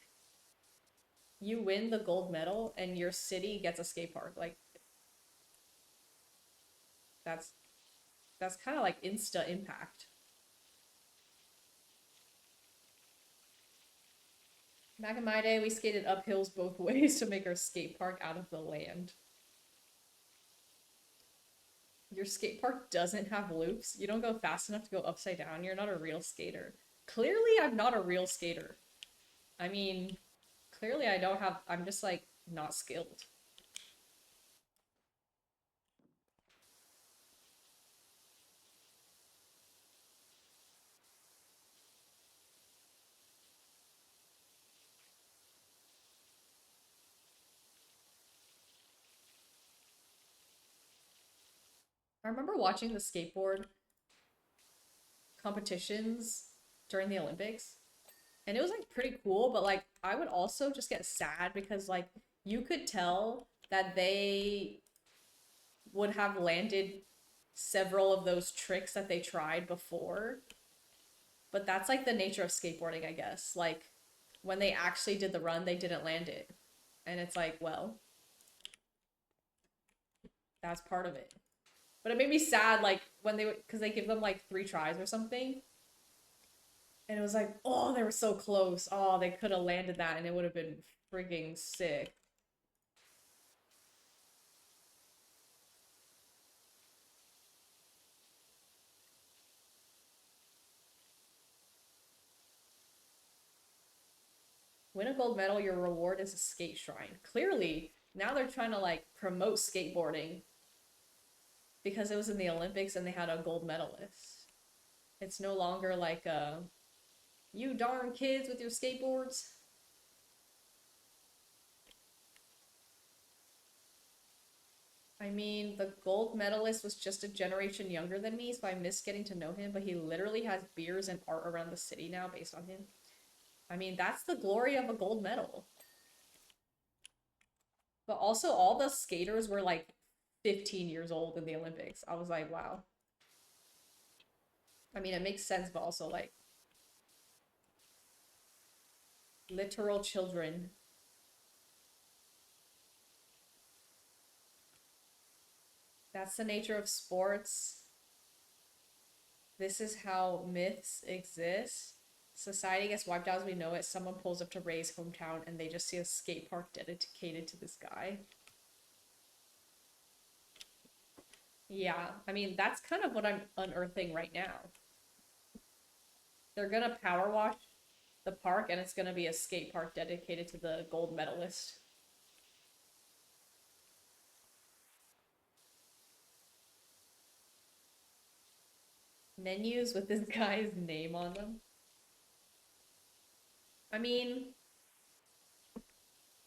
you win the gold medal and your city gets a skate park. Like, that's that's kind of like insta impact. Back in my day, we skated up hills both ways to make our skate park out of the land. Your skate park doesn't have loops. You don't go fast enough to go upside down. You're not a real skater. Clearly, I'm not a real skater. I mean, clearly I don't have, I'm just like not skilled. I remember watching the skateboard competitions during the Olympics, and it was like pretty cool, but like I would also just get sad because like you could tell that they would have landed several of those tricks that they tried before. But that's like the nature of skateboarding, I guess. Like when they actually did the run, they didn't land it. And it's like, well, that's part of it. But it made me sad, like when they would, because they give them like 3 tries or something. And it was like, oh, they were so close. Oh, they could have landed that and it would have been freaking sick. Win a gold medal, your reward is a skate shrine. Clearly, now they're trying to like promote skateboarding because it was in the Olympics and they had a gold medalist. It's no longer like you darn kids with your skateboards. I mean, the gold medalist was just a generation younger than me, so I miss getting to know him, but he literally has beers and art around the city now based on him. I mean, that's the glory of a gold medal. But also, all the skaters were like 15 years old in the Olympics. I was like, wow. I mean, it makes sense, but also like literal children. That's the nature of sports. This is how myths exist. Society gets wiped out as we know it. Someone pulls up to Ray's hometown and they just see a skate park dedicated to this guy. Yeah, I mean, that's kind of what I'm unearthing right now. They're gonna power wash the park and it's gonna be a skate park dedicated to the gold medalist. Menus with this guy's name on them. I mean,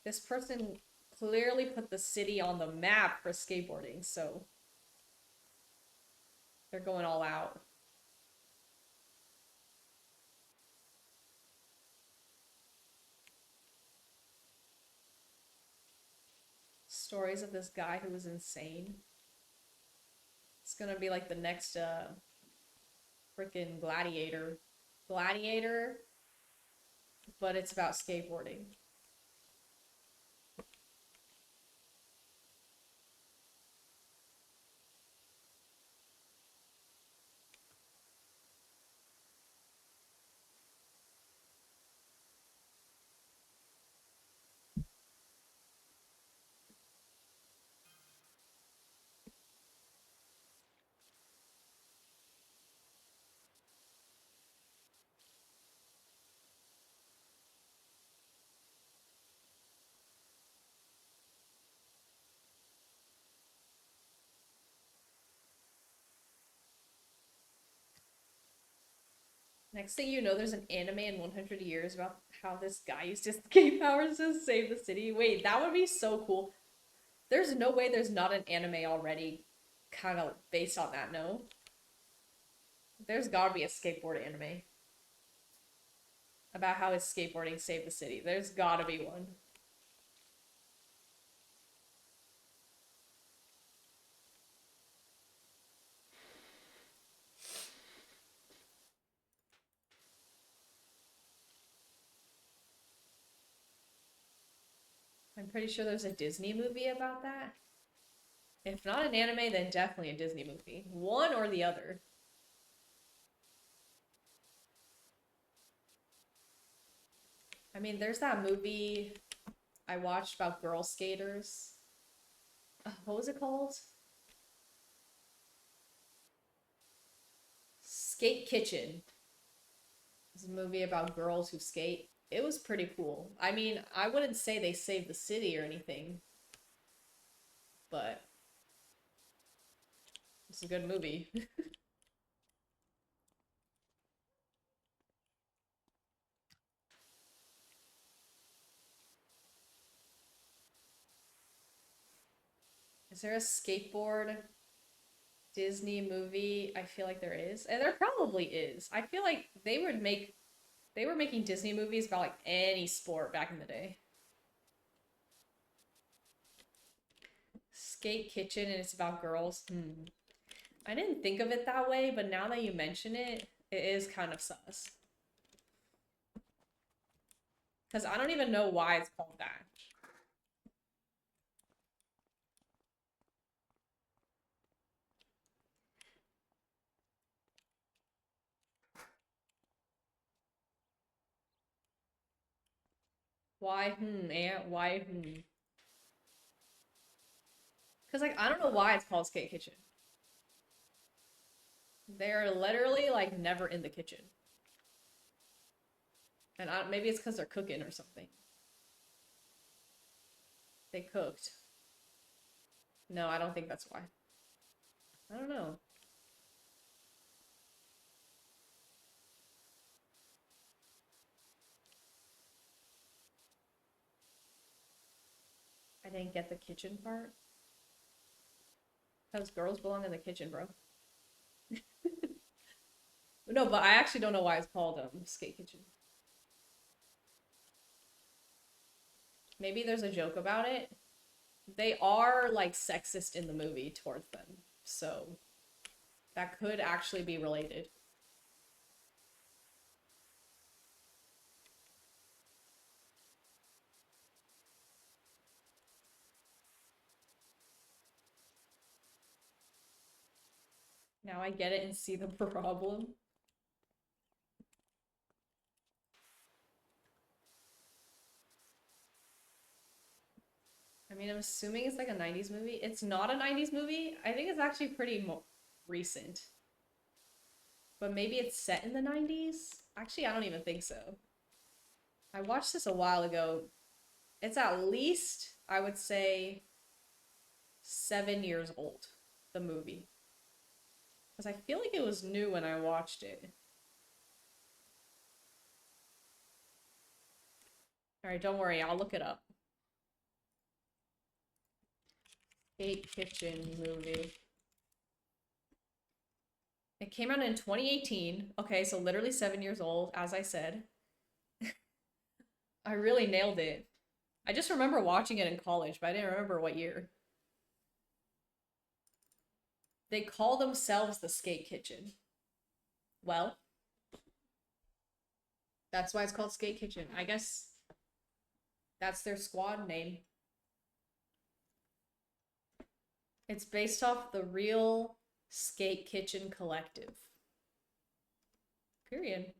this person clearly put the city on the map for skateboarding, so they're going all out. Stories of this guy who was insane. It's gonna be like the next freaking gladiator. Gladiator, but it's about skateboarding. Next thing you know, there's an anime in 100 years about how this guy used his skate powers to save the city. Wait, that would be so cool. There's no way there's not an anime already kind of based on that, no? There's gotta be a skateboard anime about how his skateboarding saved the city. There's gotta be one. I'm pretty sure there's a Disney movie about that. If not an anime, then definitely a Disney movie. One or the other. I mean, there's that movie I watched about girl skaters. What was it called? Skate Kitchen. It's a movie about girls who skate. It was pretty cool. I mean, I wouldn't say they saved the city or anything, but it's a good movie. Is there a skateboard Disney movie? I feel like there is. And there probably is. I feel like they were making Disney movies about like any sport back in the day. Skate Kitchen and it's about girls. I didn't think of it that way, but now that you mention it, it is kind of sus. Because I don't even know why it's called that. Why, and why, Because, like, I don't know why it's called Skate Kitchen. They're literally, like, never in the kitchen. And maybe it's because they're cooking or something. They cooked. No, I don't think that's why. I don't know. I didn't get the kitchen part. Because girls belong in the kitchen, bro. No, but I actually don't know why it's called Skate Kitchen. Maybe there's a joke about it. They are like sexist in the movie towards them. So that could actually be related. Now I get it and see the problem. I mean, I'm assuming it's like a 90s movie. It's not a 90s movie. I think it's actually pretty recent. But maybe it's set in the 90s? Actually, I don't even think so. I watched this a while ago. It's at least, I would say, 7 years old, the movie. Because I feel like it was new when I watched it. Alright, don't worry, I'll look it up. Skate Kitchen movie. It came out in 2018. Okay, so literally 7 years old, as I said. I really nailed it. I just remember watching it in college, but I didn't remember what year. They call themselves the Skate Kitchen. Well, that's why it's called Skate Kitchen. I guess that's their squad name. It's based off the real Skate Kitchen Collective. Period.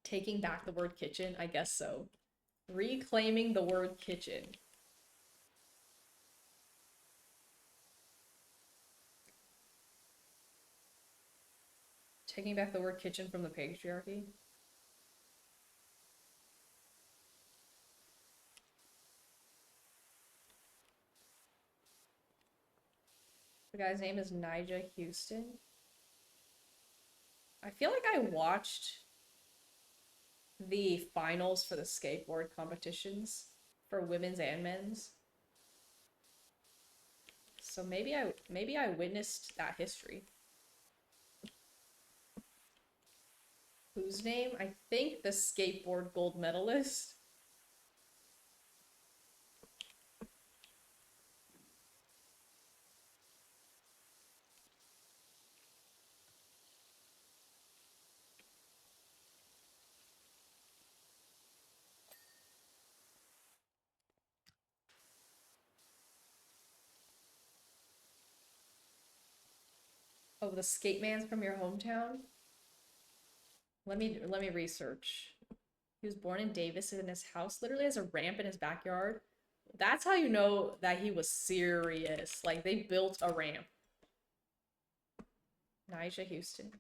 Taking back the word kitchen? I guess so. Reclaiming the word kitchen. Taking back the word kitchen from the patriarchy. The guy's name is Nigel Houston. I feel like I watched the finals for the skateboard competitions for women's and men's. So maybe I witnessed that history. Whose name? I think the skateboard gold medalist. Oh, the skate man's from your hometown? Let me research. He was born in Davis and his house literally has a ramp in his backyard. That's how you know that he was serious. Like they built a ramp. Nyjah Houston.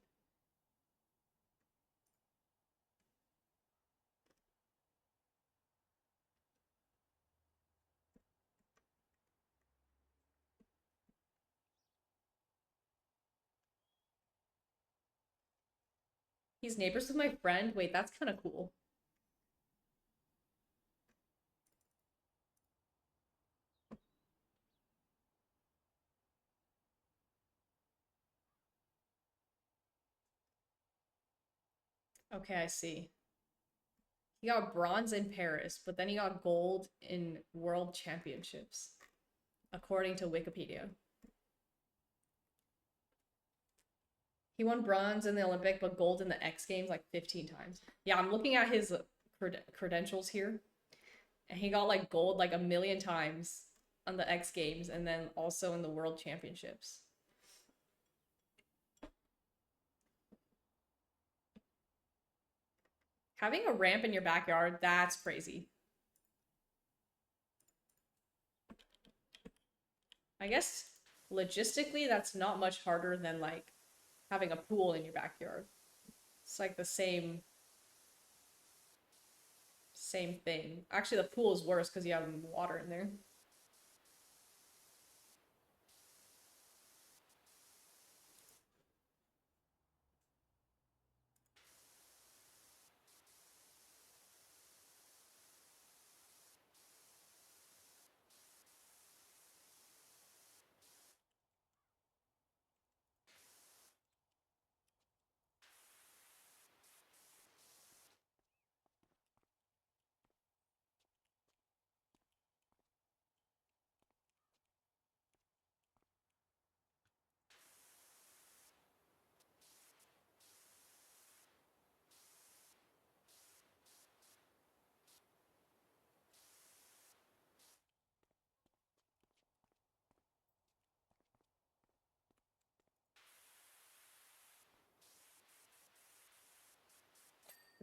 He's neighbors with my friend. Wait, that's kind of cool. Okay, I see. He got bronze in Paris, but then he got gold in World Championships, according to Wikipedia. He won bronze in the Olympic, but gold in the X Games like 15 times. Yeah, I'm looking at his credentials here, and he got like gold like a million times on the X Games, and then also in the World Championships. Having a ramp in your backyard, that's crazy. I guess logistically, that's not much harder than like having a pool in your backyard. It's like the same thing. Actually, the pool is worse because you have water in there.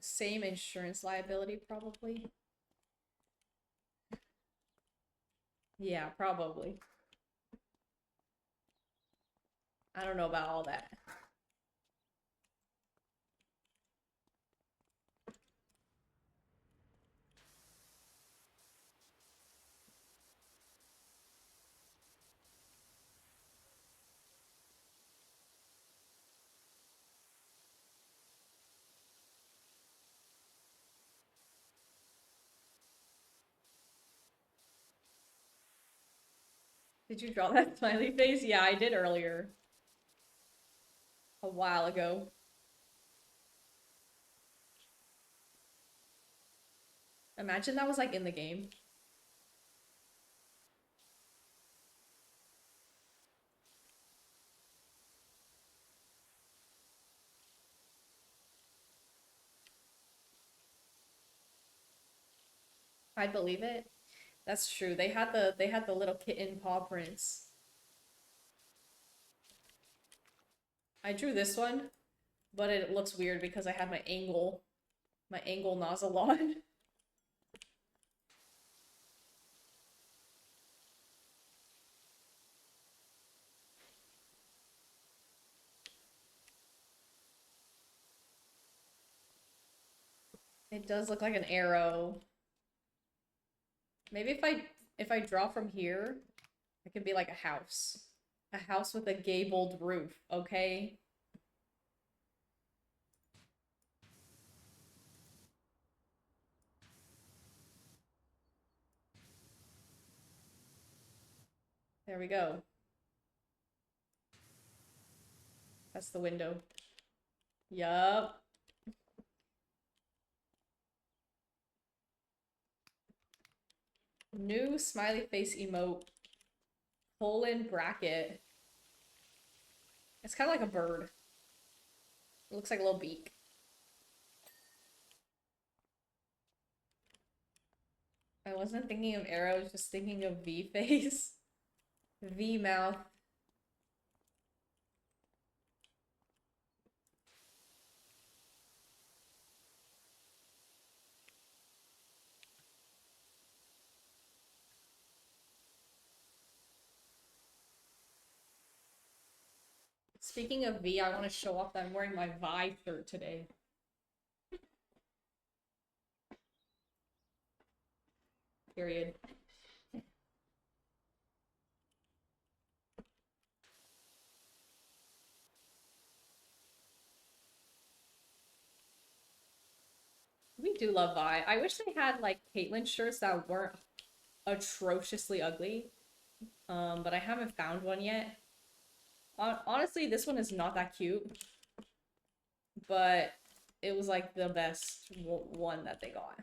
Same insurance liability, probably. Yeah, probably. I don't know about all that. Did you draw that smiley face? Yeah, I did earlier. A while ago. Imagine that was like in the game. I'd believe it. That's true. They had the little kitten paw prints. I drew this one, but it looks weird because I had my angle nozzle on. It does look like an arrow. Maybe if I draw from here, it could be like a house. A house with a gabled roof, okay? There we go. That's the window. Yup. New smiley face emote. Colon bracket. It's kind of like a bird. It looks like a little beak. I wasn't thinking of arrows, just thinking of V face. V mouth. Speaking of V, I want to show off that I'm wearing my Vi shirt today. Period. We do love Vi. I wish they had like Caitlyn shirts that weren't atrociously ugly. But I haven't found one yet. Honestly, this one is not that cute, but it was like the best one that they got.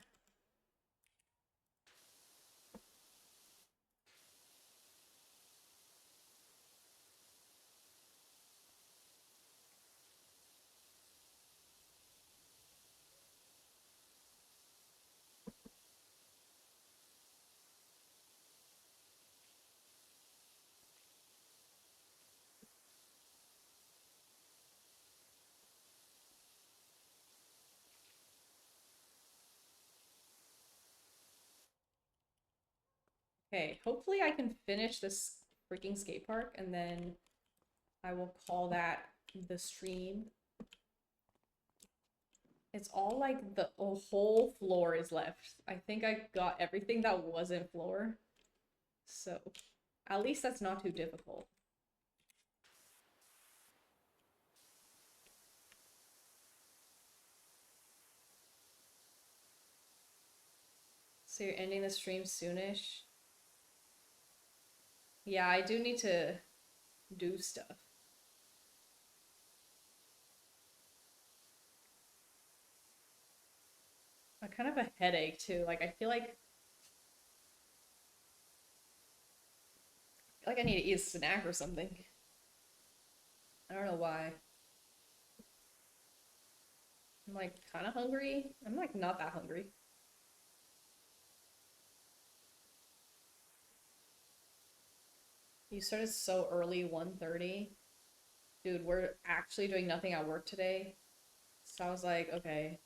Okay, hopefully I can finish this freaking skate park and then I will call that the stream. It's all like the whole floor is left. I think I got everything that wasn't floor. So, at least that's not too difficult. So you're ending the stream soonish? Yeah, I do need to do stuff. I kind of have a headache too. Like I feel like I need to eat a snack or something. I don't know why. I'm like kind of hungry. I'm like not that hungry. You started so early, 1:30. Dude, we're actually doing nothing at work today. So I was like, okay,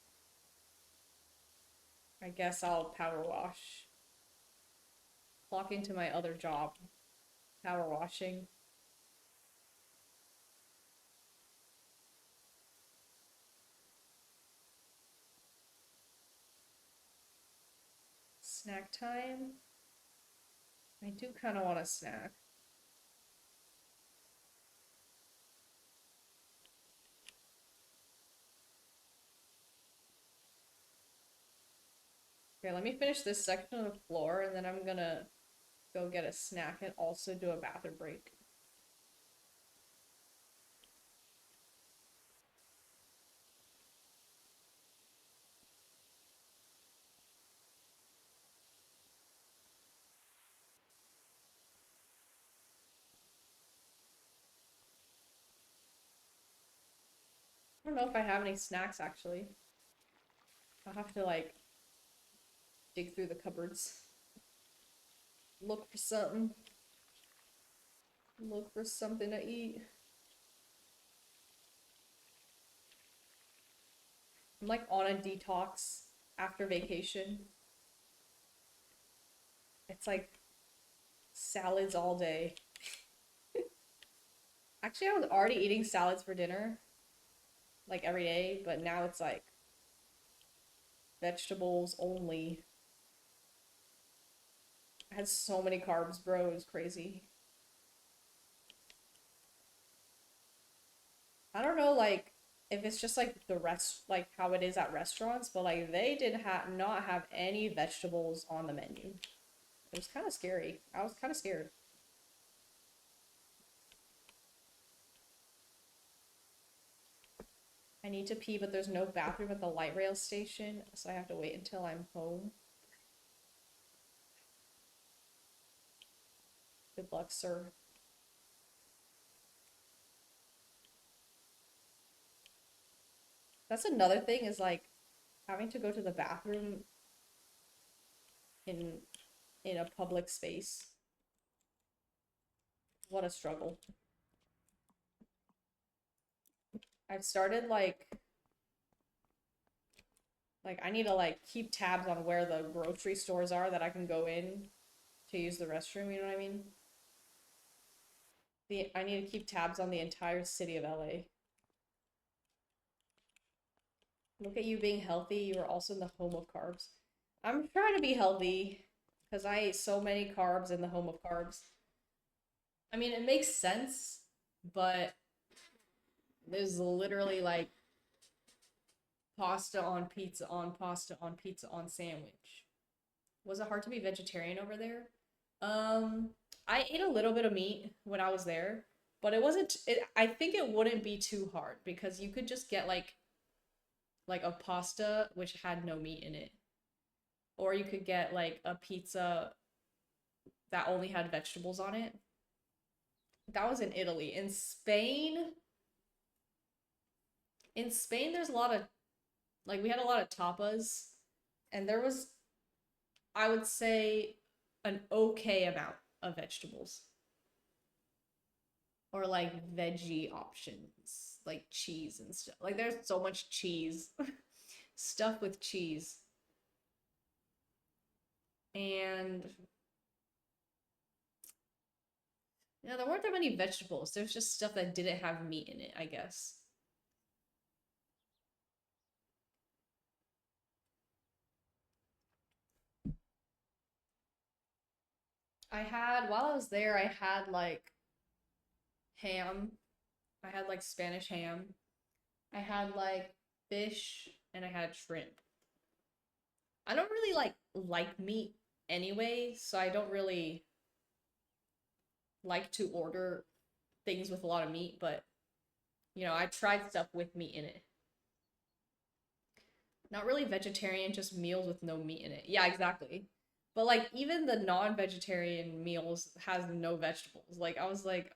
I guess I'll power wash. Clock into my other job, power washing. Snack time. I do kind of want a snack. Okay, let me finish this section of the floor and then I'm gonna go get a snack and also do a bathroom break. I don't know if I have any snacks actually. I'll have to like dig through the cupboards. Look for something. Look for something to eat. I'm like on a detox after vacation. It's like salads all day. Actually, I was already eating salads for dinner, like every day, but now it's like vegetables only. I had so many carbs, bro. It was crazy. I don't know, like, if it's just like like how it is at restaurants, but like they did not have any vegetables on the menu. It was kind of scary. I was kind of scared. I need to pee, but there's no bathroom at the light rail station, so I have to wait until I'm home. Good luck, sir. That's another thing is like having to go to the bathroom in a public space. What a struggle. I've started like I need to like keep tabs on where the grocery stores are that I can go in to use the restroom, you know what I mean? The I need to keep tabs on the entire city of LA. Look at you being healthy. You are also in the home of carbs. I'm trying to be healthy because I ate so many carbs in the home of carbs. I mean, it makes sense, but there's literally like pasta on pizza on pasta on pizza on sandwich. Was it hard to be vegetarian over there? Um, I ate a little bit of meat when I was there, but I think it wouldn't be too hard because you could just get like a pasta which had no meat in it, or you could get like a pizza that only had vegetables on it. That was in Italy. In Spain, there's a lot of like we had a lot of tapas, and there was, I would say, an okay amount of vegetables or like veggie options, like cheese and stuff. Like there's so much cheese, stuff with cheese, and yeah, there weren't that many vegetables. There's just stuff that didn't have meat in it, I guess. While I was there, I had like ham. I had like Spanish ham. I had like fish and I had shrimp. I don't really like meat anyway, so I don't really like to order things with a lot of meat, but I tried stuff with meat in it. Not really vegetarian, just meals with no meat in it. Yeah, exactly. But like even the non-vegetarian meals has no vegetables. Like I was like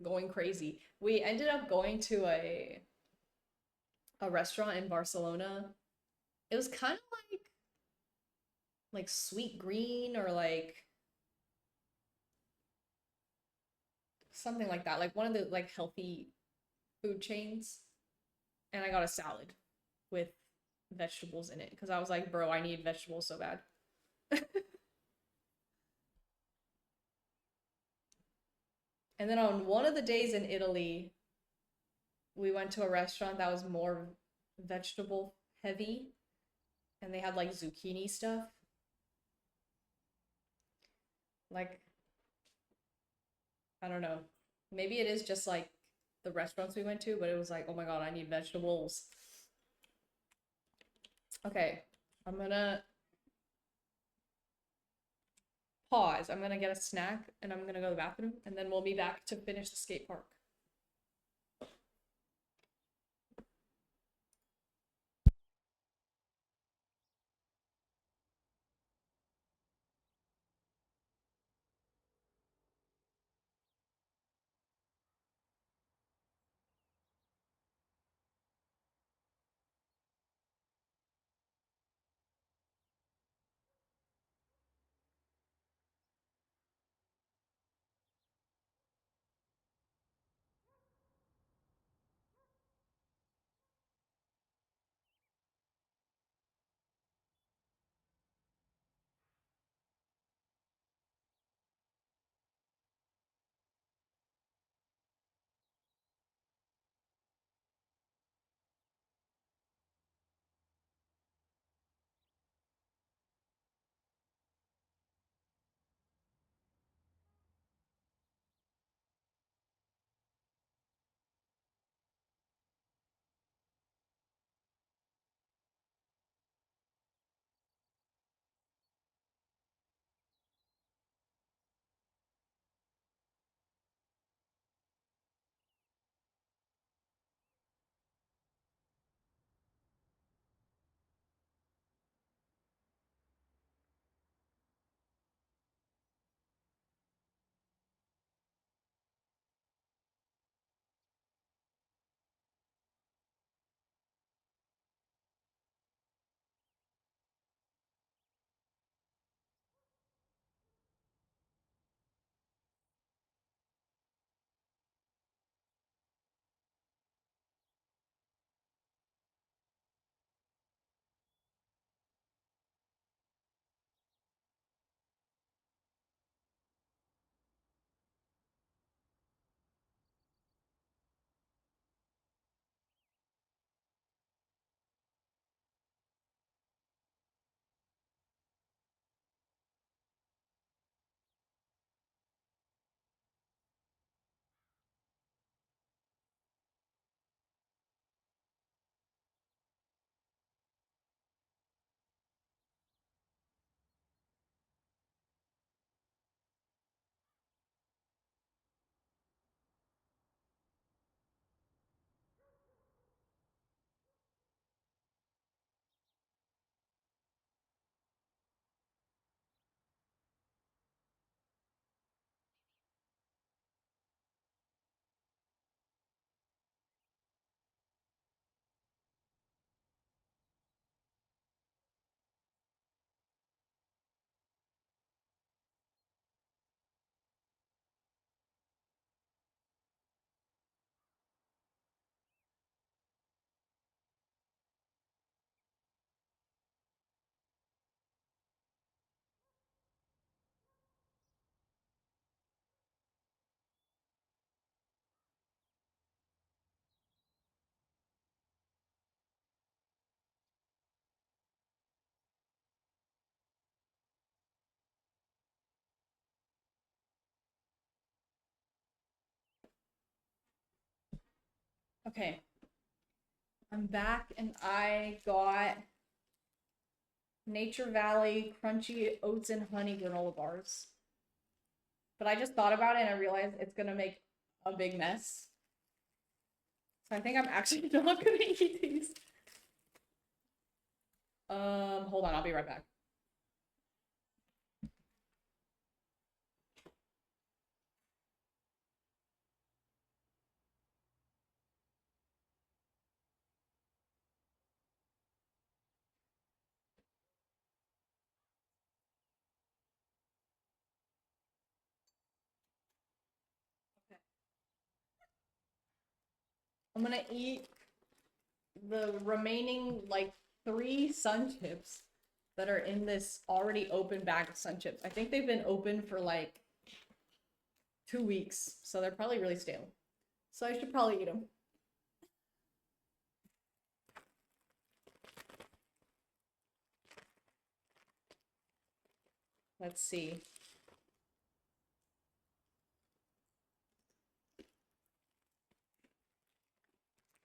going crazy. We ended up going to a restaurant in Barcelona. It was kind of like sweet green or like something like that. Like one of the like healthy food chains. And I got a salad with vegetables in it because I was like, bro, I need vegetables so bad. And then on one of the days in Italy, we went to a restaurant that was more vegetable heavy and they had like zucchini stuff. Like, I don't know. Maybe it is just like the restaurants we went to, but it was like, oh my God, I need vegetables. Okay, I'm gonna pause. I'm gonna get a snack and I'm gonna go to the bathroom and then we'll be back to finish the skate park. Okay. I'm back and I got Nature Valley crunchy oats and honey granola bars. But I just thought about it and I realized it's gonna make a big mess. So I think I'm actually not gonna eat these. Hold on, I'll be right back. Okay. I'm gonna eat the remaining like 3 sun chips that are in this already open bag of sun chips. I think they've been open for like 2 weeks, so they're probably really stale. So I should probably eat them. Let's see.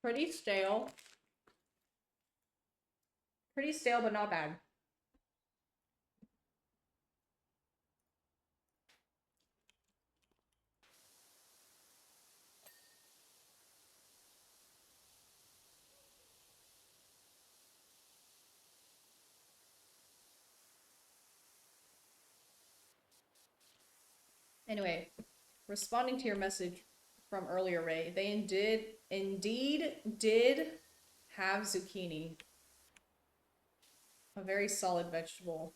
Pretty stale. Pretty stale, but not bad. Anyway, responding to your message from earlier, Ray, they indeed did have zucchini. A very solid vegetable.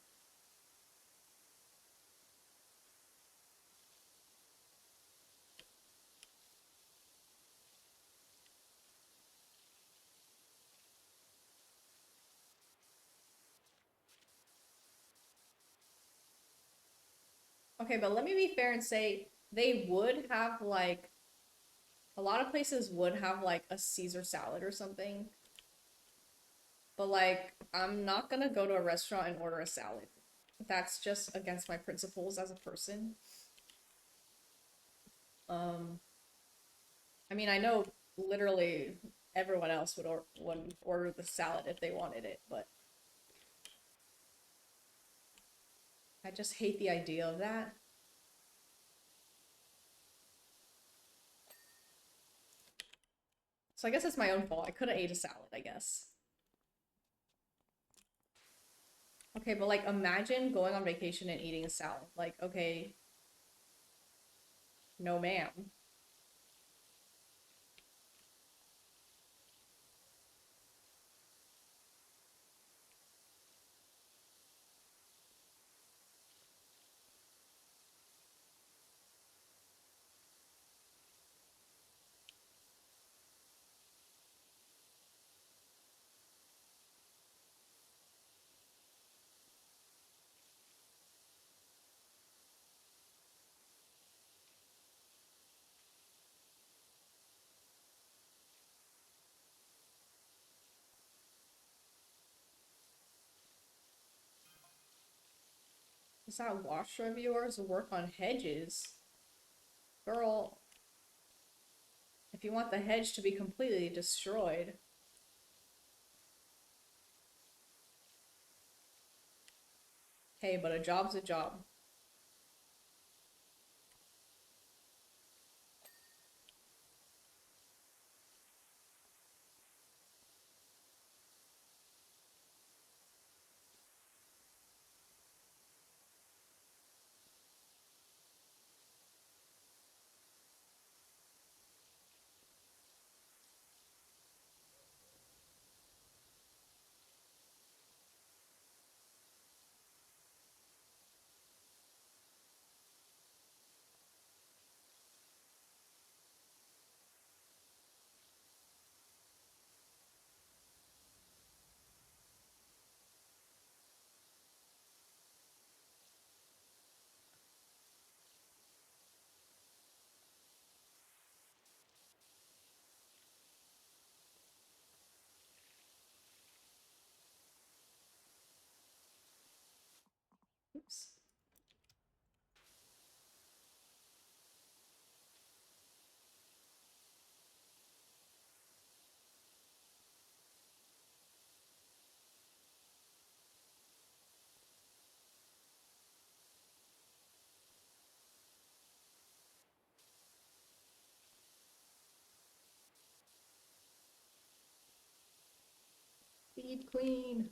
Okay, but let me be fair and say they would have like a lot of places would have like a Caesar salad or something. But like I'm not gonna go to a restaurant and order a salad. That's just against my principles as a person. Um I mean, I know literally everyone else would order the salad if they wanted it, but I just hate the idea of that. So I guess it's my own fault. I could have ate a salad, I guess. Okay, but like imagine going on vacation and eating a salad. Like, okay, no ma'am. Is that washer of yours work on hedges? Girl, if you want the hedge to be completely destroyed. Hey, but a job's a job. Speed queen.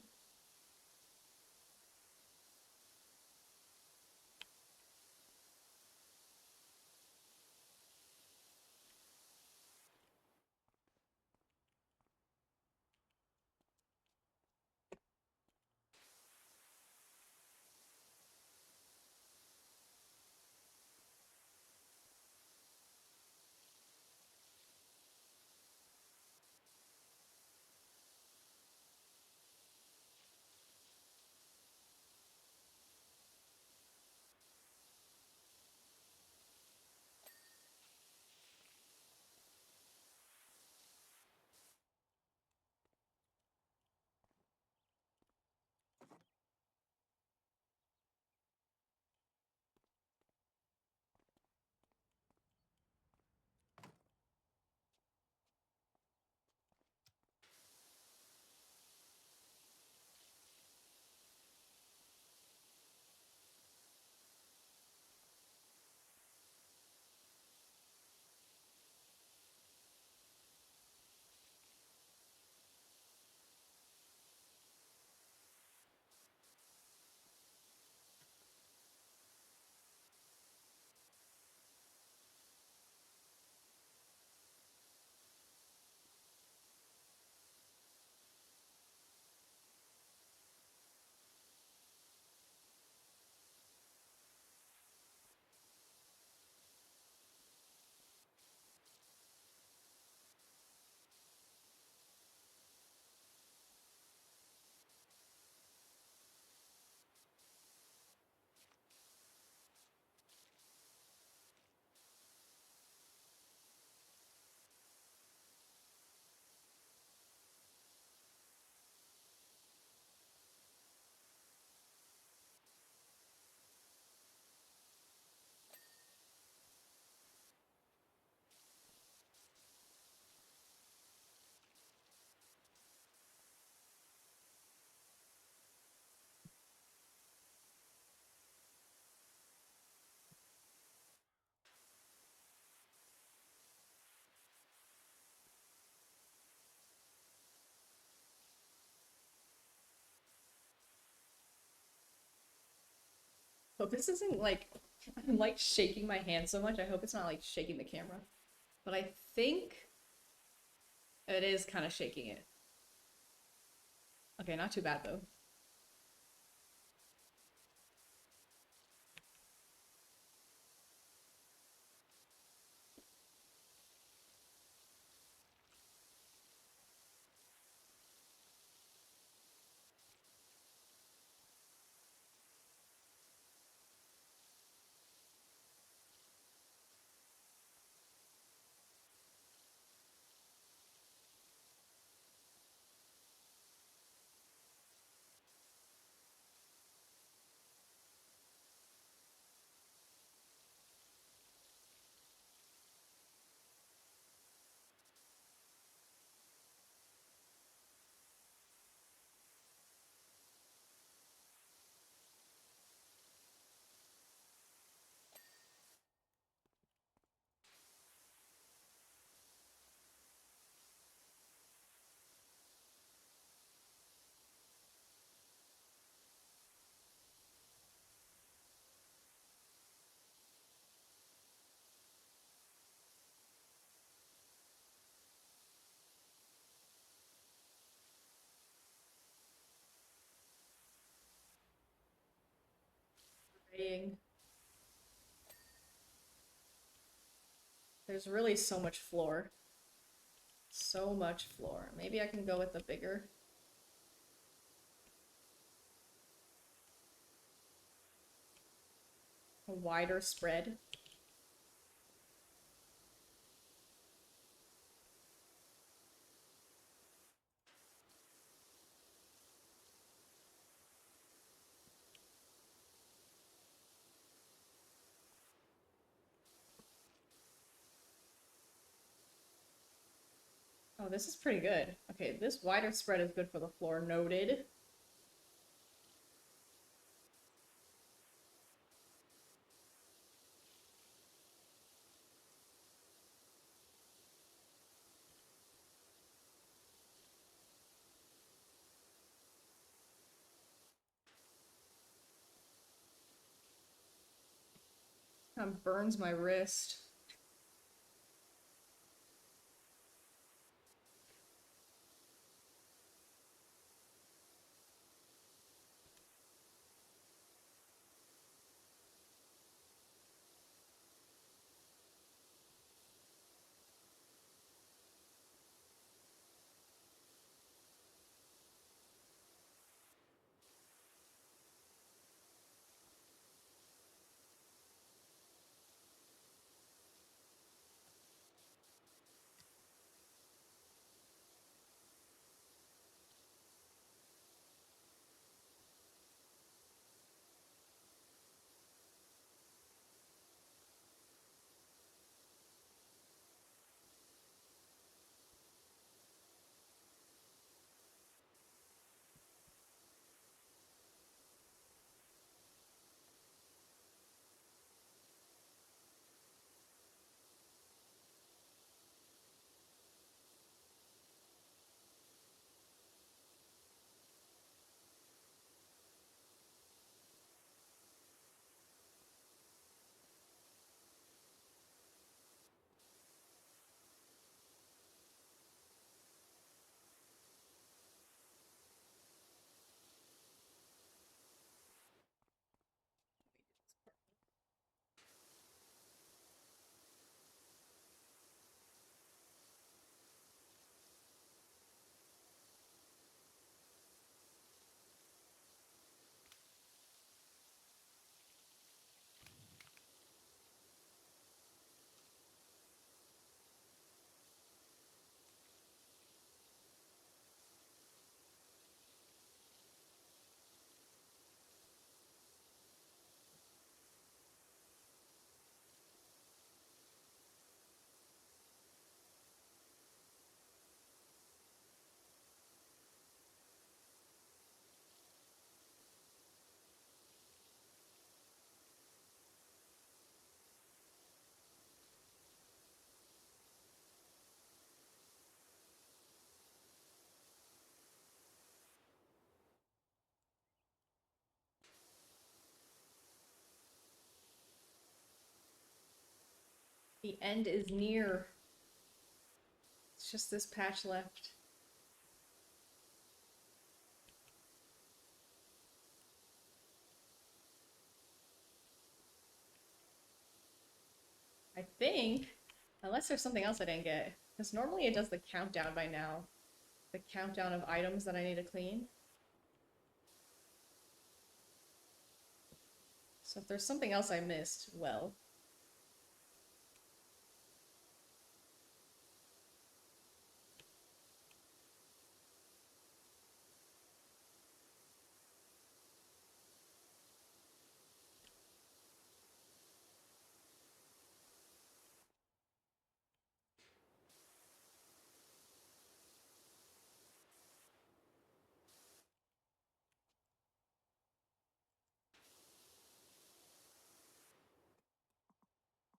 Hope this isn't like I'm like shaking my hand so much. I hope it's not like shaking the camera. But I think it is kind of shaking it. Okay, not too bad though. Praying. There's really so much floor. So much floor. Maybe I can go with the bigger, a wider spread. Oh, this is pretty good. Okay, this wider spread is good for the floor. Noted. Kind of burns my wrist. The end is near. It's just this patch left. I think, unless there's something else I didn't get, because normally it does the countdown by now. The countdown of items that I need to clean. So if there's something else I missed, well.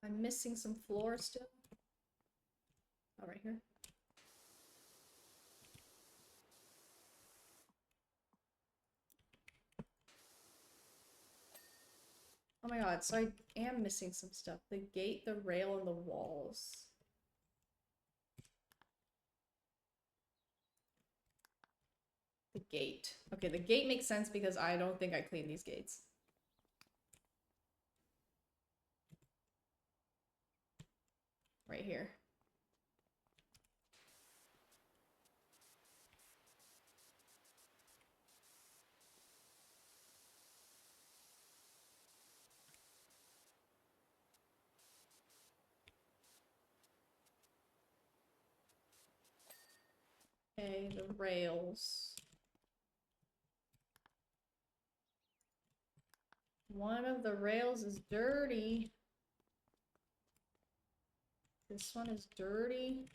I'm missing some floor still. Oh, right here. Oh my god, so I am missing some stuff. The gate, the rail, and the walls. The gate. Okay, the gate makes sense because I don't think I cleaned these gates. Right here. Okay, the rails. One of the rails is dirty. This one is dirty.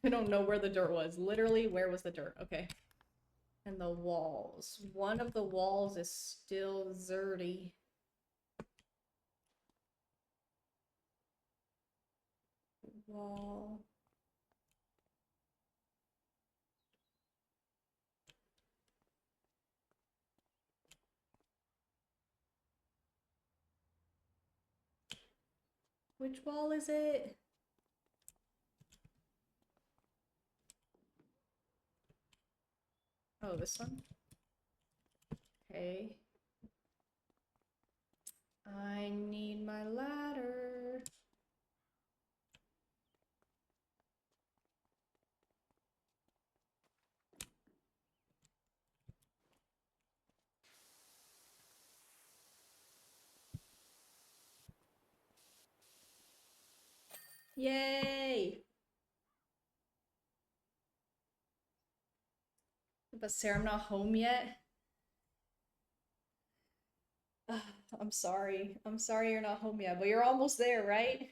I don't know where the dirt was. Literally, where was the dirt? Okay. And the walls. One of the walls is still dirty. wall. Which wall is it? Oh, this one? Okay. I need my ladder. Yay! But Sarah, I'm not home yet. Ugh, I'm sorry. I'm sorry you're not home yet, but you're almost there, right?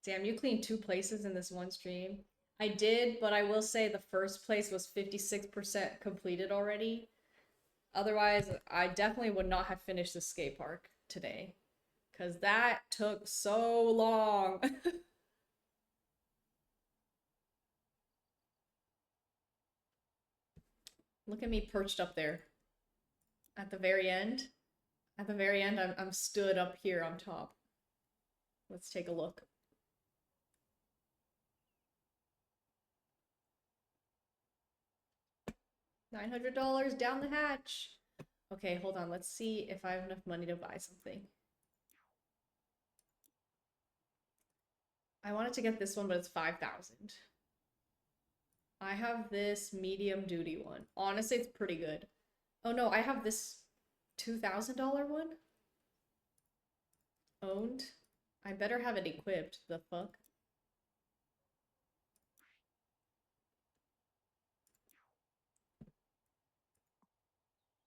Damn, you cleaned two places in this one stream. I did, but I will say the first place was 56% completed already. Otherwise, I definitely would not have finished the skate park today. Because that took so long. Look at me perched up there. At the very end. At the very end, I'm stood up here on top. Let's take a look. $900 down the hatch. Okay, hold on. Let's see if I have enough money to buy something. I wanted to get this one, but it's 5,000. I have this medium duty one. Honestly, it's pretty good. Oh no, I have this $2,000 one. Owned. I better have it equipped. The fuck?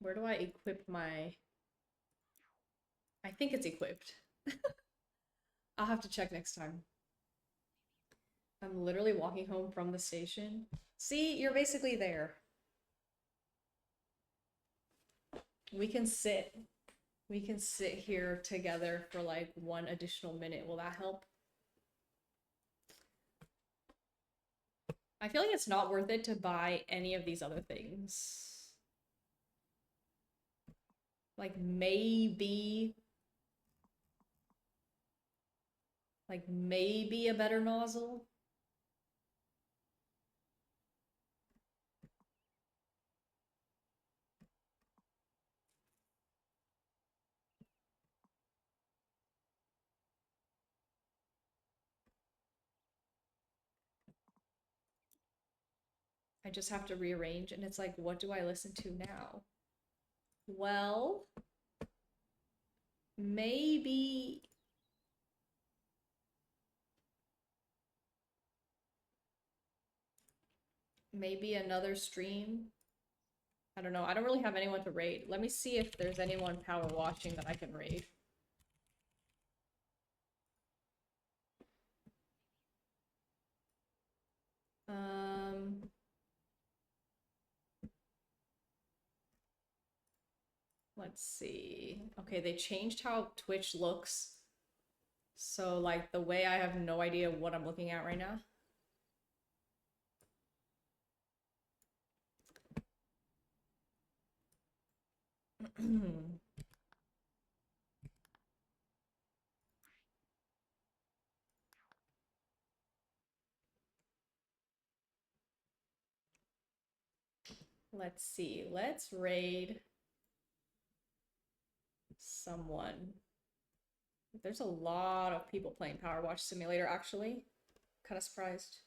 Where do I equip my... I think it's equipped. I'll have to check next time. I'm literally walking home from the station. See, you're basically there. We can sit. We can sit here together for like 1 additional minute. Will that help? I feel like it's not worth it to buy any of these other things. Like maybe a better nozzle. I just have to rearrange, and it's like, what do I listen to now? Well, maybe another stream. I don't know. I don't really have anyone to raid. Let me see if there's anyone power watching that I can raid. Let's see. Okay, they changed how Twitch looks. So like the way I have no idea what I'm looking at right now. Let's see. Let's raid someone. There's a lot of people playing PowerWash Simulator, actually. Kind of surprised.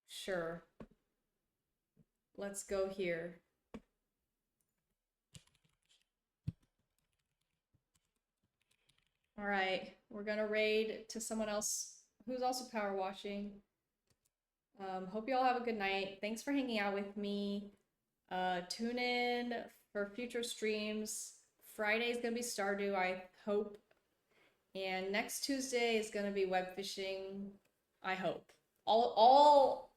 Sure. Let's go here. All right, we're gonna raid to someone else who's also power washing. Hope you all have a good night. Thanks for hanging out with me. Tune in for future streams. Friday is gonna be Stardew, I hope. And next Tuesday is gonna be web fishing, I hope. All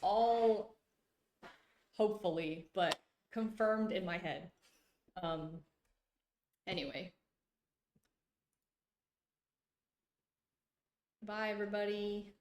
all hopefully, but confirmed in my head. Anyway. Bye, everybody.